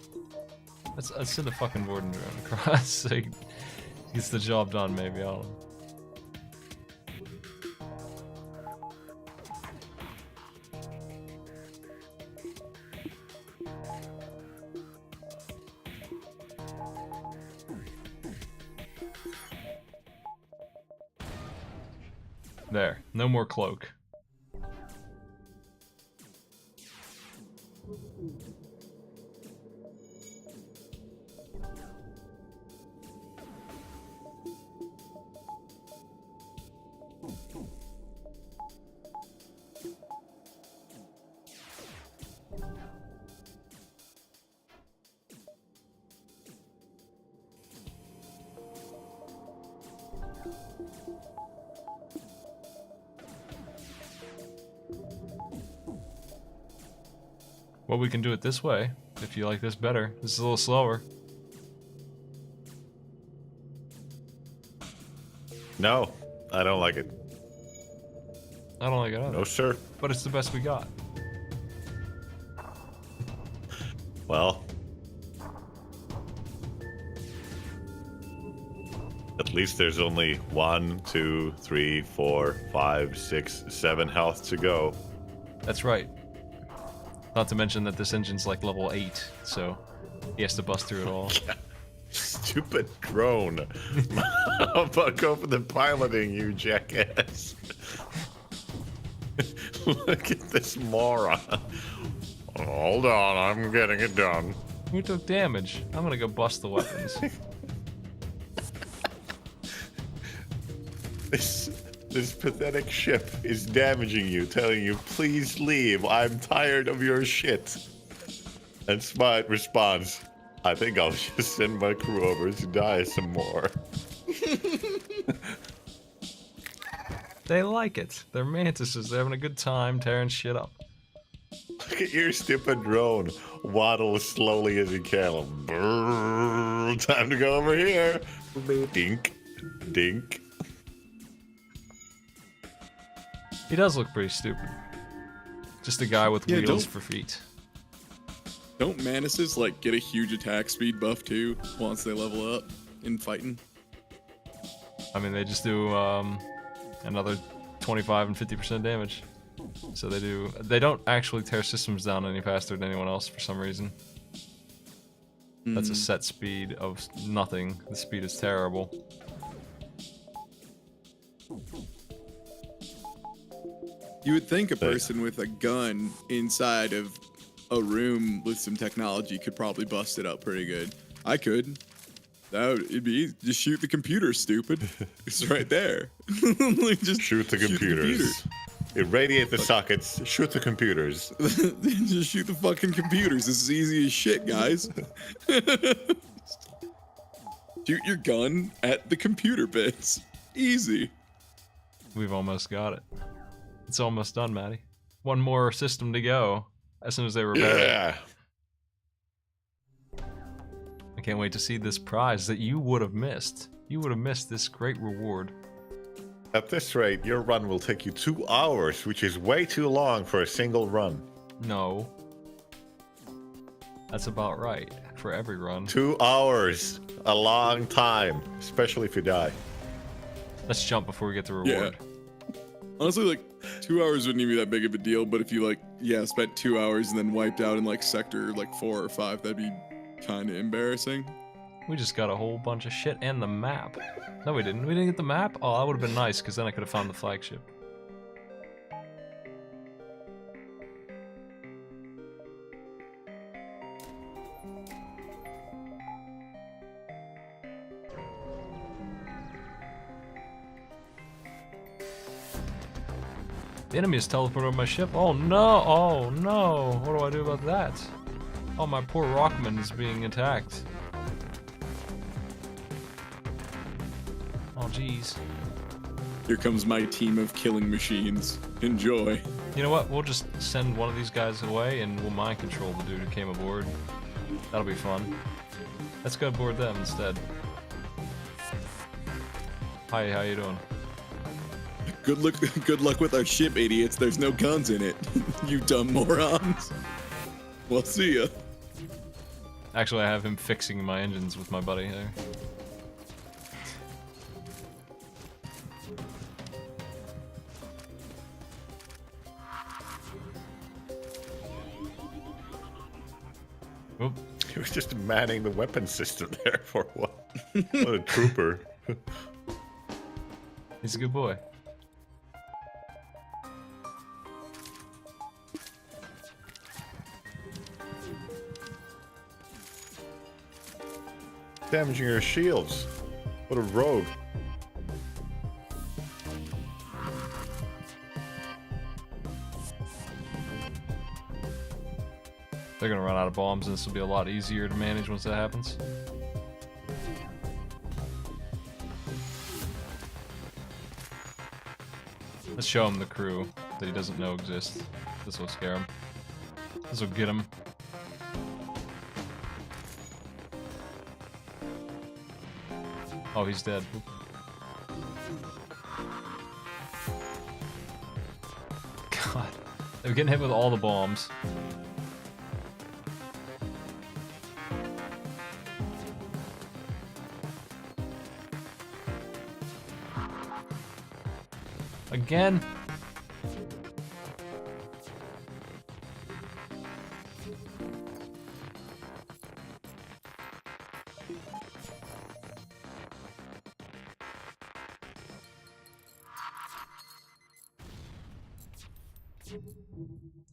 Let's send a fucking warden drone across so he gets the job done, maybe. I don't know. There, no more cloak. Well, we can do it this way, if you like this better. This is a little slower. No, I don't like it. I don't like it either. No, sir. But it's the best we got. Well, at least there's only 1, 2, 3, 4, 5, 6, 7 health to go. That's right. Not to mention that this engine's like level 8, so he has to bust through it all. Stupid drone. How about go for the piloting, you jackass? Look at this moron. Hold on, I'm getting it done. Who took damage? I'm gonna go bust the weapons. This pathetic ship is damaging you, telling you, please leave. I'm tired of your shit. And Smite responds, I think I'll just send my crew over to die some more. They like it. They're mantises. They're having a good time tearing shit up. Look at your stupid drone. Waddle as slowly as you can. Brrr, time to go over here. Dink. Dink. He does look pretty stupid. Just a guy with Yeah, wheels don't- for feet. Don't Mantises like get a huge attack speed buff too once they level up in fighting? I mean, they just do another 25 and 50% damage. So they do. They don't actually tear systems down any faster than anyone else for some reason. That's a set speed of nothing. The speed is terrible. You would think a person with a gun inside of a room with some technology could probably bust it up pretty good. I could. It'd be easy. Just shoot the computer, stupid. It's right there. Like, just Shoot the computers. Irradiate the sockets. Shoot the computers. Just shoot the fucking computers. This is easy as shit, guys. Shoot your gun at the computer bits. Easy. We've almost got it. It's almost done, Maddie. One more system to go. As soon as they repair it. Yeah. I can't wait to see this prize that you would have missed. You would have missed this great reward. At this rate, your run will take you 2 hours, which is way too long for a single run. No. That's about right. For every run. 2 hours. A long time. Especially if you die. Let's jump before we get the reward. Honestly, like 2 hours wouldn't even be that big of a deal, but if you spent 2 hours and then wiped out in like sector 4 or 5, that'd be kind of embarrassing. We just got a whole bunch of shit and the map. No, we didn't. We didn't get the map? Oh, that would have been nice, because then I could have found the flagship. The enemy is teleported on my ship. Oh no! Oh no! What do I do about that? Oh, my poor Rockman is being attacked. Oh jeez. Here comes my team of killing machines. Enjoy. You know what? We'll just send one of these guys away and we'll mind control the dude who came aboard. That'll be fun. Let's go aboard them instead. Hi, how you doing? Good luck with our ship, idiots. There's no guns in it. You dumb morons. We'll see ya. Actually, I have him fixing my engines with my buddy there. Oop. He was just manning the weapon system there for what? What a trooper. He's a good boy. Damaging your shields. What a rogue. They're gonna run out of bombs and this will be a lot easier to manage once that happens. Let's show him the crew that he doesn't know exists. This will scare him. This will get him. Oh, he's dead. God. They're getting hit with all the bombs. Again?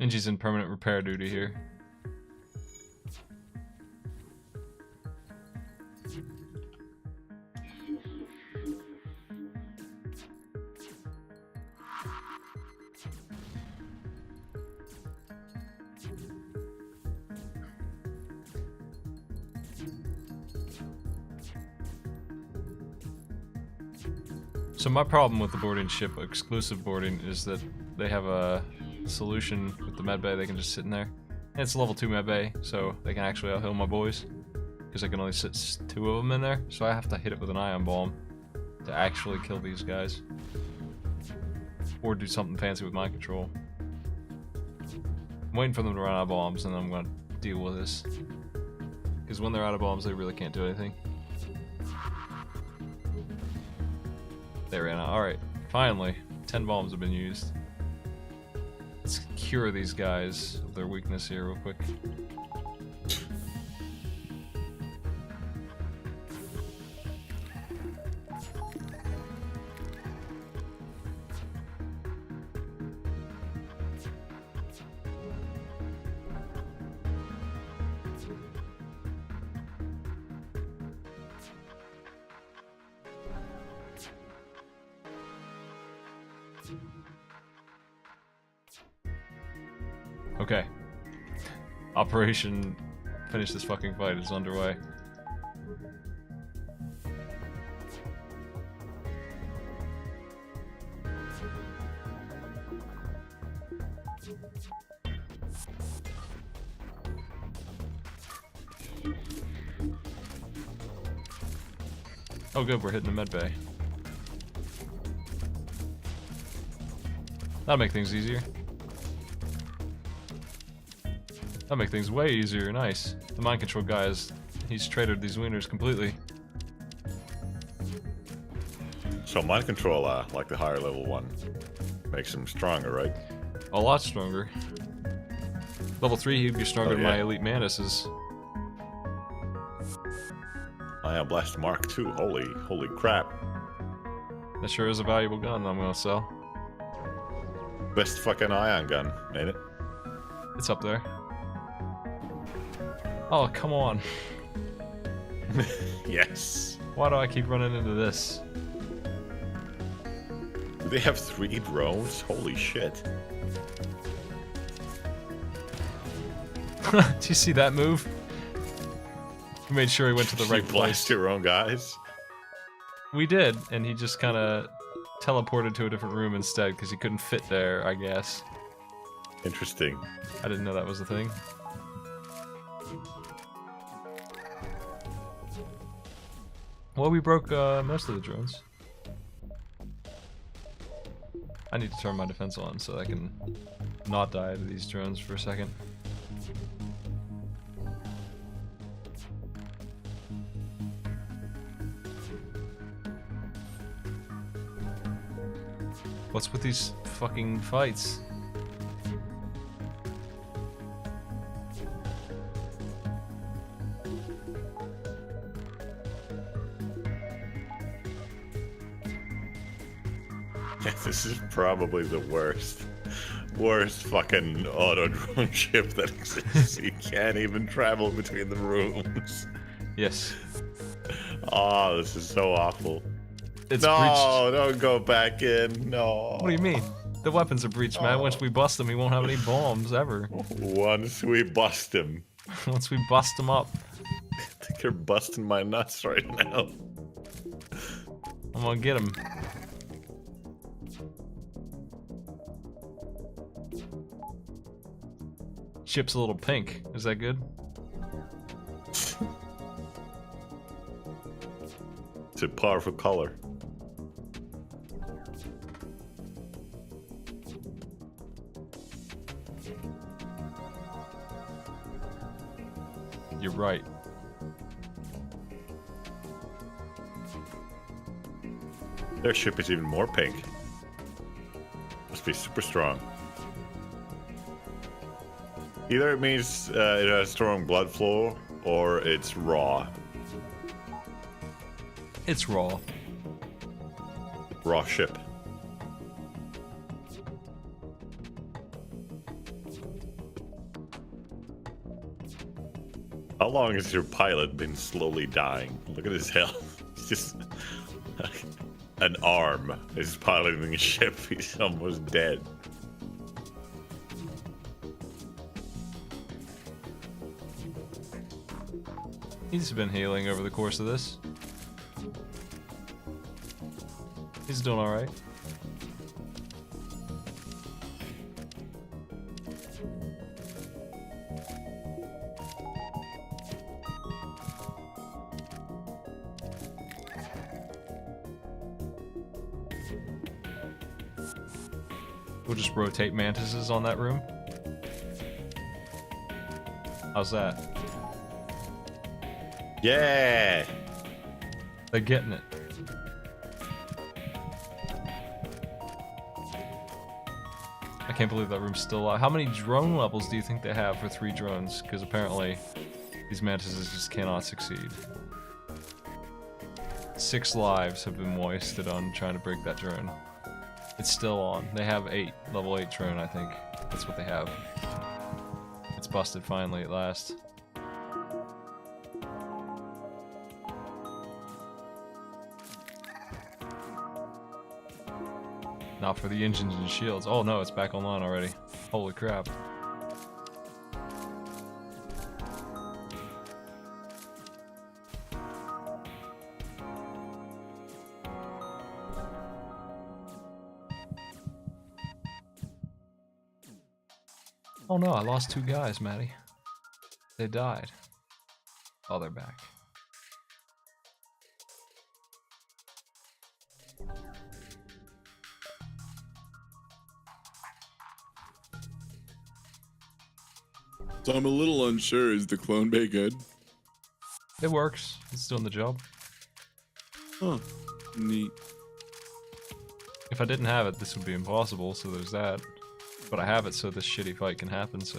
Inji's in permanent repair duty here. So my problem with the boarding ship, exclusive boarding, is that they have a solution with the medbay. They can just sit in there. And it's a level 2 medbay, so they can actually out-heal my boys. Because I can only sit 2 of them in there, so I have to hit it with an ion bomb to actually kill these guys. Or do something fancy with mind control. I'm waiting for them to run out of bombs, and then I'm going to deal with this. Because when they're out of bombs, they really can't do anything. They ran out. Alright, finally. 10 bombs have been used. Let's cure these guys of their weakness here real quick. Okay. Operation Finish This Fucking Fight is underway. Oh good, we're hitting the med bay. That'll make things easier. That'll make things way easier, nice. The mind control guy he's traded these wieners completely. So mind control, like the higher level one, makes him stronger, right? A lot stronger. Level 3 he'd be stronger Oh, than yeah. my elite Mantises. Ion Blast Mark II, holy crap. That sure is a valuable gun I'm gonna sell. Best fucking ion gun, ain't it? It's up there. Oh, come on. Yes. Why do I keep running into this? Do they have 3 drones? Holy shit. Did you see that move? He made sure he went to the You right blast place. your own guys? We did, and he just kind of teleported to a different room instead because he couldn't fit there, I guess. Interesting. I didn't know that was a thing. Well, we broke most of the drones. I need to turn my defense on so I can not die to these drones for a second. What's with these fucking fights? Yeah, this is probably the worst fucking auto drone ship that exists. You can't even travel between the rooms. Yes. Oh, this is so awful. It's No, breached. don't go back in. No. What do you mean? The weapons are breached, man. Once we bust them, we won't have any bombs ever. Once we bust him. Once we bust them up, I think you're busting my nuts right now. I'm gonna get them. Ship's a little pink. Is that good? It's a powerful color. You're right. Their ship is even more pink. Must be super strong. Either it means it has strong blood flow, or it's raw. It's raw. Raw ship. How long has your pilot been slowly dying? Look at his health. It's just an arm is piloting a ship. He's almost dead. He's been healing over the course of this. He's doing alright. We'll just rotate mantises on that room. How's that? Yeah. They're getting it. I can't believe that room's still alive. How many drone levels do you think they have for 3 drones? Because apparently these mantises just cannot succeed. 6 lives have been wasted on trying to break that drone. It's still on. They have 8. Level 8 drone, I think. That's what they have. It's busted finally at last. Not for the engines and shields. Oh no, it's back online already. Holy crap. Oh no, I lost 2 guys, Maddie. They died. Oh, they're back. So I'm a little unsure. Is the clone bay good? It works. It's doing the job. Huh. Neat. If I didn't have it, this would be impossible, so there's that. But I have it so this shitty fight can happen, so...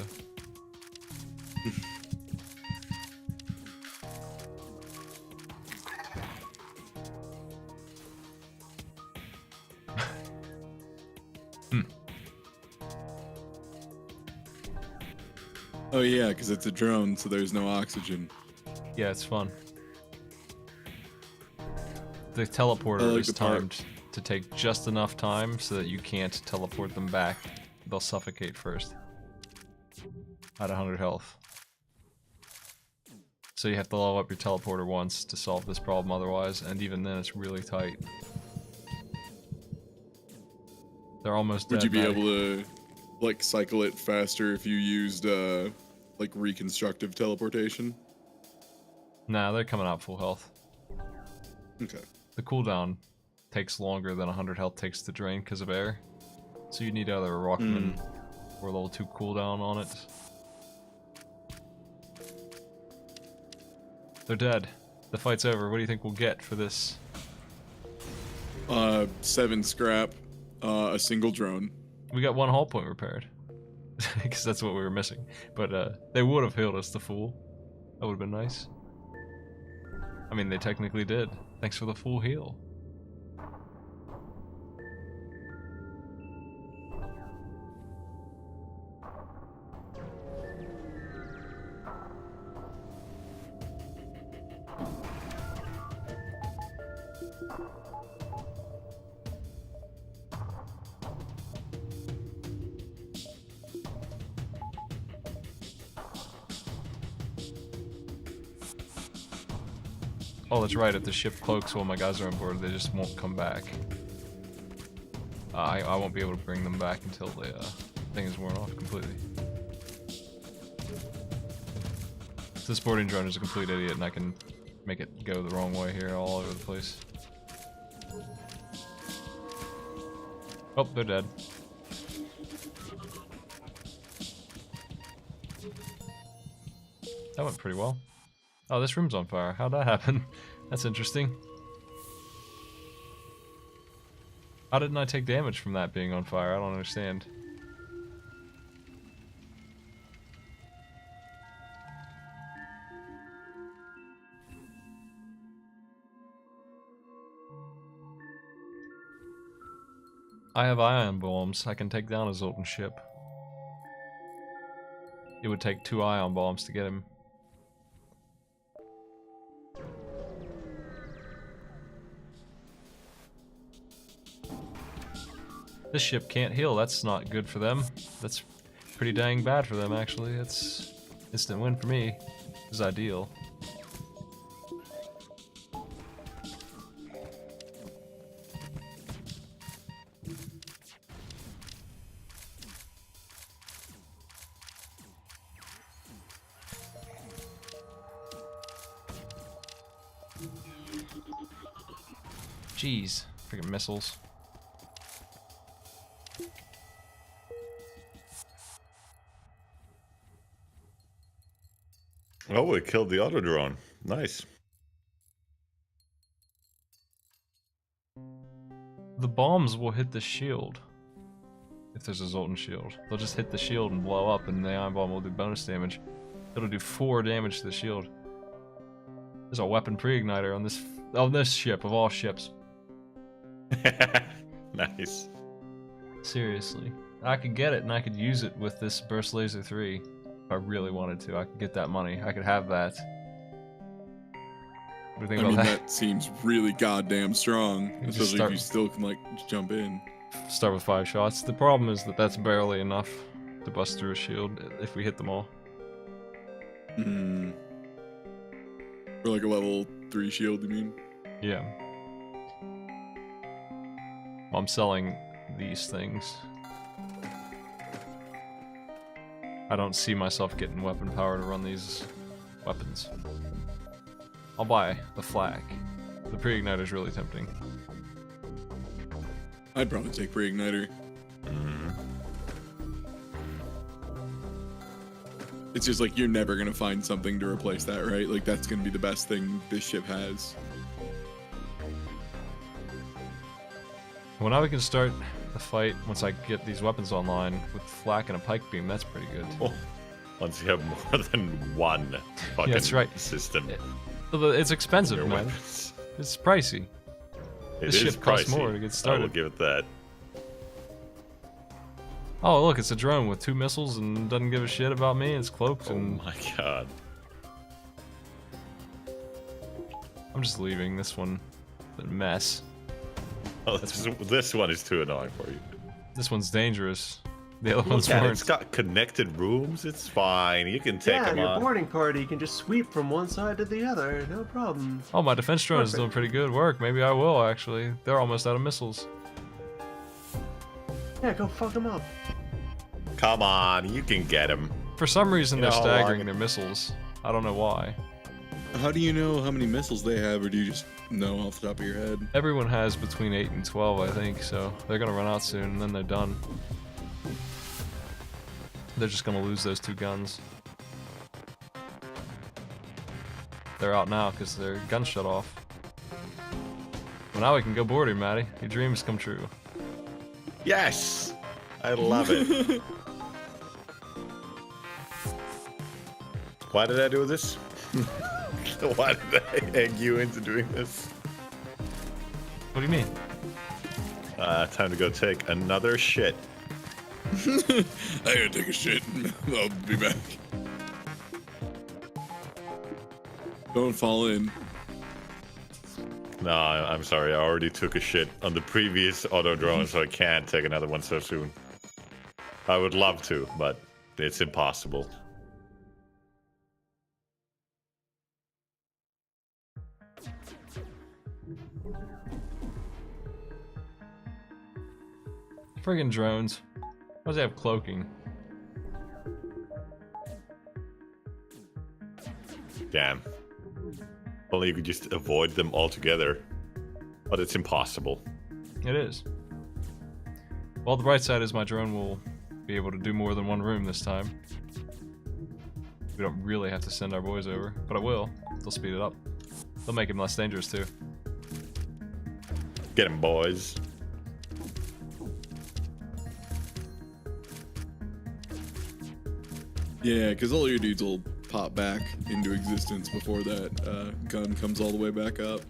Oh yeah, because it's a drone, so there's no oxygen. Yeah, it's fun. The teleporter like is the part- timed to take just enough time so that you can't teleport them back. They'll suffocate first. At 100 health. So you have to level up your teleporter once to solve this problem otherwise, and even then it's really tight. They're almost dead. Would you be Maddie. able to, like, cycle it faster if you used, like, reconstructive teleportation? Nah, they're coming out full health. Okay. The cooldown takes longer than 100 health takes to drain because of air. So you need either a Rockman or level 2 cooldown on it. They're dead. The fight's over. What do you think we'll get for this? 7 scrap, a single drone. We got 1 hull point repaired. Because that's what we were missing. But they would have healed us the full. That would have been nice. I mean, they technically did. Thanks for the full heal. Oh, that's right. If the ship cloaks while my guys are on board, they just won't come back. I won't be able to bring them back until the thing is worn off completely. So this boarding drone is a complete idiot, and I can make it go the wrong way here all over the place. Oh, they're dead. That went pretty well. Oh, this room's on fire. How'd that happen? That's interesting. How didn't I take damage from that being on fire? I don't understand. I have ion bombs. I can take down a Zoltan ship. It would take 2 ion bombs to get him. This ship can't heal. That's not good for them. That's pretty dang bad for them, actually. It's instant win for me. This is ideal. Jeez, freaking missiles. Oh, we killed the auto drone. Nice. The bombs will hit the shield. If there's a Zoltan shield. They'll just hit the shield and blow up, and the ion bomb will do bonus damage. It'll do 4 damage to the shield. There's a weapon pre-igniter on this ship, of all ships. Nice. Seriously. I could get it, and I could use it with this Burst Laser 3. If I really wanted to. I could get that money. I could have that. What do you think I about mean, that? that seems really goddamn strong, You just especially start- if you still can like jump in. Start with 5 shots. The problem is that that's barely enough to bust through a shield if we hit them all. Hmm. For like a level 3 shield, you mean? Yeah. I'm selling these things. I don't see myself getting weapon power to run these weapons. I'll buy the flak. The pre-igniter is really tempting. I'd probably take pre-igniter. It's just like you're never gonna find something to replace that, right? Like that's gonna be the best thing this ship has. Well, now we can start the fight once I get these weapons online with flak and a pike beam. That's pretty good. Oh, once you have more than one fucking that's right. system. It's expensive, Your man. weapons. It's pricey. It This is ship costs pricey. more to get I will started. give it that. Oh, look, it's a drone with 2 missiles and doesn't give a shit about me. It's cloaked Oh and my god. I'm just leaving this one. A mess. Oh, this one is too annoying for you. This one's dangerous. The other one's Yeah, weren't. it's got connected rooms. It's fine. You can take Yeah, them your on. boarding party can just sweep from one side to the other, no problem. Oh, my defense drone is Perfect. doing pretty good work. Maybe I will, actually. They're almost out of missiles. Yeah, go fuck them up. Come on, you can get him. For some reason, You they're know how long staggering it- their missiles. I don't know why. How do you know how many missiles they have, or do you just know off the top of your head? Everyone has between 8 and 12, I think, so they're gonna run out soon, and then they're done. They're just gonna lose those 2 guns. They're out now because their guns shut off. Well, now we can go boarding, Maddie. Your dreams come true. Yes! I love it. Why did I do this? Why did I egg you into doing this? What do you mean? Time to go take another shit. I gotta take a shit. I'll be back. Don't fall in. No, I'm sorry. I already took a shit on the previous auto drone, so I can't take another one so soon. I would love to, but it's impossible. Friggin' drones. Why does they have cloaking? Damn. Only you could just avoid them altogether. But it's impossible. It is. Well, the bright side is my drone will be able to do more than one room this time. We don't really have to send our boys over, but I will. They'll speed it up. They'll make him less dangerous too. Get him, boys. Yeah, because all your dudes will pop back into existence before that gun comes all the way back up.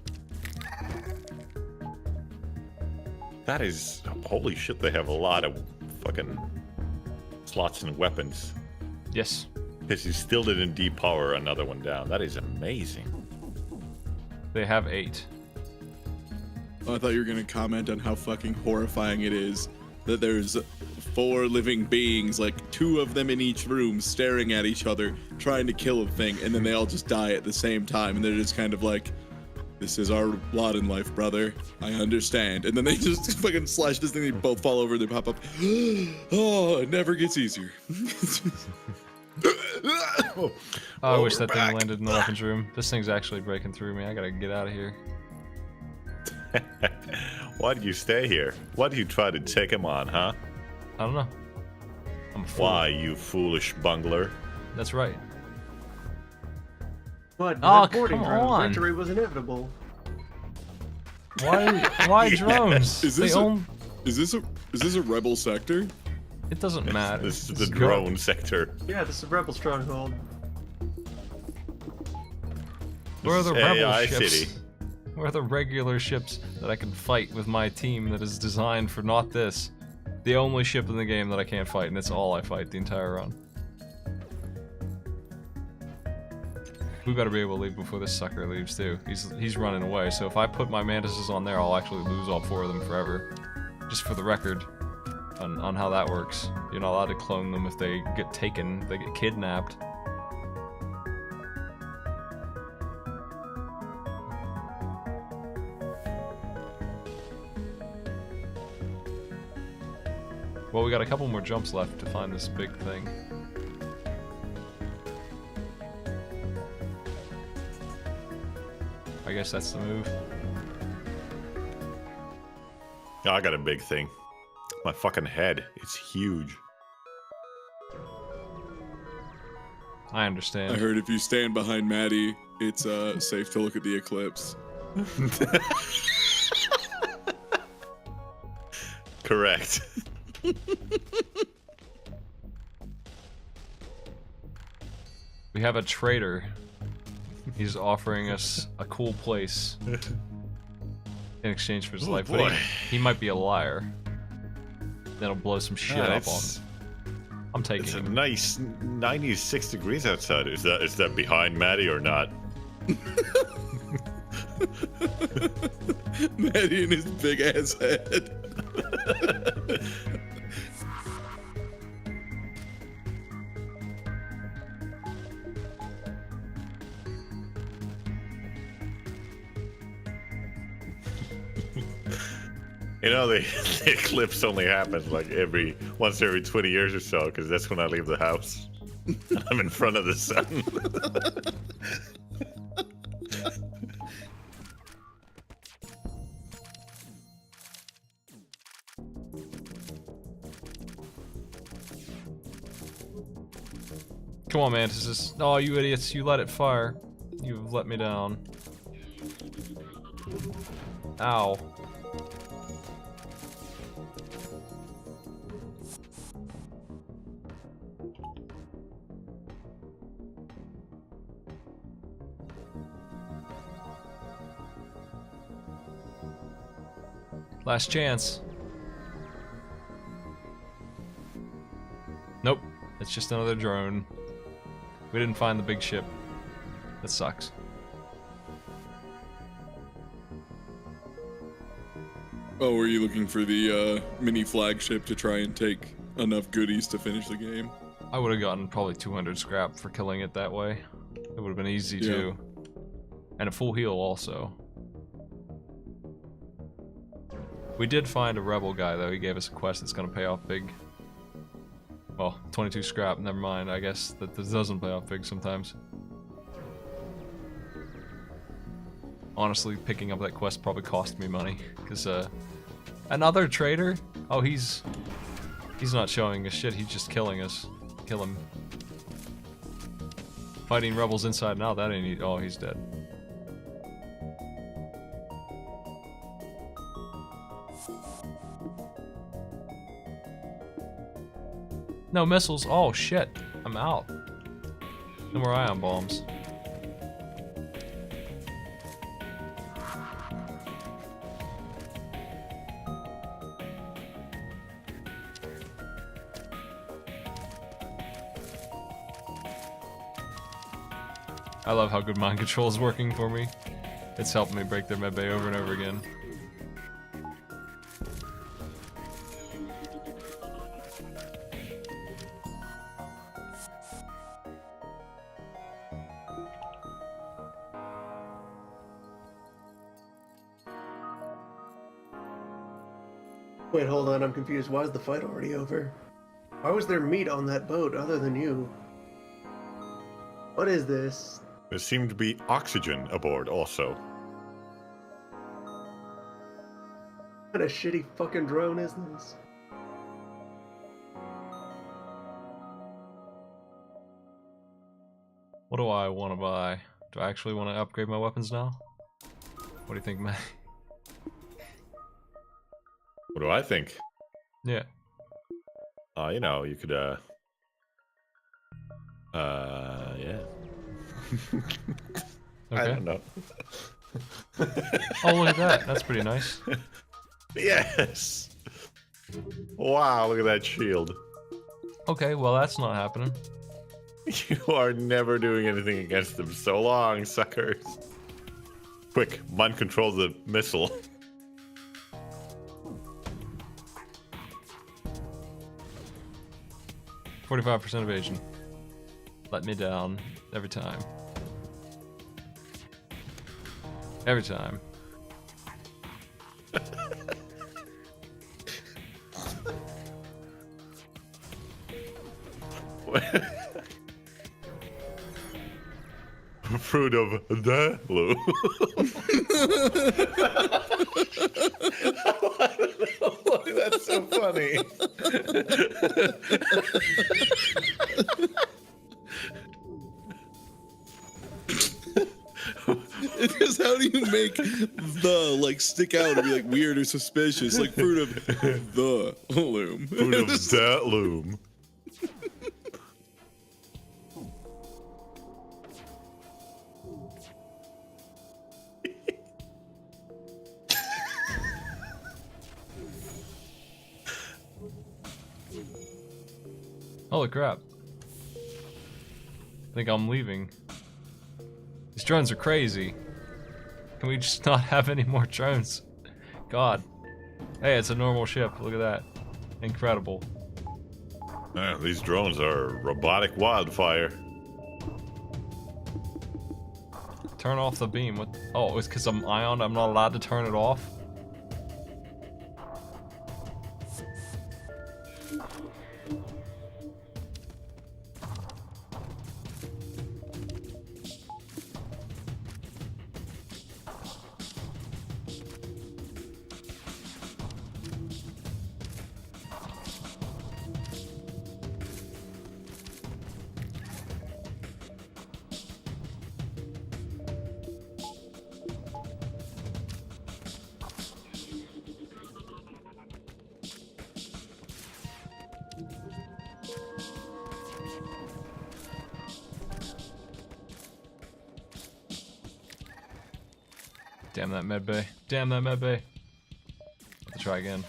That is... Holy shit, they have a lot of fucking slots and weapons. Yes. Because he still didn't depower another one down. That is amazing. They have 8. Oh, I thought you were gonna comment on how fucking horrifying it is that there's 4 living beings, like 2 of them in each room, staring at each other, trying to kill a thing, and then they all just die at the same time, and they're just kind of like, this is our lot in life, brother. I understand. And then they just fucking slash this thing, they both fall over, they pop up. Oh, it never gets easier. I wish that thing landed in the weapons room. This thing's actually breaking through me. I gotta get out of here. Why do you stay here? Why do you try to take him on, huh? I don't know. I'm a fool. Why, you foolish bungler? That's right. But Oh, boarding come drone on. victory was inevitable. Why drones? Is They this own... is this a rebel sector? It doesn't matter. This is the Just go. drone sector. Yeah, this is Rebel Stronghold. Where are the This is rebel AI ships? City. Where are the regular ships that I can fight with my team that is designed for not this? The only ship in the game that I can't fight, and it's all I fight the entire run. We better be able to leave before this sucker leaves too. He's running away, so if I put my mantises on there, I'll actually lose all 4 of them forever. Just for the record, on how that works. You're not allowed to clone them if they get taken, if they get kidnapped. Well, we got a couple more jumps left to find this big thing. I guess that's the move. Oh, I got a big thing. My fucking head. It's huge. I understand. I heard if you stand behind Maddie, it's safe to look at the eclipse. Correct. We have a traitor. He's offering us a cool place in exchange for his life. But boy. he might be a liar. That'll blow some shit up on him. I'm taking It's a him. nice 96 degrees outside. Is that behind Maddie or not? Maddie and his big ass head. You know, the eclipse only happens like once every 20 years or so, because that's when I leave the house. I'm in front of the sun. Come on, Mantis. Oh, you idiots. You let it fire. You've let me down. Ow. Last chance. Nope. It's just another drone. We didn't find the big ship. That sucks. Oh, were you looking for the mini flagship to try and take enough goodies to finish the game? I would have gotten probably 200 scrap for killing it that way. It would have been easy Yeah. too. And a full heal also. We did find a rebel guy though. He gave us a quest that's gonna pay off big. Well, 22 scrap, never mind. I guess that this doesn't pay off big sometimes. Honestly, picking up that quest probably cost me money. Because, another traitor? Oh, he's not showing us shit, he's just killing us. Kill him. Fighting rebels inside and out, that ain't... Oh, he's dead. No missiles. Oh shit. I'm out. No more ion bombs. I love how good mind control is working for me. It's helping me break their medbay over and over again. Wait, hold on, I'm confused. Why is the fight already over? Why was there meat on that boat other than you? What is this? There seemed to be oxygen aboard also. What kind of shitty fucking drone is this? What do I want to buy? Do I actually want to upgrade my weapons now? What do you think, Matt? What do I think? Yeah. You know, you could, yeah. I Okay. don't know. Oh, look at that. That's pretty nice. Yes! Wow, look at that shield. Okay, well, that's not happening. You are never doing anything against them. So long, suckers. Quick, mind control the missile. 45% evasion. Let me down every time. Every time. Fruit of the loom. That's so funny. It's just, how do you make the like stick out and be like weird or suspicious? Like fruit of the loom. Fruit of the loom. Holy crap. I think I'm leaving. These drones are crazy. Can we just not have any more drones? God. Hey, it's a normal ship. Look at that. Incredible. Man, these drones are robotic wildfire. Turn off the beam. What? Oh, it's because I'm ioned. I'm not allowed to turn it off? Damn that med bay. Damn that med bay. Let's try again.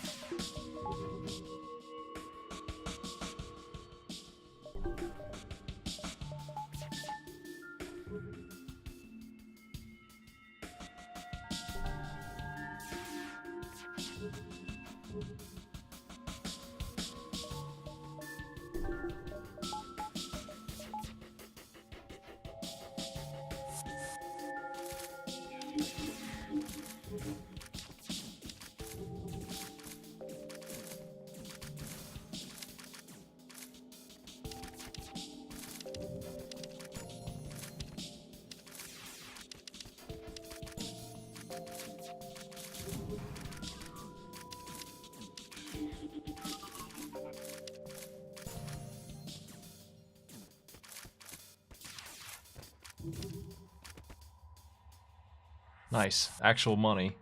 Nice. Actual money.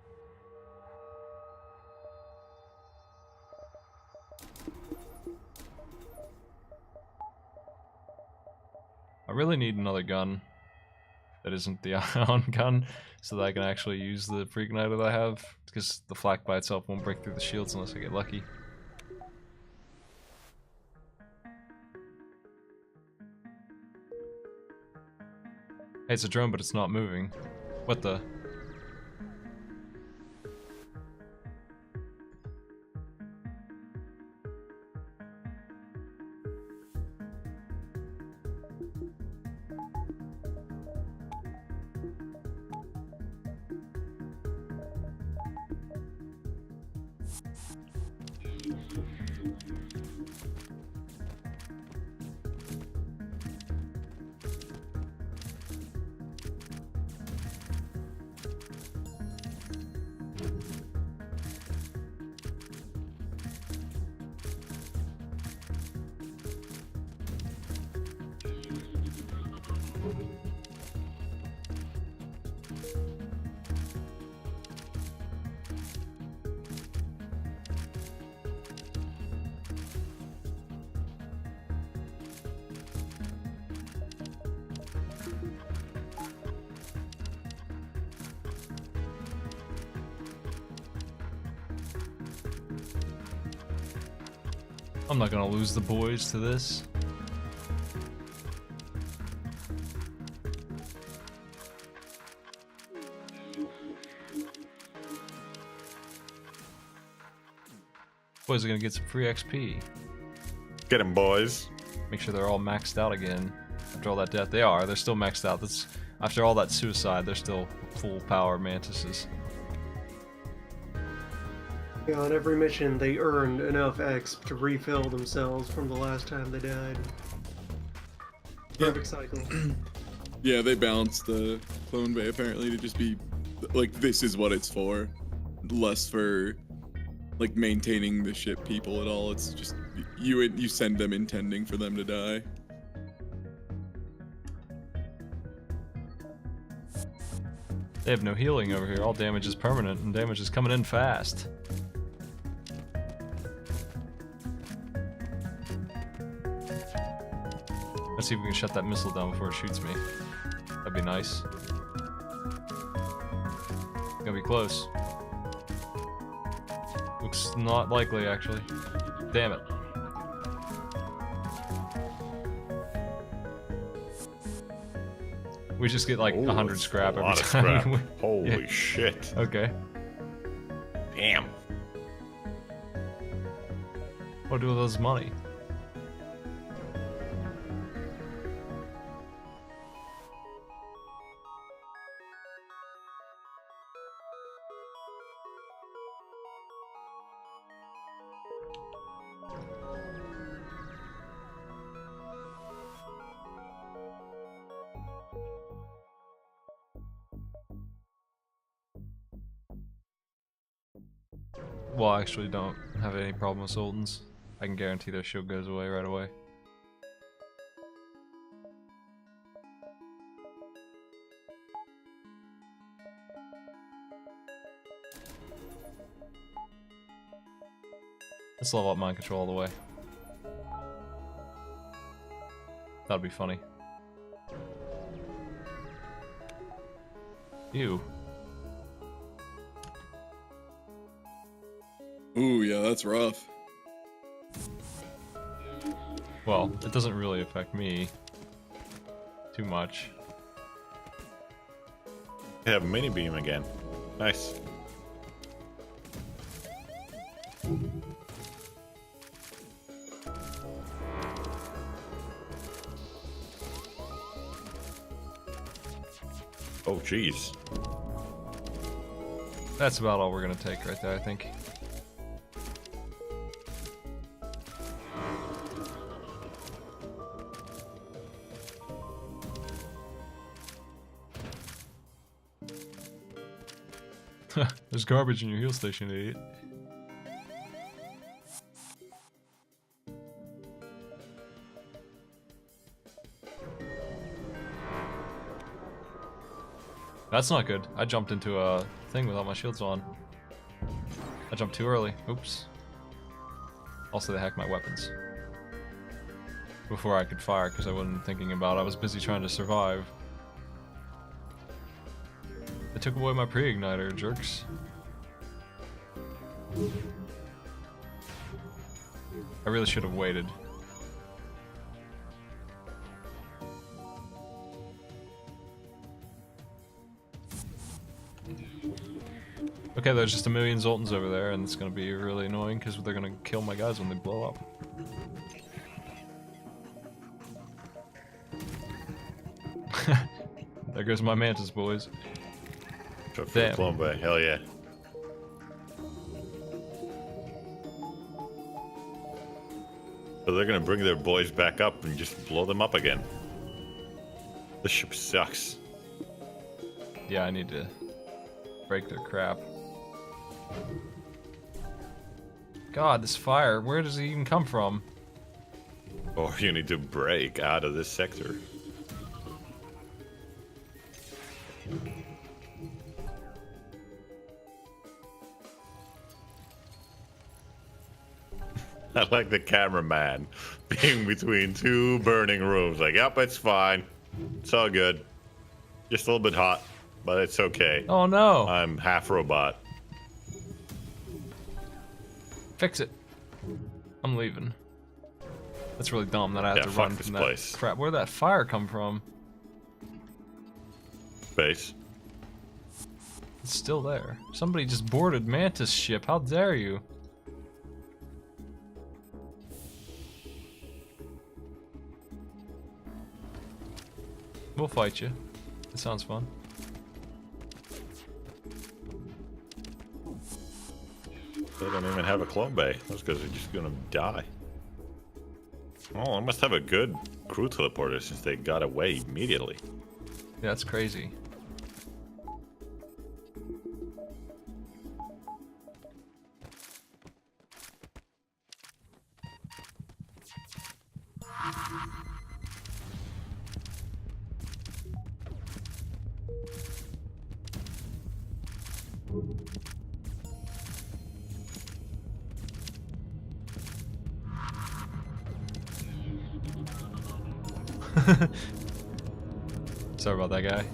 I really need another gun that isn't the ion gun so that I can actually use the pre-igniter that I have, because the flak by itself won't break through the shields unless I get lucky. Hey, it's a drone, but it's not moving. What the? I'm not gonna lose the boys to this. Boys are gonna get some free XP. Get him, boys. Make sure they're all maxed out again. After all that death, they are. They're still maxed out. That's after all that suicide. They're still full power mantises. Yeah, on every mission, they earned enough X to refill themselves from the last time they died. Perfect cycle. Yeah, they balanced the clone bay apparently to just be like, this is what it's for, less for like maintaining the ship people at all. It's just you send them intending for them to die. They have no healing over here. All damage is permanent, and damage is coming in fast. Let's see if we can shut that missile down before it shoots me. That'd be nice. Gonna be close. Looks not likely, actually. Damn it. We just get like 100 scrap every time. Scrap. Holy shit. Okay. Damn. What do with those money? Well, I actually don't have any problem with Zoltans. I can guarantee their shield goes away right away. Let's level up mind control all the way. That'd be funny. Ew. Ooh, yeah, that's rough. Well, it doesn't really affect me too much. They have mini beam again. Nice. Oh, jeez. That's about all we're gonna take right there, I think. There's garbage in your heal station, idiot. That's not good. I jumped into a thing without my shields on. I jumped too early. Oops. Also, they hacked my weapons. Before I could fire, because I wasn't thinking about it. I was busy trying to survive. They took away my pre-igniter, jerks. I really should have waited. Okay, there's just a million Zoltans over there, and it's gonna be really annoying because they're gonna kill my guys when they blow up. There goes my Mantis, boys. Go for the Damn. clone bay. Hell yeah. So they're gonna bring their boys back up and just blow them up again. This ship sucks. Yeah, I need to break their crap. God, this fire, where does it even come from? Or you need to break out of this sector. I like the cameraman being between two burning rooms. Like, yep, it's fine. It's all good. Just a little bit hot, but it's okay. Oh no! I'm half robot. Fix it. I'm leaving. That's really dumb that I have Yeah, to fuck run this from place. that crap. Where'd that fire come from? Base. It's still there. Somebody just boarded Mantis ship. How dare you? We'll fight you. It sounds fun. They don't even have a clone bay. Those guys are just gonna die. Oh, I must have a good crew teleporter since they got away immediately. Yeah, that's crazy. Sorry about that guy.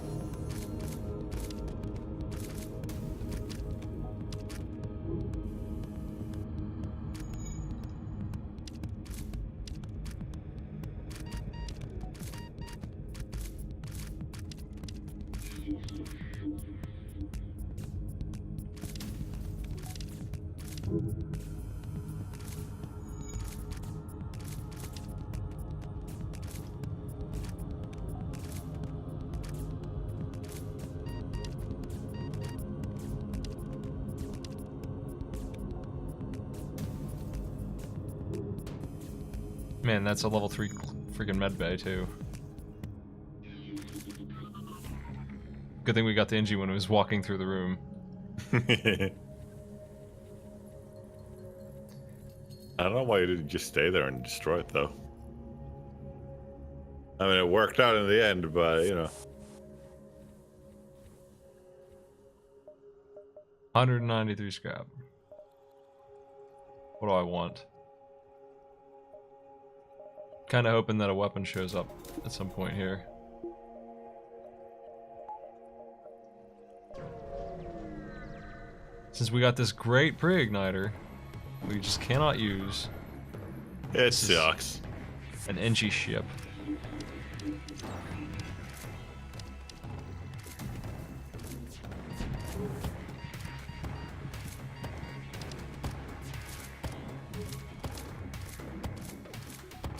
Man, that's a level 3 freaking med bay too. Good thing we got the Engie when it was walking through the room. I don't know why you didn't just stay there and destroy it, though. I mean, it worked out in the end, but, you know. 193 scrap. What do I want? Kind of hoping that a weapon shows up at some point here. Since we got this great pre-igniter, we just cannot use. It sucks. An Engie ship.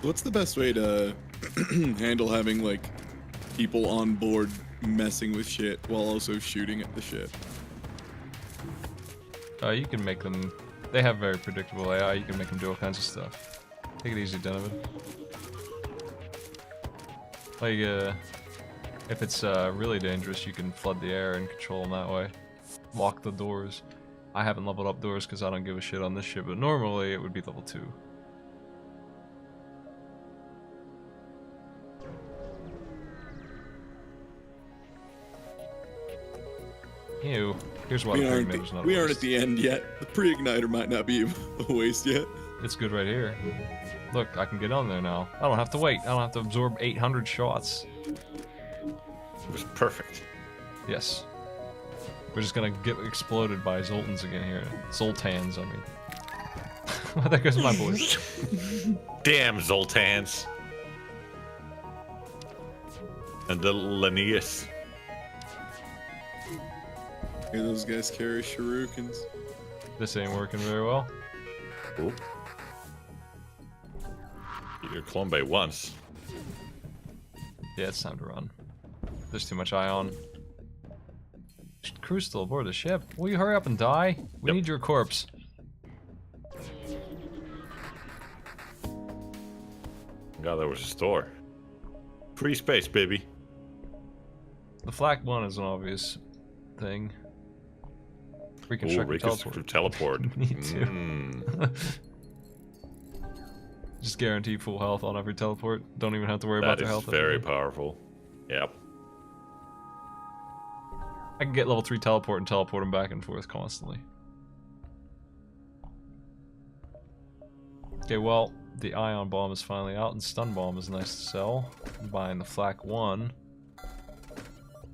What's the best way to handle having like people on board messing with shit while also shooting at the ship? You can make them. They have very predictable AI. You can make them do all kinds of stuff. Take it easy, Donovan. Like, if it's really dangerous, you can flood the air and control them that way. Lock the doors. I haven't leveled up doors because I don't give a shit on this ship, but normally it would be level 2. Ew. Here's why We the aren't, pre-igniter's not a we aren't waste. at the end yet. The pre-igniter might not be a waste yet. It's good right here. Look, I can get on there now. I don't have to wait. I don't have to absorb 800 shots. It was perfect. Yes. We're just gonna get exploded by Zoltans again here. Zoltans, I mean. Well, there goes my voice. Damn Zoltans. And the Linnaeus. Hey, those guys carry shurikens. This ain't working very well. Oop. Your clone bay once. Yeah, it's time to run. There's too much ion. Crew's still aboard the ship. Will you hurry up and die? We Yep. need your corpse. God, there was a store. Free space, baby. The Flak 1 is an obvious thing. Ooh, Reconstructive teleport. teleport. Me too. Just guarantee full health on every teleport. Don't even have to worry about That their is health. very powerful. Yep. I can get level 3 teleport and teleport them back and forth constantly. Okay, well, the Ion Bomb is finally out, and Stun Bomb is nice to sell. I'm buying the Flak 1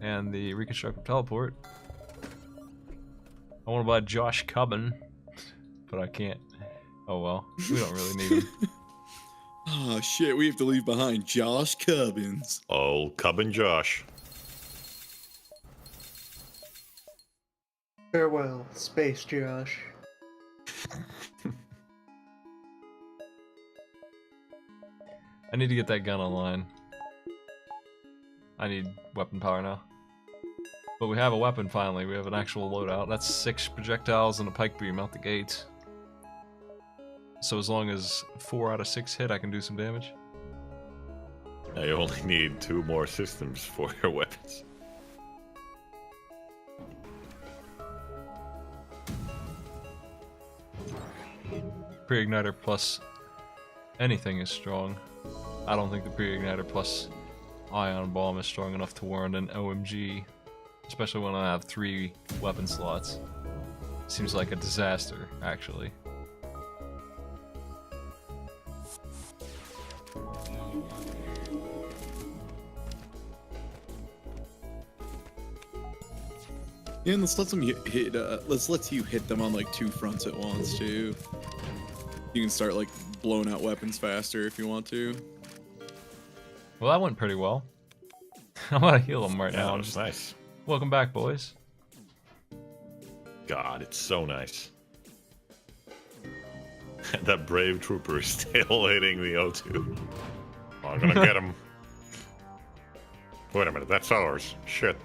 and the Reconstructive Teleport. I want to buy Josh Cubbin, but I can't. Oh well, we don't really need him. Oh shit, we have to leave behind Josh Cubbins. Oh, Cubbin Josh. Farewell, Space Josh. I need to get that gun online. I need weapon power now. But we have a weapon finally, we have an actual loadout. That's 6 projectiles and a pike beam out the gate. So as long as 4 out of 6 hit, I can do some damage. Now you only need 2 more systems for your weapons. Pre-igniter plus anything is strong. I don't think the pre-igniter plus ion bomb is strong enough to warrant an OMG. Especially when I have 3 weapon slots. Seems like a disaster, actually. Yeah, and let's let them hit. Let's let you hit them on like 2 fronts at once too. You can start like blowing out weapons faster if you want to. Well, that went pretty well. I'm gonna heal them right Yeah, now. that was nice. Welcome back, boys. God, it's so nice. That brave trooper is still hitting the O2. Oh, I'm gonna get him. Wait a minute, that's ours. Shit.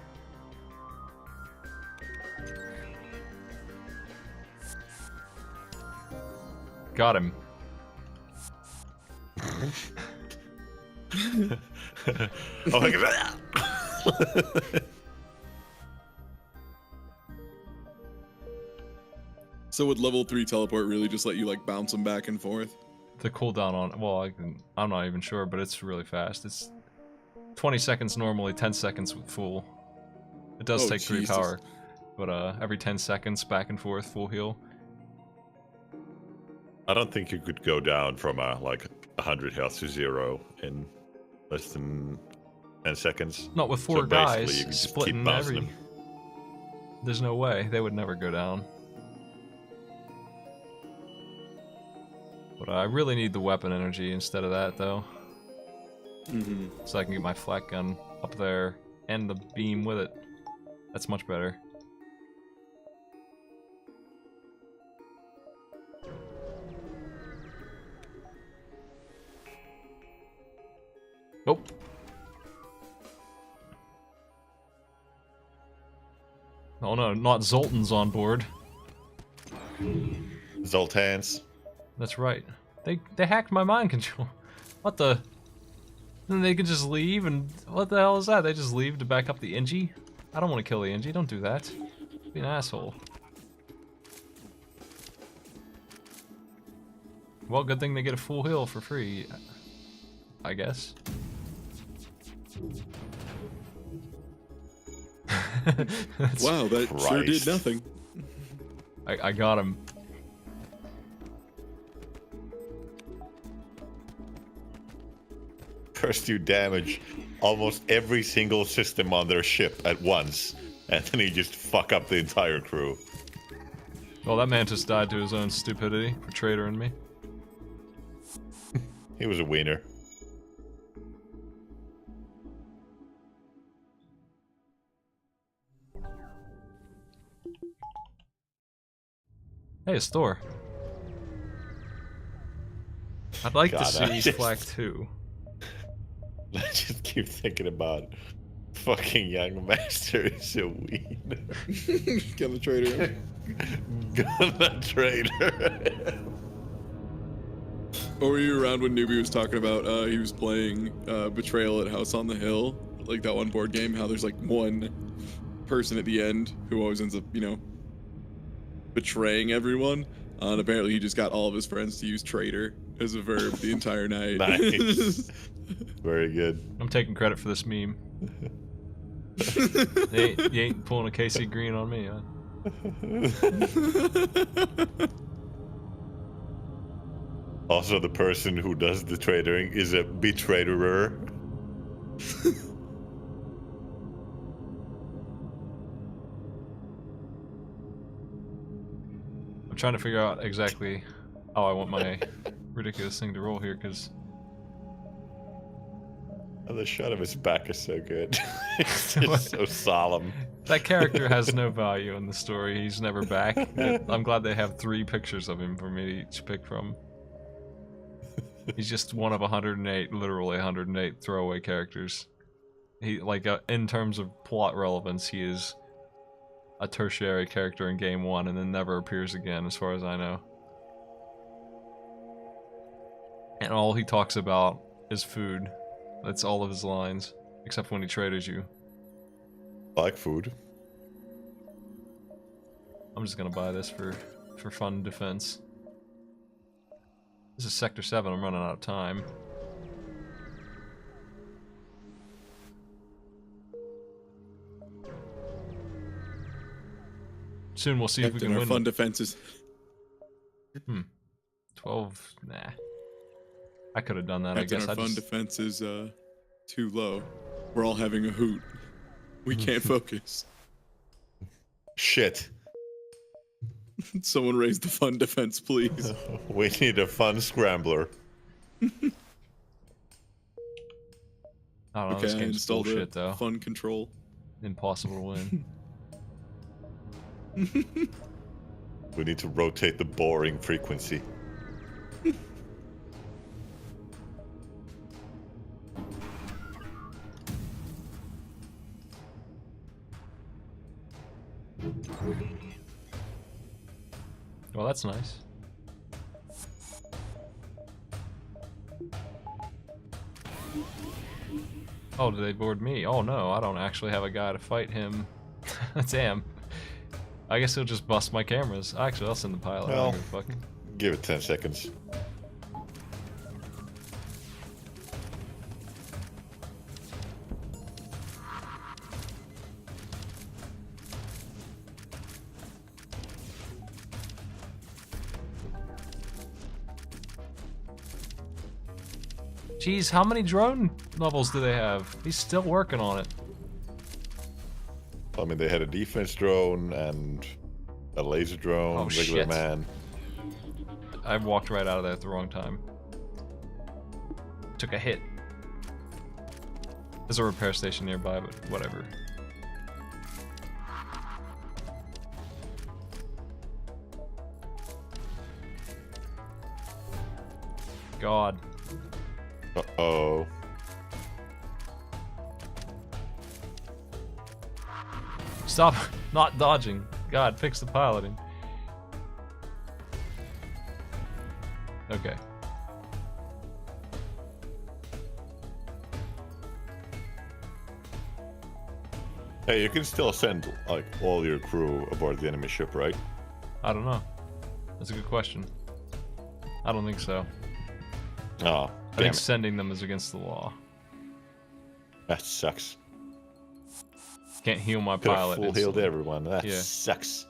Got him. Oh my god. So would level 3 teleport really just let you like bounce them back and forth? The cooldown on, well, I'm not even sure, but it's really fast. It's 20 seconds normally, 10 seconds with full. It does Oh, take 3 Jesus. power, but every 10 seconds back and forth full heal. I don't think you could go down from like 100 health to 0 in less than 10 seconds. Not with 4 So basically, guys you can just splitting keep bouncing every. them. There's no way they would never go down. But I really need the weapon energy instead of that, though, Mm-hmm. so I can get my flak gun up there and the beam with it. That's much better. Nope. Oh no, not Zoltan's on board. Zoltans. That's right. They hacked my mind control. What the? Then they could just leave, and what the hell is that? They just leave to back up the Engie? I don't want to kill the Engie. Don't do that. Be an asshole. Well, good thing they get a full heal for free, I guess. Wow, that sure did Christ. nothing. I got him. First you damage almost every single system on their ship at once, and then you just fuck up the entire crew. Well, that Mantis died to his own stupidity for traitoring me. He was a wiener. Hey, a store. I'd like God, to I see just- Flak 2. I just keep thinking about fucking young master is a wiener. Gonna trade her. Gonna traitor. Or were you around when Newbie was talking about he was playing Betrayal at House on the Hill, like that one board game? How there's like one person at the end who always ends up, betraying everyone. And apparently he just got all of his friends to use traitor as a verb the entire night. Nice. Very good. I'm taking credit for this meme. You ain't pulling a KC Green on me, huh? Also, the person who does the traitoring is a betrayerer. I'm trying to figure out exactly how I want my ridiculous thing to roll here, because Oh, the shot of his back is so good. It's just so solemn. that character has no value in the story. He's never back. I'm glad they have 3 pictures of him for me to each pick from. He's just one of 108, literally 108 throwaway characters. He in terms of plot relevance, he is a tertiary character in game 1 and then never appears again, as far as I know. And all he talks about is food. That's all of his lines, except when he traitors you. Like food. I'm just gonna buy this for fun defense. This is Sector 7, I'm running out of time. Soon we'll see if we Captain, can our win. fun defenses. 12, nah. I could have done that, Captain, I guess. our fun defense is too low. We're all having a hoot. We can't focus. Shit. Someone raise the fun defense, please. We need a fun scrambler. I don't know, this Okay, I game's installed bullshit, the though. fun control. Impossible to win. We need to rotate the boring frequency. Well, that's nice. Oh, did they board me? Oh no, I don't actually have a guy to fight him. Damn. I guess he'll just bust my cameras. Actually, I'll send the pilot. I don't Well, give a fuck. give it 10 seconds. Jeez, how many drone levels do they have? He's still working on it. I mean, they had a defense drone and a laser drone, Oh, regular shit. man. I walked right out of there at the wrong time. Took a hit. There's a repair station nearby, but whatever. God. Uh-oh. Stop not dodging. God, fix the piloting. Okay. Hey, you can still send, like, all your crew aboard the enemy ship, right? I don't know. That's a good question. I don't think so. Oh, I damn think it. sending them is against the law. That sucks. Can't heal my Could have pilot. full healed instantly. everyone. That Yeah. sucks.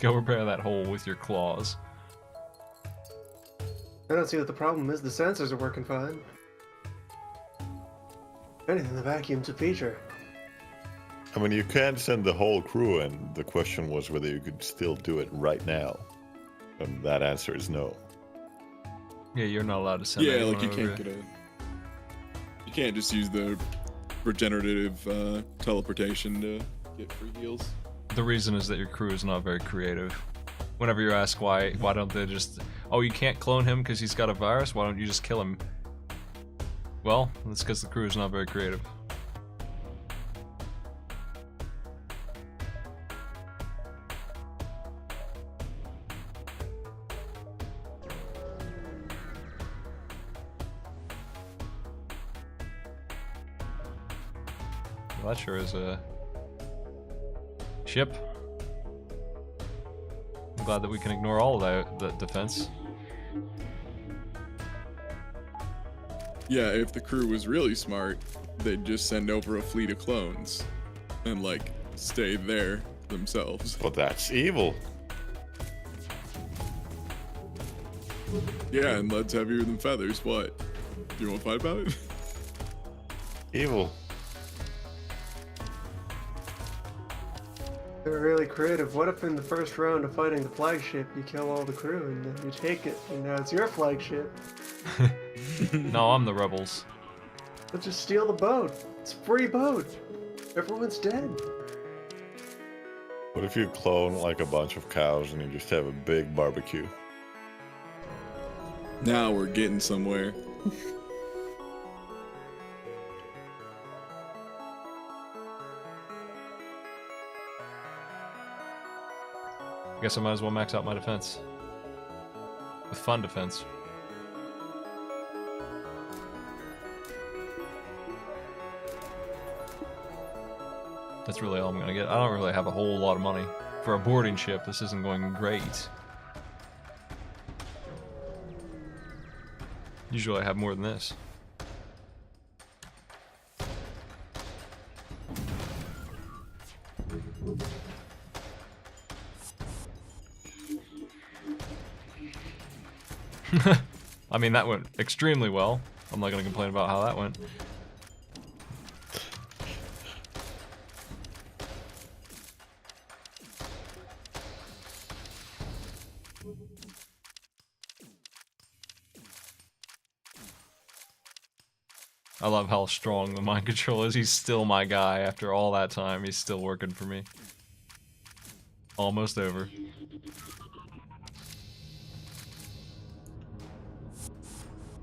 Go repair that hole with your claws. I don't see what the problem is. The sensors are working fine. If anything, the vacuum's a feature. I mean, you can send the whole crew, and the question was whether you could still do it right now. And that answer is no. Yeah, you're not allowed to send Yeah, anyone like you over. can't you can't just use the regenerative teleportation to get free heals. The reason is that your crew is not very creative. Whenever you ask why don't they just... Oh, you can't clone him because he's got a virus? Why don't you just kill him? Well, that's because the crew is not very creative. Well, that sure is a ship. I'm glad that we can ignore all of that defense. Yeah, if the crew was really smart, they'd just send over a fleet of clones and, like, stay there themselves. But that's evil. Yeah, and lead's heavier than feathers. What? Do you want to fight about it? Evil. They're really creative. What if in the first round of fighting the flagship, you kill all the crew and then you take it, and now it's your flagship? No, I'm the rebels. Let's just steal the boat. It's a free boat. Everyone's dead. What if you clone like a bunch of cows and you just have a big barbecue? Now we're getting somewhere. I guess I might as well max out my defense. With fun defense. That's really all I'm gonna get. I don't really have a whole lot of money. For a boarding ship, this isn't going great. Usually I have more than this. I mean, that went extremely well. I'm not gonna complain about how that went. I love how strong the mind control is. He's still my guy after all that time. He's still working for me. Almost over.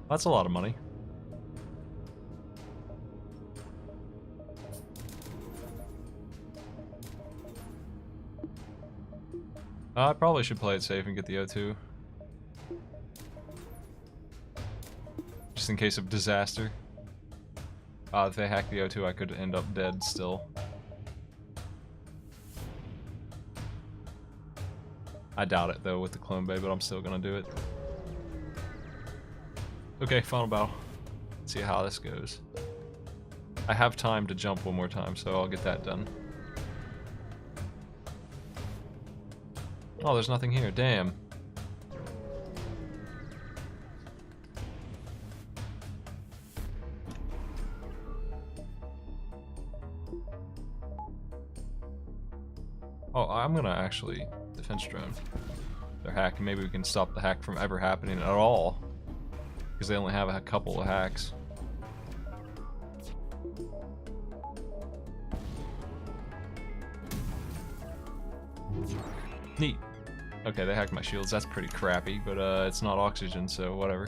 That's a lot of money. I probably should play it safe and get the O2. Just in case of disaster. If they hack the O2, I could end up dead still. I doubt it though with the clone bay, but I'm still gonna do it. Okay, final battle. Let's see how this goes. I have time to jump one more time, so I'll get that done. Oh, there's nothing here. Damn. Oh, I'm gonna actually defense drone. They're hacked. Maybe we can stop the hack from ever happening at all. Because they only have a couple of hacks. Neat. Okay, they hacked my shields. That's pretty crappy, but it's not oxygen, so whatever.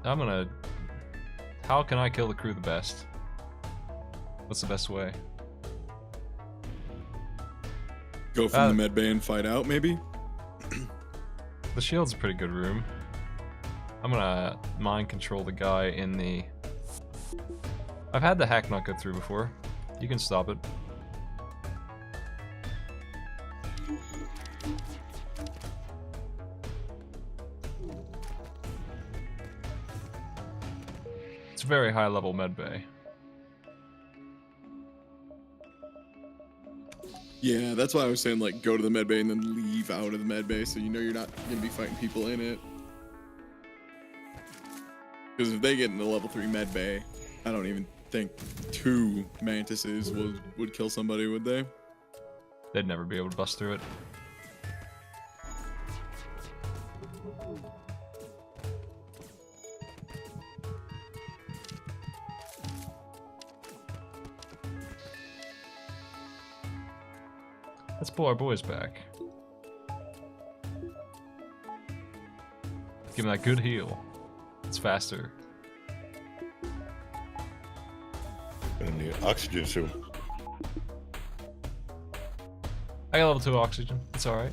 I'm gonna... How can I kill the crew the best? What's the best way? Go from the med bay and fight out, maybe? The shield's a pretty good room. I'm gonna mind control the guy in the... I've had the hack not go through before. You can stop it. It's a very high level med bay. Yeah, that's why I was saying, like, go to the med bay and then leave out of the med bay so you know you're not going to be fighting people in it. Because if they get in the level 3 med bay, I don't even think 2 Mantises would kill somebody, would they? They'd never be able to bust through it. Let's pull our boys back. Give him that good heal. It's faster. Gonna need oxygen soon. I got level 2 oxygen. It's alright.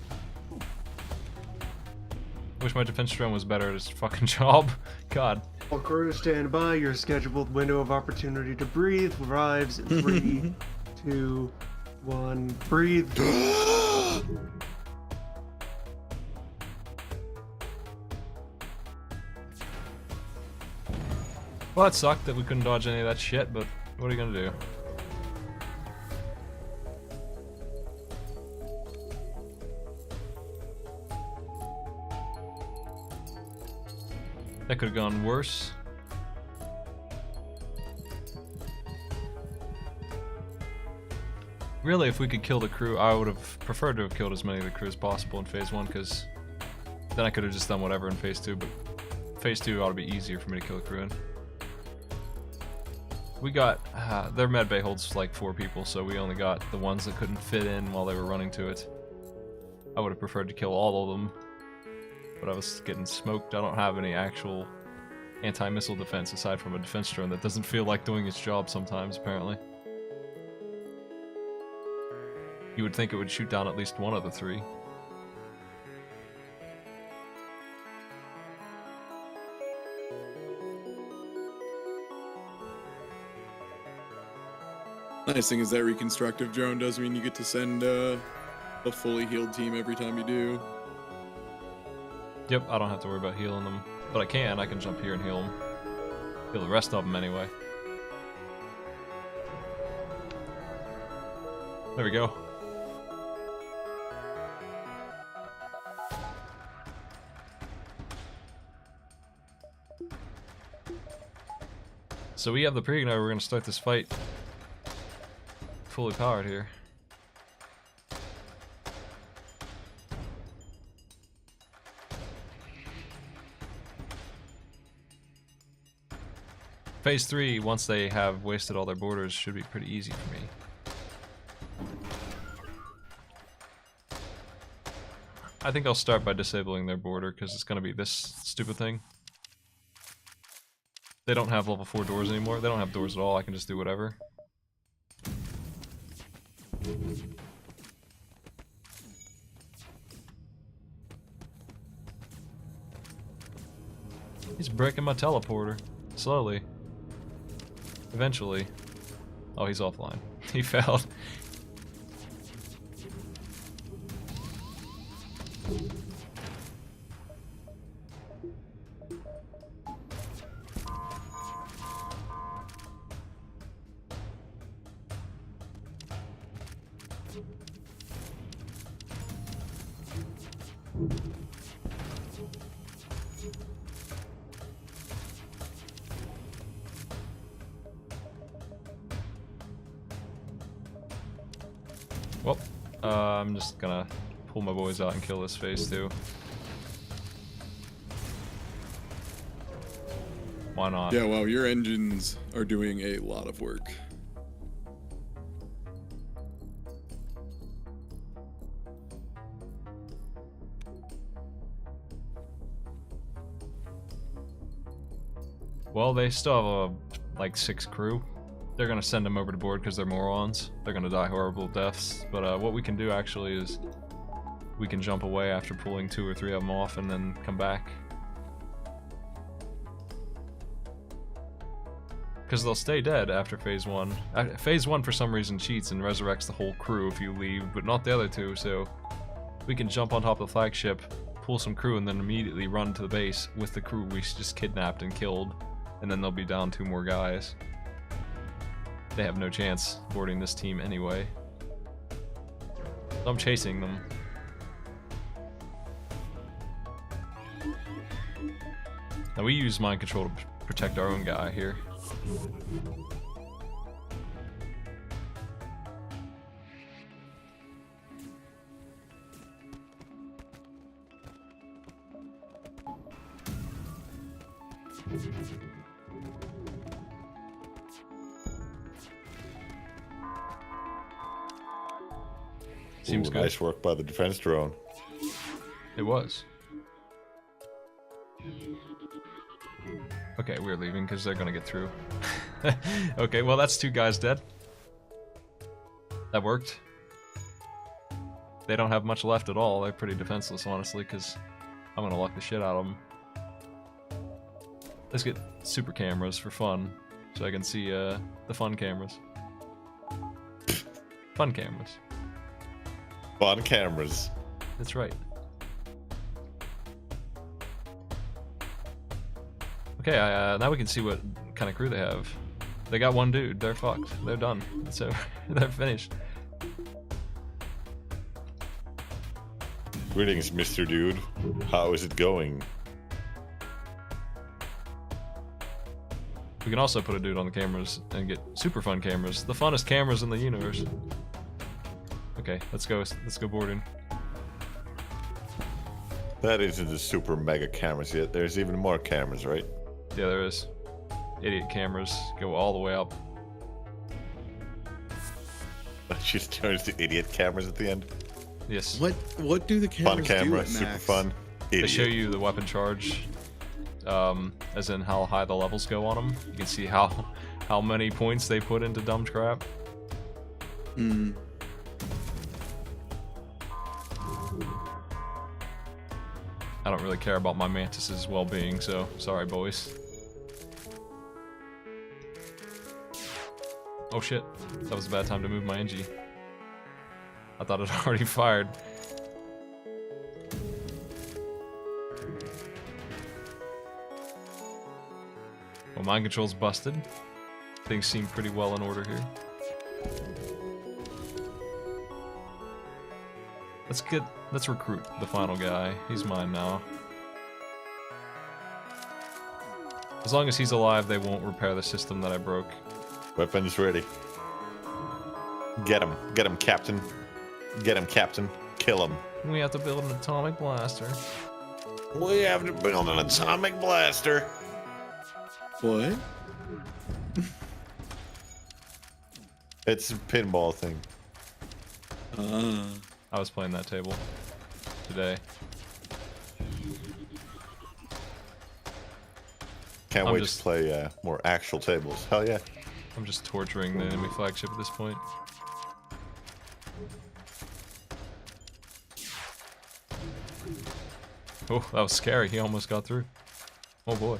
Wish my defense drone was better at its fucking job. God. All crew stand by. Your scheduled window of opportunity to breathe arrives in 3, 2, 1. Breathe. Well, it sucked that we couldn't dodge any of that shit, but what are you gonna do? That could have gone worse. Really, if we could kill the crew, I would have preferred to have killed as many of the crew as possible in Phase 1, because then I could have just done whatever in Phase 2, but Phase 2 ought to be easier for me to kill the crew in. We got, their medbay holds like 4 people, so we only got the ones that couldn't fit in while they were running to it. I would have preferred to kill all of them, but I was getting smoked. I don't have any actual anti-missile defense aside from a defense drone that doesn't feel like doing its job sometimes, apparently. You would think it would shoot down at least one of the 3. Nice thing is that reconstructive drone does mean you get to send a fully healed team every time you do. Yep, I don't have to worry about healing them. But I can jump here and heal them. Heal the rest of them anyway. There we go. So we have the pre-igniter, we're gonna start this fight fully powered here. Phase 3, once they have wasted all their borders, should be pretty easy for me. I think I'll start by disabling their border, because it's going to be this stupid thing. They don't have level 4 doors anymore. They don't have doors at all. I can just do whatever. He's breaking my teleporter. Slowly. Eventually. Oh, he's offline. He failed. Well, I'm just gonna pull my boys out and kill this phase 2. Why not? Yeah, wow, your engines are doing a lot of work. Well, they still have like 6 crew. They're gonna send them over to board because they're morons. They're gonna die horrible deaths. But what we can do actually is we can jump away after pulling 2 or 3 of them off and then come back. Because they'll stay dead after phase 1. Phase 1 for some reason cheats and resurrects the whole crew if you leave, but not the other 2, so we can jump on top of the flagship, pull some crew, and then immediately run to the base with the crew we just kidnapped and killed, and then they'll be down 2 more guys. They have no chance boarding this team anyway. So I'm chasing them. Now we use mind control to protect our own guy here. Seems Ooh, good. nice work by the defense drone. It was. Okay, we're leaving because they're gonna get through. Okay, well that's 2 guys dead. That worked. They don't have much left at all. They're pretty defenseless, honestly, because I'm gonna lock the shit out of them. Let's get super cameras for fun, so I can see the fun cameras. Fun cameras. Fun cameras. That's right. Okay, now we can see what kind of crew they have. They got 1 dude. They're fucked. They're done. So they're finished. Greetings, Mr. Dude. How is it going? We can also put a dude on the cameras and get super fun cameras. The funnest cameras in the universe. Okay, let's go. Let's go boarding. That isn't the super mega cameras yet. There's even more cameras, right? Yeah, there is. Idiot cameras go all the way up. She just turns to idiot cameras at the end. Yes. What do the cameras Fun camera, do at super max? fun. Idiot. They show you the weapon charge, as in how high the levels go on them. You can see how many points they put into dumb crap. Hmm. I don't really care about my Mantis's well-being, so sorry, boys. Oh shit, that was a bad time to move my NG. I thought it had already fired. Well, mind control's busted. Things seem pretty well in order here. Let's recruit the final guy. He's mine now. As long as he's alive, they won't repair the system that I broke. Weapons ready. Get him, Captain. Get him, Captain. Kill him. We have to build an atomic blaster. We have to build an atomic blaster. What? It's a pinball thing. Ah. I was playing that table today. Can't I'm wait just- to play more actual tables. Hell yeah. I'm just torturing the enemy flagship at this point. Oh, that was scary. He almost got through. Oh boy.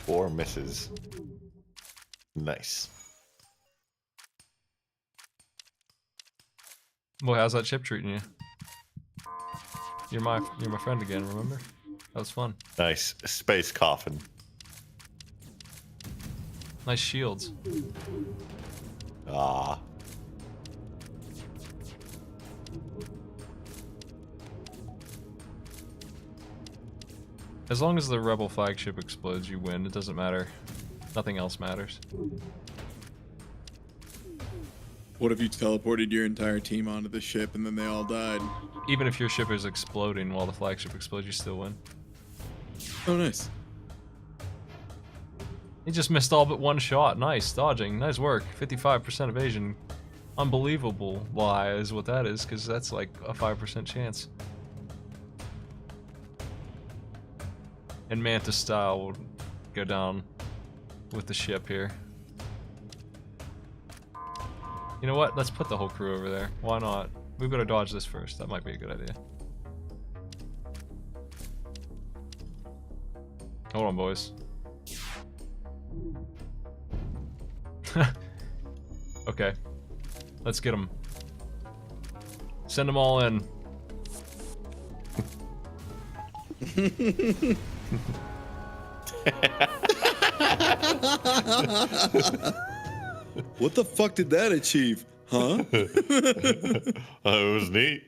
4 misses. Nice. Boy, how's that ship treating you? You're my friend again, remember? That was fun. Nice. Space coffin. Nice shields. Ah. As long as the rebel flagship explodes, you win. It doesn't matter. Nothing else matters. What if you teleported your entire team onto the ship and then they all died? Even if your ship is exploding while the flagship explodes, you still win. Oh, nice. He just missed all but 1 shot. Nice dodging. Nice work. 55% evasion. Unbelievable lie is what that is, because that's like a 5% chance. And Mantis style will go down with the ship here. You know what? Let's put the whole crew over there. Why not? We better dodge this first. That might be a good idea. Hold on, boys. Okay. Let's get them. Send them all in. What the fuck did that achieve? Huh? It was neat.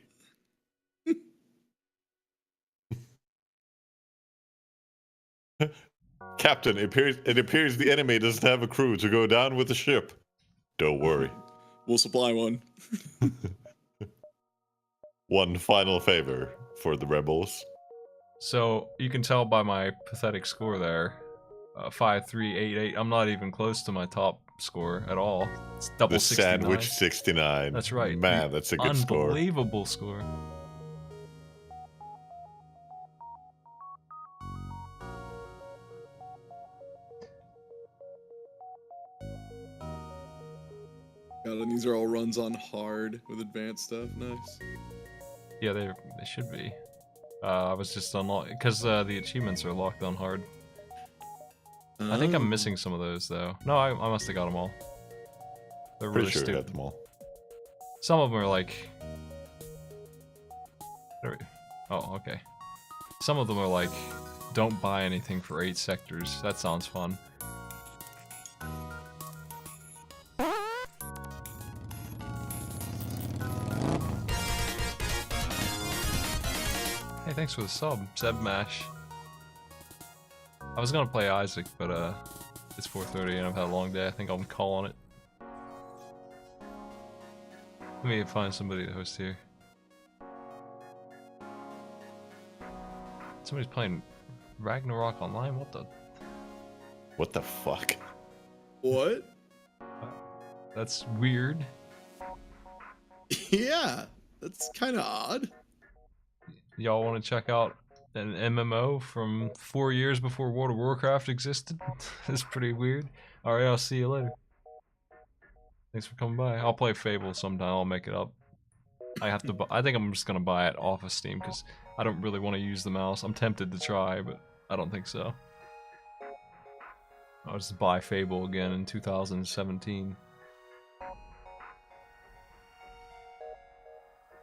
Captain, it appears the enemy doesn't have a crew to go down with the ship. Don't worry. We'll supply one. One final favor for the rebels. So you can tell by my pathetic score there, 5-3-8-8. I'm not even close to my top score at all. It's double The 69. Sandwich 69. That's right. Man, that's a good score. Unbelievable score. God, and these are all runs on hard with advanced stuff. Nice. Yeah, they should be. I was just unlocked because the achievements are locked on hard. I think I'm missing some of those though. No, I must have got them all. They're Pretty really sure you stupid. got them all. Some of them are like. Oh, okay. Some of them are like, don't buy anything for 8 sectors. That sounds fun. Hey, thanks for the sub, Sebmash. I was gonna play Isaac, but it's 4:30 and I've had a long day. I think I'll call on it. Let me find somebody to host here. Somebody's playing Ragnarok Online? What the? What the fuck? What? That's weird. Yeah, that's kind of odd. Y'all want to check out an MMO from 4 years before World of Warcraft existed? It's pretty weird. Alright, I'll see you later. Thanks for coming by. I'll play Fable sometime. I'll make it up. I have to. I think I'm just gonna buy it off of Steam because I don't really want to use the mouse. I'm tempted to try, but I don't think so. I'll just buy Fable again in 2017.